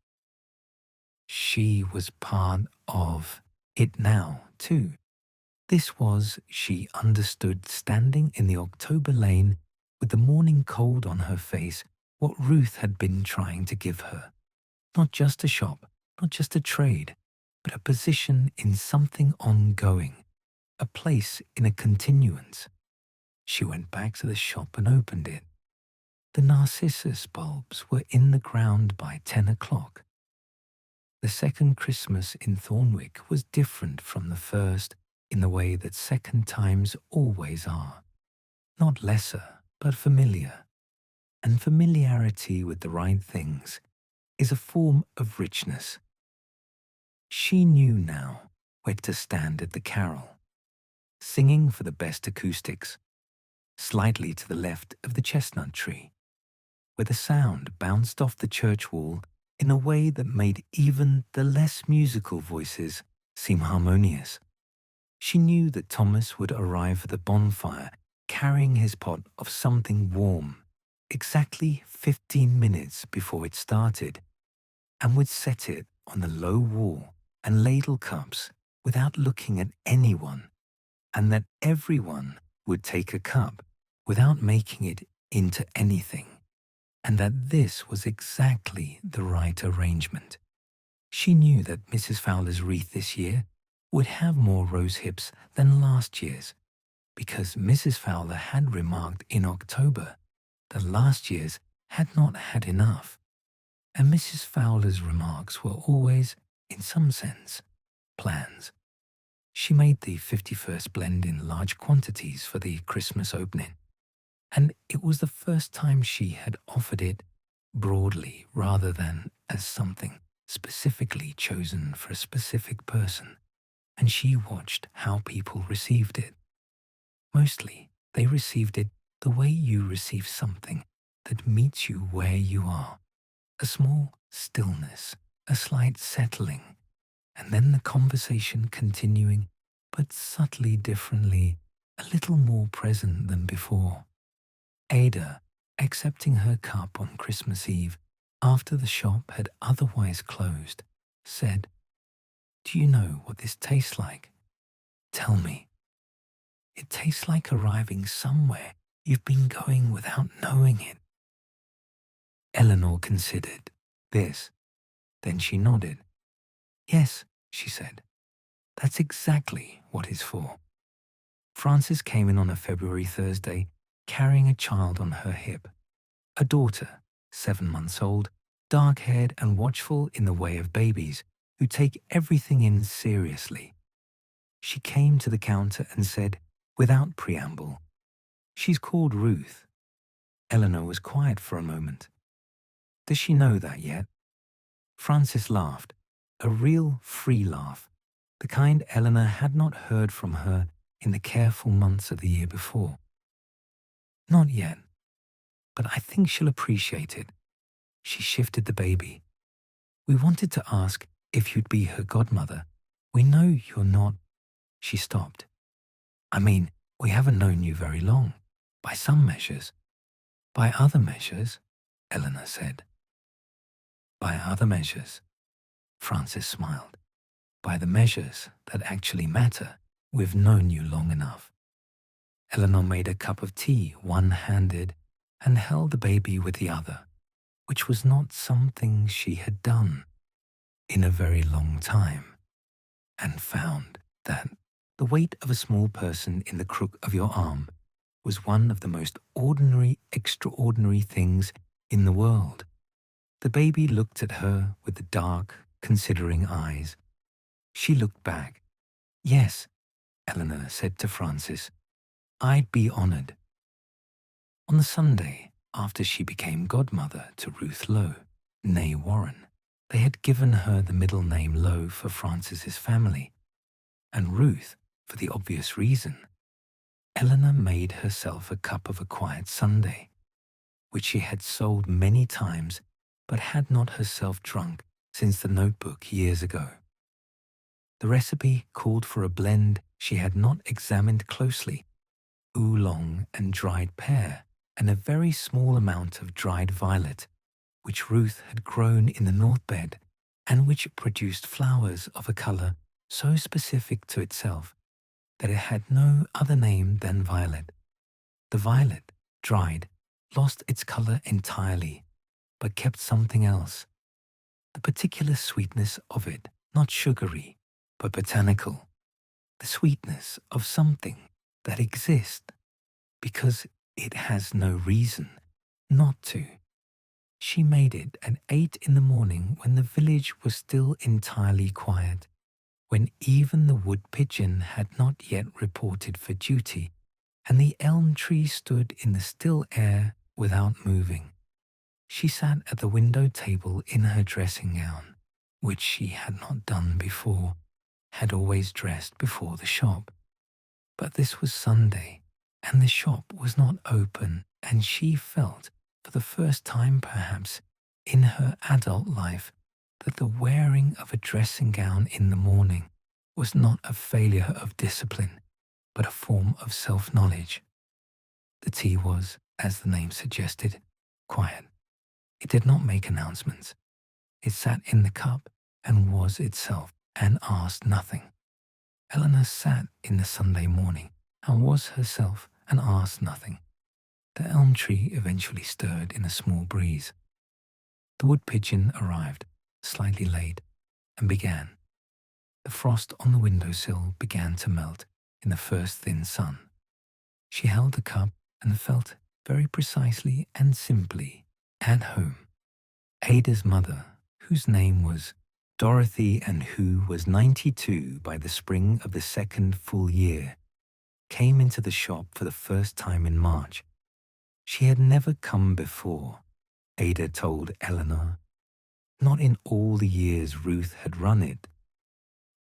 She was part of it now, too. This was, she understood, standing in the October lane with the morning cold on her face, what Ruth had been trying to give her. Not just a shop, not just a trade, but a position in something ongoing, a place in a continuance. She went back to the shop and opened it. The narcissus bulbs were in the ground by 10 o'clock. The second Christmas in Thornwick was different from the first in the way that second times always are. Not lesser, but familiar. And familiarity with the right things is a form of richness. She knew now where to stand at the carol, singing for the best acoustics, slightly to the left of the chestnut tree, where the sound bounced off the church wall in a way that made even the less musical voices seem harmonious. She knew that Thomas would arrive at the bonfire carrying his pot of something warm exactly 15 minutes before it started, and would set it on the low wall and ladle cups without looking at anyone, and that everyone would take a cup without making it into anything, and that this was exactly the right arrangement. She knew that Mrs. Fowler's wreath this year would have more rose hips than last year's, because Mrs. Fowler had remarked in October that last year's had not had enough, and Mrs. Fowler's remarks were always, in some sense, plans. She made the 51st blend in large quantities for the Christmas opening, and it was the first time she had offered it broadly rather than as something specifically chosen for a specific person, and she watched how people received it. Mostly, they received it the way you receive something that meets you where you are. A small stillness, a slight settling, and then the conversation continuing, but subtly differently, a little more present than before. Ada, accepting her cup on Christmas Eve after the shop had otherwise closed, said, "Do you know what this tastes like? Tell me." "It tastes like arriving somewhere you've been going without knowing it." Eleanor considered this. Then she nodded. "Yes," she said. "That's exactly what it's for." Frances came in on a February Thursday, carrying a child on her hip. A daughter, 7 months old, dark-haired and watchful in the way of babies who take everything in seriously. She came to the counter and said, without preamble, "She's called Ruth." Eleanor was quiet for a moment. "Does she know that yet?" Frances laughed, a real free laugh, the kind Eleanor had not heard from her in the careful months of the year before. "Not yet, but I think she'll appreciate it." She shifted the baby. "We wanted to ask if you'd be her godmother. We know you're not—" She stopped. "I mean, we haven't known you very long, by some measures." "By other measures," Eleanor said. "By other measures," Frances smiled. "By the measures that actually matter, we've known you long enough." Eleanor made a cup of tea one-handed and held the baby with the other, which was not something she had done in a very long time, and found that the weight of a small person in the crook of your arm was one of the most ordinary, extraordinary things in the world. The baby looked at her with the dark, considering eyes. She looked back. "Yes," Eleanor said to Frances, "I'd be honored." On the Sunday, after she became godmother to Ruth Lowe, née Warren, they had given her the middle name Lowe for Frances's family, and Ruth for the obvious reason. Eleanor made herself a cup of a quiet Sunday, which she had sold many times but had not herself drunk since the notebook years ago. The recipe called for a blend she had not examined closely, oolong and dried pear, and a very small amount of dried violet, which Ruth had grown in the north bed and which produced flowers of a colour so specific to itself that it had no other name than violet. The violet, dried, lost its colour entirely, but kept something else. The particular sweetness of it, not sugary, but botanical. The sweetness of something that exists because it has no reason not to. She made it at 8 in the morning when the village was still entirely quiet, when even the wood pigeon had not yet reported for duty, and the elm tree stood in the still air without moving. She sat at the window table in her dressing gown, which she had not done before, had always dressed before the shop. But this was Sunday, and the shop was not open, and she felt, for the first time perhaps in her adult life, that the wearing of a dressing gown in the morning was not a failure of discipline, but a form of self-knowledge. The tea was, as the name suggested, quiet. It did not make announcements. It sat in the cup and was itself, and asked nothing. Eleanor sat in the Sunday morning and was herself and asked nothing. The elm tree eventually stirred in a small breeze. The wood pigeon arrived, slightly late, and began. The frost on the windowsill began to melt in the first thin sun. She held the cup and felt very precisely and simply at home. Ada's mother, whose name was Dorothy and who was 92 by the spring of the second full year, came into the shop for the first time in March. She had never come before, Ada told Eleanor. Not in all the years Ruth had run it.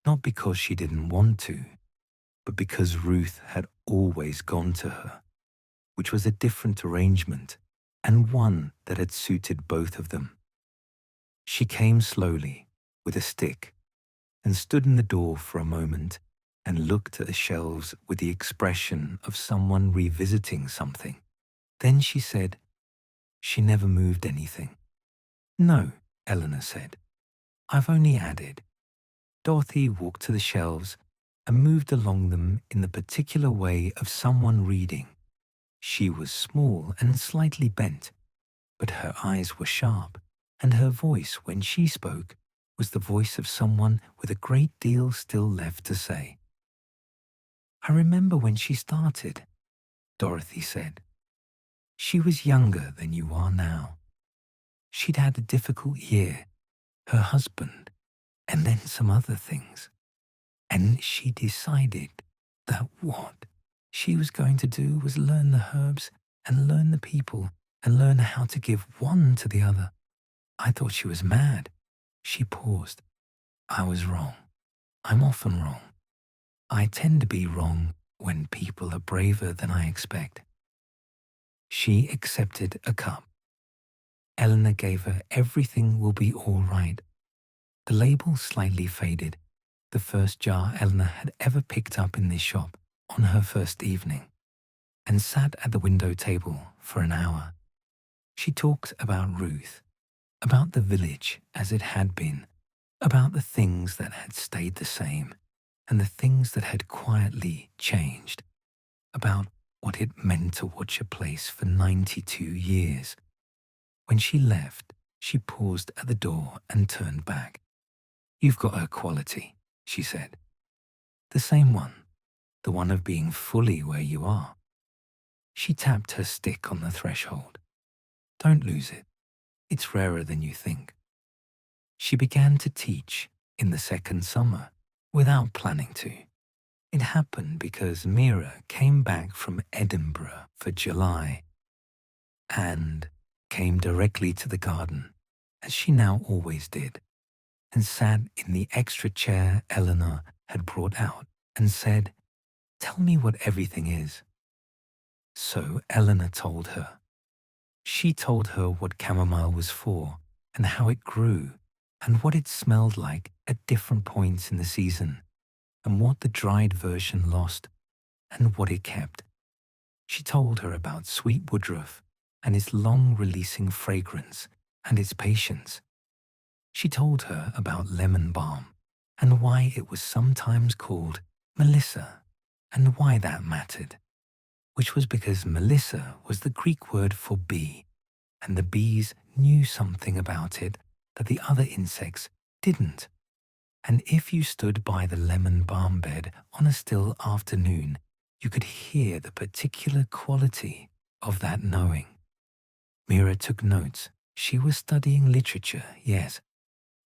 Not because she didn't want to, but because Ruth had always gone to her, which was a different arrangement and one that had suited both of them. She came slowly, with a stick, and stood in the door for a moment and looked at the shelves with the expression of someone revisiting something. Then she said, "She never moved anything." "No," Eleanor said. "I've only added." Dorothy walked to the shelves and moved along them in the particular way of someone reading. She was small and slightly bent, but her eyes were sharp, and her voice, when she spoke, was the voice of someone with a great deal still left to say. "I remember when she started," Dorothy said. "She was younger than you are now. She'd had a difficult year, her husband, and then some other things. And she decided that what she was going to do was learn the herbs and learn the people and learn how to give one to the other. I thought she was mad." She paused. "I was wrong. I'm often wrong. I tend to be wrong when people are braver than I expect." She accepted a cup. Eleanor gave her "Everything Will Be All Right." The label slightly faded, the first jar Eleanor had ever picked up in this shop on her first evening, and sat at the window table for an hour. She talked about Ruth, about the village as it had been, about the things that had stayed the same, and the things that had quietly changed, about what it meant to watch a place for 92 years. When she left, she paused at the door and turned back. "You've got her quality," she said. "The same one, the one of being fully where you are." She tapped her stick on the threshold. "Don't lose it. It's rarer than you think." She began to teach in the second summer without planning to. It happened because Mira came back from Edinburgh for July and came directly to the garden, as she now always did, and sat in the extra chair Eleanor had brought out and said, "Tell me what everything is." So Eleanor told her. She told her what chamomile was for and how it grew and what it smelled like at different points in the season and what the dried version lost and what it kept. She told her about sweet woodruff and its long-releasing fragrance and its patience. She told her about lemon balm and why it was sometimes called Melissa and why that mattered, which was because Melissa was the Greek word for bee, and the bees knew something about it that the other insects didn't. And if you stood by the lemon balm bed on a still afternoon, you could hear the particular quality of that knowing. Mira took notes. She was studying literature, yes,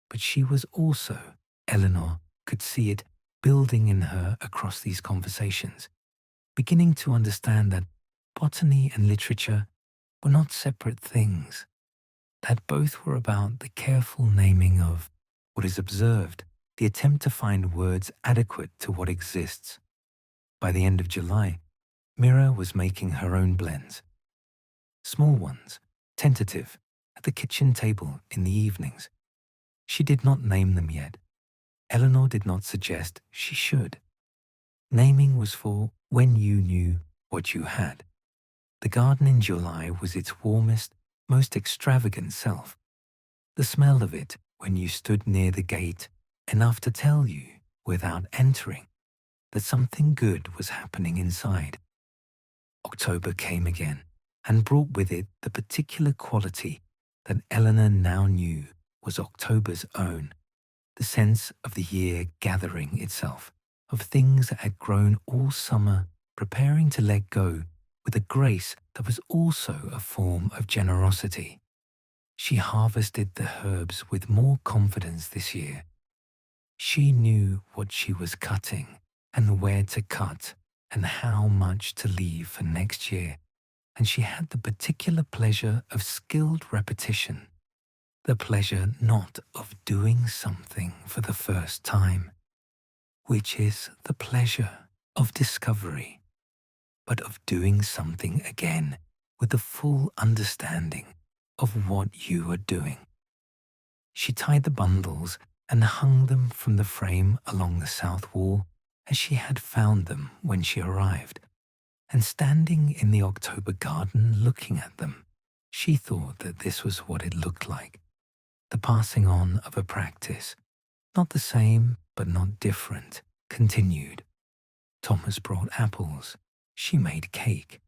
but she was also, Eleanor could see it building in her across these conversations, beginning to understand that botany and literature were not separate things, that both were about the careful naming of what is observed, the attempt to find words adequate to what exists. By the end of July, Mira was making her own blends. Small ones, tentative, at the kitchen table in the evenings. She did not name them yet. Eleanor did not suggest she should. Naming was for when you knew what you had. The garden in July was its warmest, most extravagant self. The smell of it when you stood near the gate, enough to tell you, without entering, that something good was happening inside. October came again and brought with it the particular quality that Eleanor now knew was October's own, the sense of the year gathering itself, of things that had grown all summer, preparing to let go with a grace that was also a form of generosity. She harvested the herbs with more confidence this year. She knew what she was cutting and where to cut and how much to leave for next year, and she had the particular pleasure of skilled repetition, the pleasure not of doing something for the first time, which is the pleasure of discovery, but of doing something again with the full understanding of what you are doing. She tied the bundles and hung them from the frame along the south wall as she had found them when she arrived, and standing in the October garden looking at them, she thought that this was what it looked like, the passing on of a practice, not the same but not different, continued. Thomas brought apples. She made cake.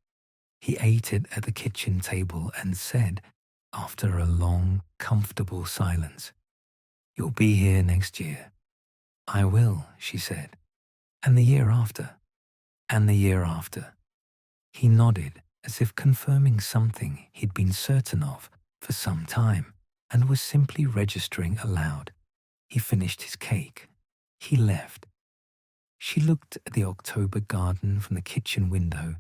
He ate it at the kitchen table and said, after a long, comfortable silence, "You'll be here next year." "I will," she said. "And the year after." "And the year after." He nodded as if confirming something he'd been certain of for some time and was simply registering aloud. He finished his cake. He left. She looked at the October garden from the kitchen window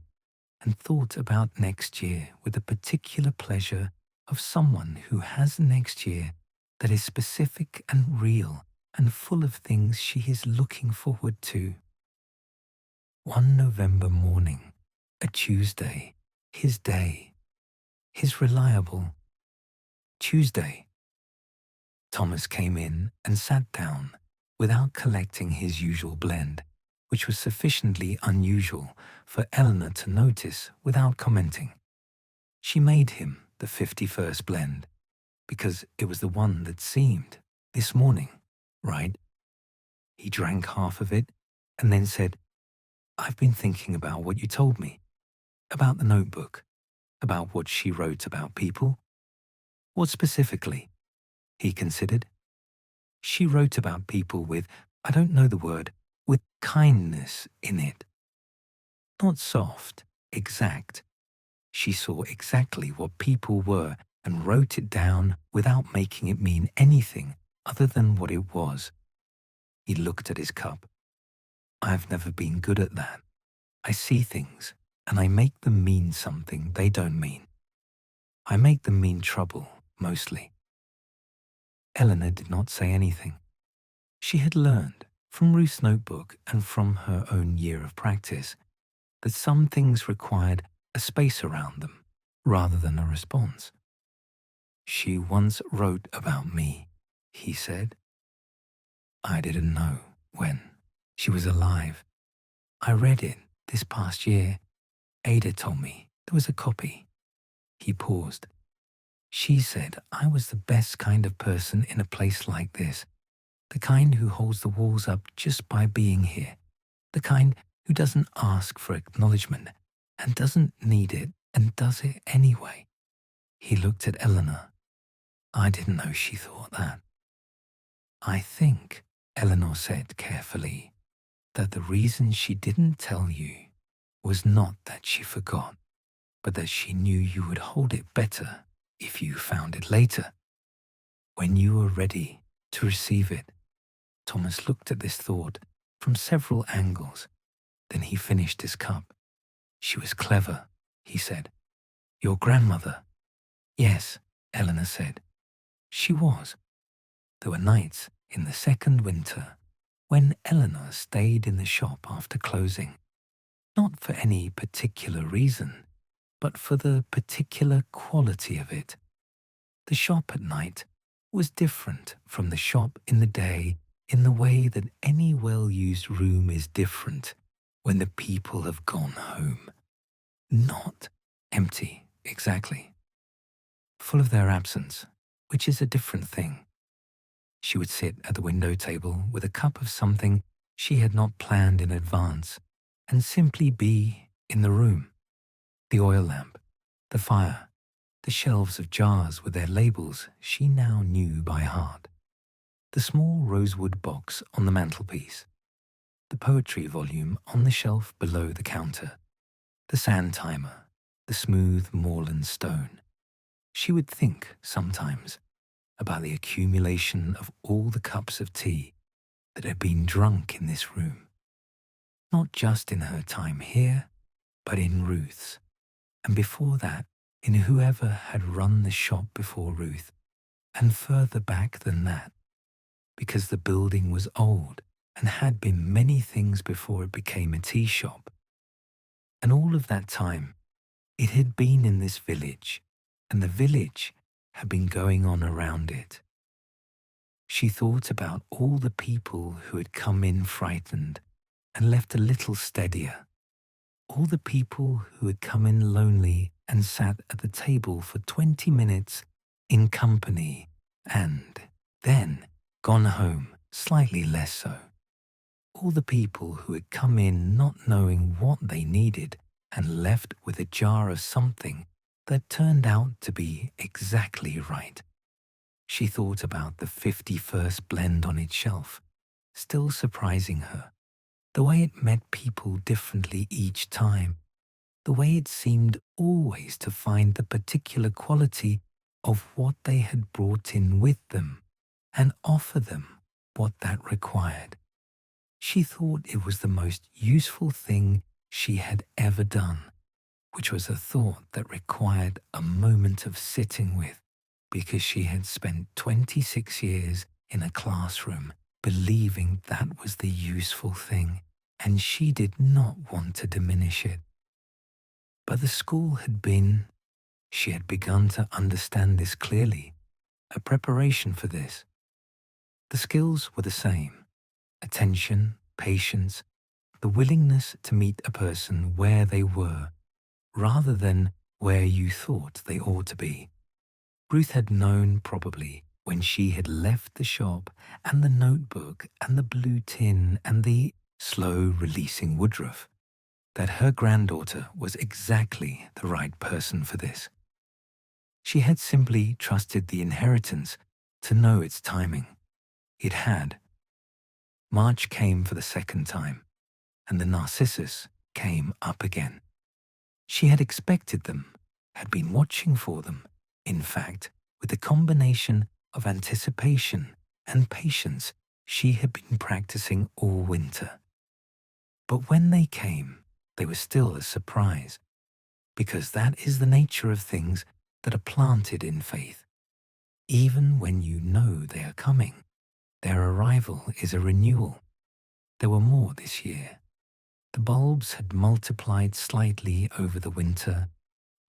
and thought about next year with the particular pleasure of someone who has next year that is specific and real and full of things she is looking forward to. One November morning, a Tuesday, his day, his reliable Tuesday. Thomas came in and sat down without collecting his usual blend, which was sufficiently unusual for Eleanor to notice without commenting. She made him the 51st blend, because it was the one that seemed, this morning, right? He drank half of it and then said, "I've been thinking about what you told me, about the notebook, about what she wrote about people." "What specifically?" He considered. "She wrote about people with, I don't know the word, with kindness in it. Not soft, exact. She saw exactly what people were and wrote it down without making it mean anything other than what it was." He looked at his cup. "I've never been good at that. I see things, and I make them mean something they don't mean. I make them mean trouble, mostly." Eleanor did not say anything. She had learned, from Ruth's notebook and from her own year of practice, that some things required a space around them rather than a response. "She once wrote about me," he said. "I didn't know when. She was alive. I read it this past year. Ada told me there was a copy." He paused. "She said I was the best kind of person in a place like this, the kind who holds the walls up just by being here, the kind who doesn't ask for acknowledgement and doesn't need it and does it anyway." He looked at Eleanor. "I didn't know she thought that." "I think," Eleanor said carefully, "that the reason she didn't tell you was not that she forgot, but that she knew you would hold it better if you found it later, when you were ready to receive it. Thomas looked at this thought from several angles. Then he finished his cup. She was clever, he said. Your grandmother? Yes, Eleanor said. She was. There were nights in the second winter when Eleanor stayed in the shop after closing, not for any particular reason, but for the particular quality of it. The shop at night was different from the shop in the day in the way that any well-used room is different when the people have gone home. Not empty, exactly. Full of their absence, which is a different thing. She would sit at the window table with a cup of something she had not planned in advance and simply be in the room. The oil lamp, the fire, the shelves of jars with their labels she now knew by heart, the small rosewood box on the mantelpiece, the poetry volume on the shelf below the counter, the sand timer, the smooth moorland stone. She would think sometimes about the accumulation of all the cups of tea that had been drunk in this room, not just in her time here, but in Ruth's, and before that, in whoever had run the shop before Ruth, and further back than that, because the building was old and had been many things before it became a tea shop. And all of that time, it had been in this village, and the village had been going on around it. She thought about all the people who had come in frightened and left a little steadier, all the people who had come in lonely and sat at the table for 20 minutes in company and then gone home slightly less so. All the people who had come in not knowing what they needed and left with a jar of something that turned out to be exactly right. She thought about the 51st blend on its shelf, still surprising her, the way it met people differently each time, the way it seemed always to find the particular quality of what they had brought in with them and offer them what that required. She thought it was the most useful thing she had ever done, which was a thought that required a moment of sitting with, because she had spent 26 years in a classroom believing that was the useful thing, and she did not want to diminish it. But the school had been, she had begun to understand this clearly, a preparation for this. The skills were the same: attention, patience, the willingness to meet a person where they were, rather than where you thought they ought to be. Ruth had known probably when she had left the shop and the notebook and the blue tin and the slow-releasing woodruff that her granddaughter was exactly the right person for this. She had simply trusted the inheritance to know its timing. It had. March came for the second time, and the narcissus came up again. She had expected them, had been watching for them, in fact, with the combination of anticipation and patience she had been practicing all winter. But when they came, they were still a surprise, because that is the nature of things that are planted in faith. Even when you know they are coming, their arrival is a renewal. There were more this year. The bulbs had multiplied slightly over the winter,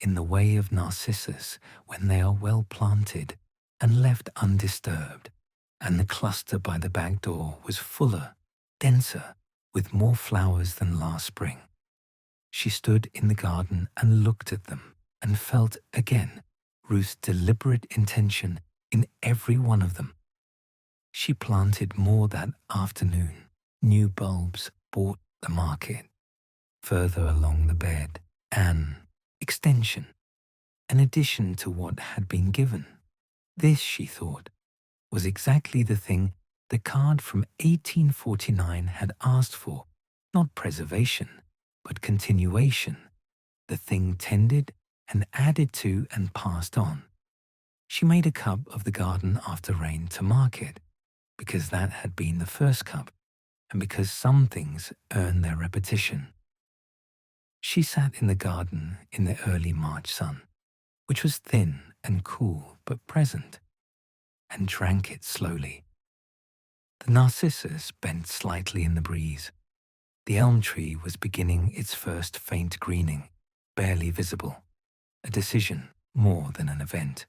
in the way of narcissus when they are well planted and left undisturbed, and the cluster by the back door was fuller, denser, with more flowers than last spring. She stood in the garden and looked at them and felt again Ruth's deliberate intention in every one of them. She planted more that afternoon, new bulbs bought the market, further along the bed, an extension, an addition to what had been given. This, she thought, was exactly the thing the card from 1849 had asked for, not preservation, but continuation, the thing tended and added to and passed on, She made a cup of the garden after rain to mark it, because that had been the first cup, and because some things earn their repetition. She sat in the garden in the early March sun, which was thin and cool but present, and drank it slowly. The narcissus bent slightly in the breeze. The elm tree was beginning its first faint greening, barely visible, a decision more than an event.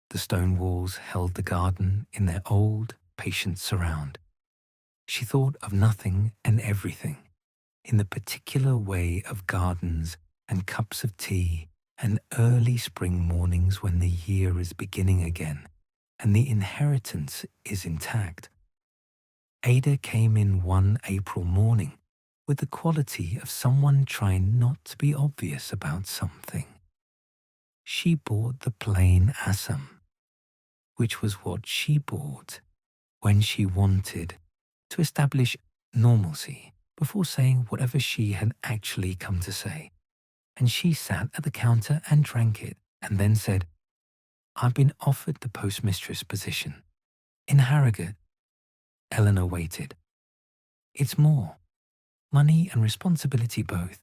The stone walls held the garden in their old, patient surround. She thought of nothing and everything, in the particular way of gardens and cups of tea and early spring mornings when the year is beginning again and the inheritance is intact. Ada came in one April morning with the quality of someone trying not to be obvious about something. She bought the plain Assam, which was what she bought when she wanted to establish normalcy before saying whatever she had actually come to say. And she sat at the counter and drank it and then said, "I've been offered the postmistress position in Harrogate." Eleanor waited. "It's more. Money and responsibility both.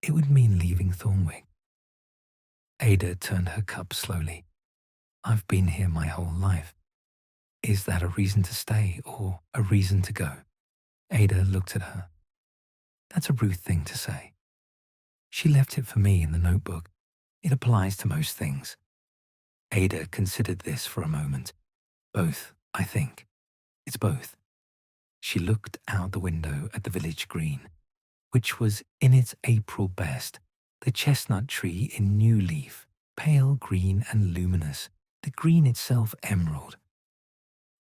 It would mean leaving Thornwick." Ada turned her cup slowly. "I've been here my whole life. Is that a reason to stay or a reason to go?" Ada looked at her. "That's a rude thing to say. She left it for me in the notebook. It applies to most things." Ada considered this for a moment. "Both, I think. It's both." She looked out the window at the village green, which was in its April best, the chestnut tree in new leaf, pale green and luminous, the green itself emerald.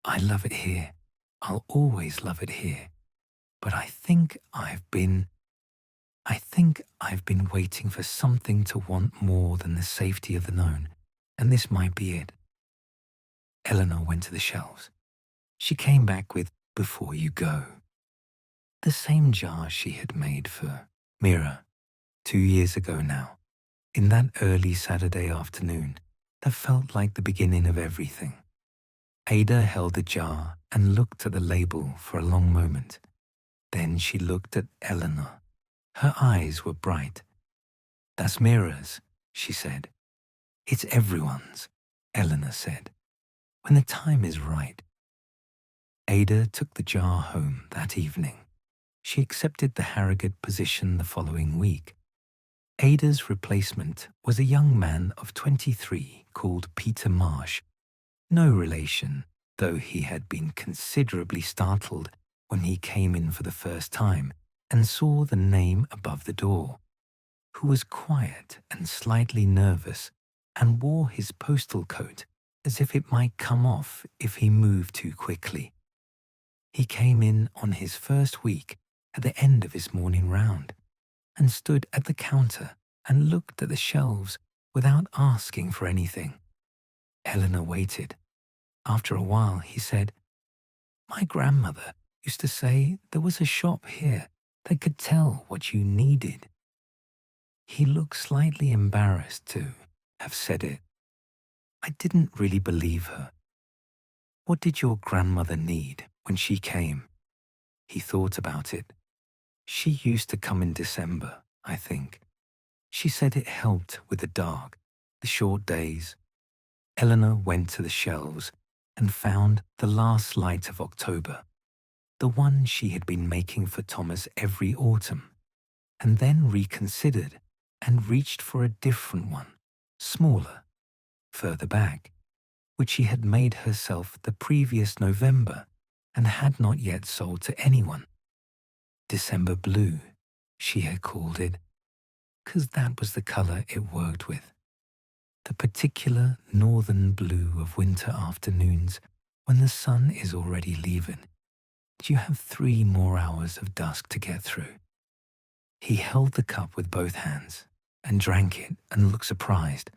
"I love it here. I'll always love it here. But I think I've been waiting for something to want more than the safety of the known, and this might be it." Eleanor went to the shelves. She came back with "Before You Go," the same jar she had made for Mira 2 years ago now, in that early Saturday afternoon that felt like the beginning of everything. Ada held the jar and looked at the label for a long moment. Then she looked at Eleanor. Her eyes were bright. "That's Mira's," she said. "It's everyone's," Eleanor said. "When the time is right." Ada took the jar home that evening. She accepted the Harrogate position the following week. Ada's replacement was a young man of 23 called Peter Marsh, no relation, though he had been considerably startled when he came in for the first time and saw the name above the door, who was quiet and slightly nervous and wore his postal coat as if it might come off if he moved too quickly. He came in on his first week at the end of his morning round and stood at the counter and looked at the shelves without asking for anything. Eleanor waited. After a while, he said, "My grandmother used to say there was a shop here that could tell what you needed." He looked slightly embarrassed to have said it. I didn't really believe her. "What did your grandmother need when she came?" He thought about it. "She used to come in December, I think. She said it helped with the dark, the short days." Eleanor went to the shelves and found The Last Light of October, the one she had been making for Thomas every autumn, and then reconsidered and reached for a different one, smaller, further back, which she had made herself the previous November and had not yet sold to anyone. December Blue, she had called it, 'cause that was the color it worked with. The particular northern blue of winter afternoons when the sun is already leaving. You have 3 more hours of dusk to get through. He held the cup with both hands and drank it and looked surprised.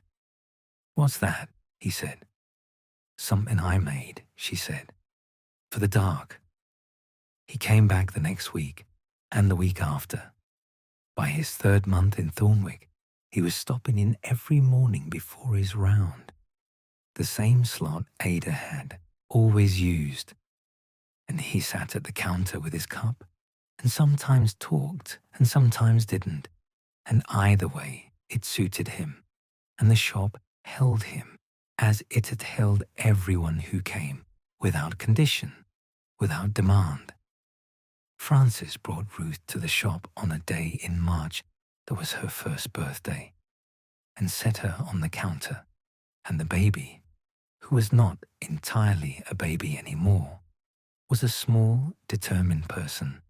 "What's that?" he said. "Something I made," she said, "for the dark." He came back the next week and the week after. By his 3rd month in Thornwick, he was stopping in every morning before his round. the same slot Ada had always used, and he sat at the counter with his cup and sometimes talked and sometimes didn't, and either way it suited him, and the shop held him as it had held everyone who came, without condition, without demand. Frances brought Ruth to the shop on a day in March that was her first birthday, and set her on the counter, and the baby, who was not entirely a baby anymore, was a small, determined person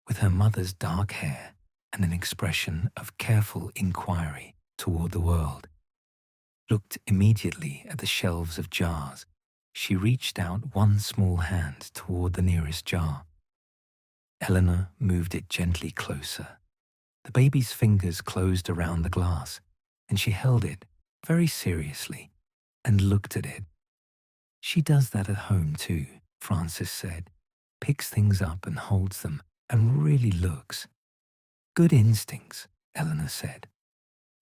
with her mother's dark hair and an expression of careful inquiry toward the world. Looked immediately at the shelves of jars. She reached out one small hand toward the nearest jar. Eleanor moved it gently closer. The baby's fingers closed around the glass, and she held it very seriously and looked at it. She does that at home too, Frances said, picks things up and holds them and really looks. Good instincts, Eleanor said.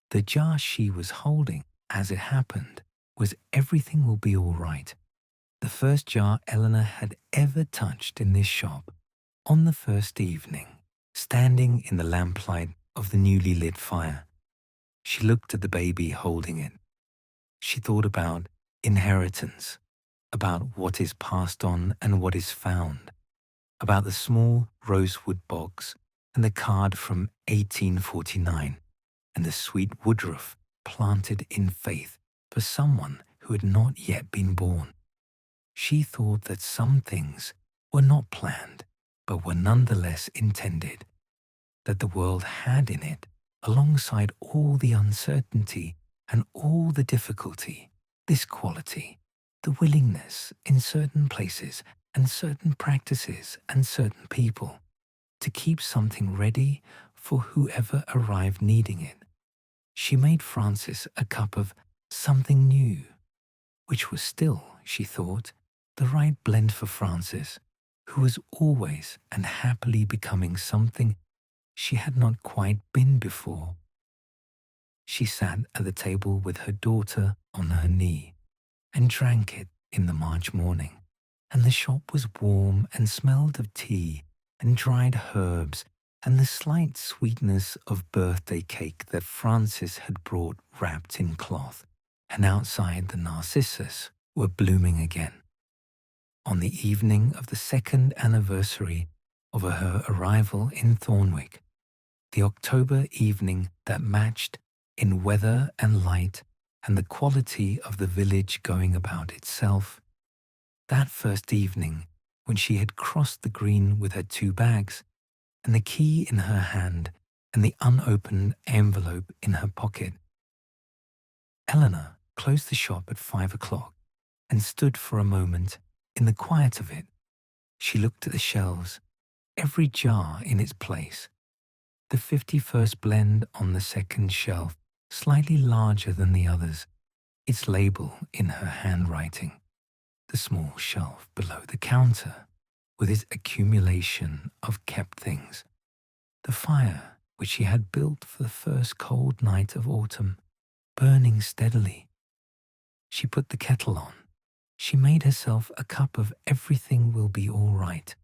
The jar she was holding, as it happened, was Everything Will Be All Right, the first jar Eleanor had ever touched in this shop, on the first evening, standing in the lamplight of the newly lit fire. She looked at the baby holding it. She thought about inheritance, about what is passed on and what is found, about the small rosewood box and the card from 1849 and the sweet woodruff planted in faith for someone who had not yet been born. She thought that some things were not planned, but were nonetheless intended, that the world had in it, alongside all the uncertainty and all the difficulty, this quality, the willingness in certain places and certain practices and certain people to keep something ready for whoever arrived needing it. She made Frances a cup of something new, which was still, she thought, the right blend for Frances, who was always and happily becoming something she had not quite been before. She sat at the table with her daughter on her knee and drank it in the March morning, and the shop was warm and smelled of tea and dried herbs and the slight sweetness of birthday cake that Frances had brought wrapped in cloth, and outside the narcissus were blooming again. On the evening of the second anniversary of her arrival in Thornwick, the October evening that matched in weather and light and the quality of the village going about itself, that first evening when she had crossed the green with her 2 bags and the key in her hand and the unopened envelope in her pocket. Eleanor closed the shop at 5 o'clock and stood for a moment in the quiet of it. She looked at the shelves, every jar in its place, the 51st blend on the second shelf, slightly larger than the others, its label in her handwriting, the small shelf below the counter with its accumulation of kept things, the fire which she had built for the first cold night of autumn, burning steadily. She put the kettle on. She made herself a cup of Everything Will Be All Right,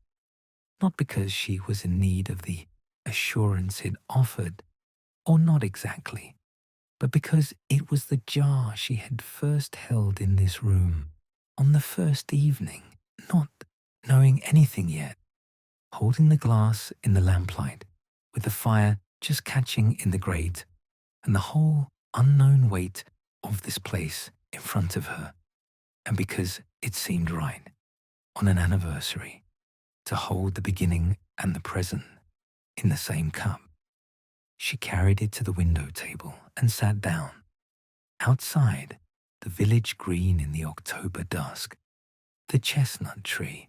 not because she was in need of the assurance it offered, or not exactly, but because it was the jar she had first held in this room on the first evening, not knowing anything yet, holding the glass in the lamplight, with the fire just catching in the grate, and the whole unknown weight of this place in front of her, and because it seemed right, on an anniversary, to hold the beginning and the present in the same cup. She carried it to the window table and sat down. Outside, the village green in the October dusk, the chestnut tree,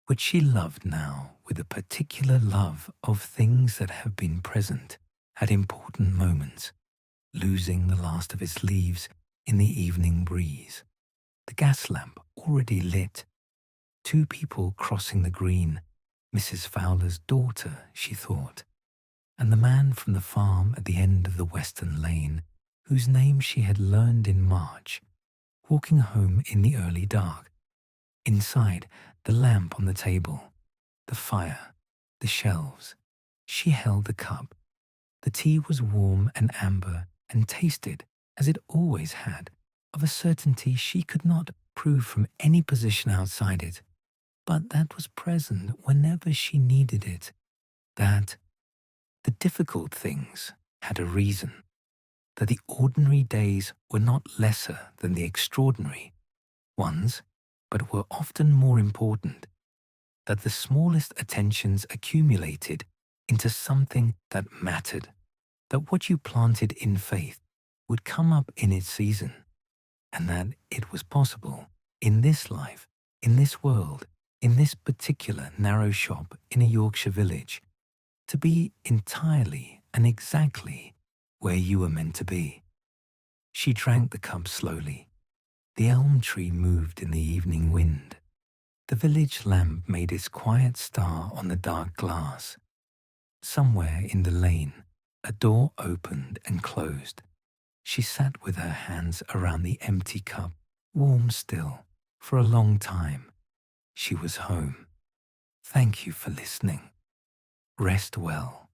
which she loved now with a particular love of things that have been present at important moments, losing the last of its leaves in the evening breeze. The gas lamp already lit. 2 people crossing the green, Mrs. Fowler's daughter, she thought, and the man from the farm at the end of the western lane, whose name she had learned in March, walking home in the early dark. Inside, the lamp on the table, the fire, the shelves. She held the cup. The tea was warm and amber and tasted, as it always had, of a certainty she could not prove from any position outside it, but that was present whenever she needed it, that the difficult things had a reason, that the ordinary days were not lesser than the extraordinary ones, but were often more important, that the smallest attentions accumulated into something that mattered, that what you planted in faith would come up in its season, and that it was possible in this life, in this world, in this particular narrow shop in a Yorkshire village, to be entirely and exactly where you were meant to be. She drank the cup slowly. The elm tree moved in the evening wind. The village lamp made its quiet star on the dark glass. Somewhere in the lane, a door opened and closed. She sat with her hands around the empty cup, warm still, for a long time. She was home. Thank you for listening. Rest well.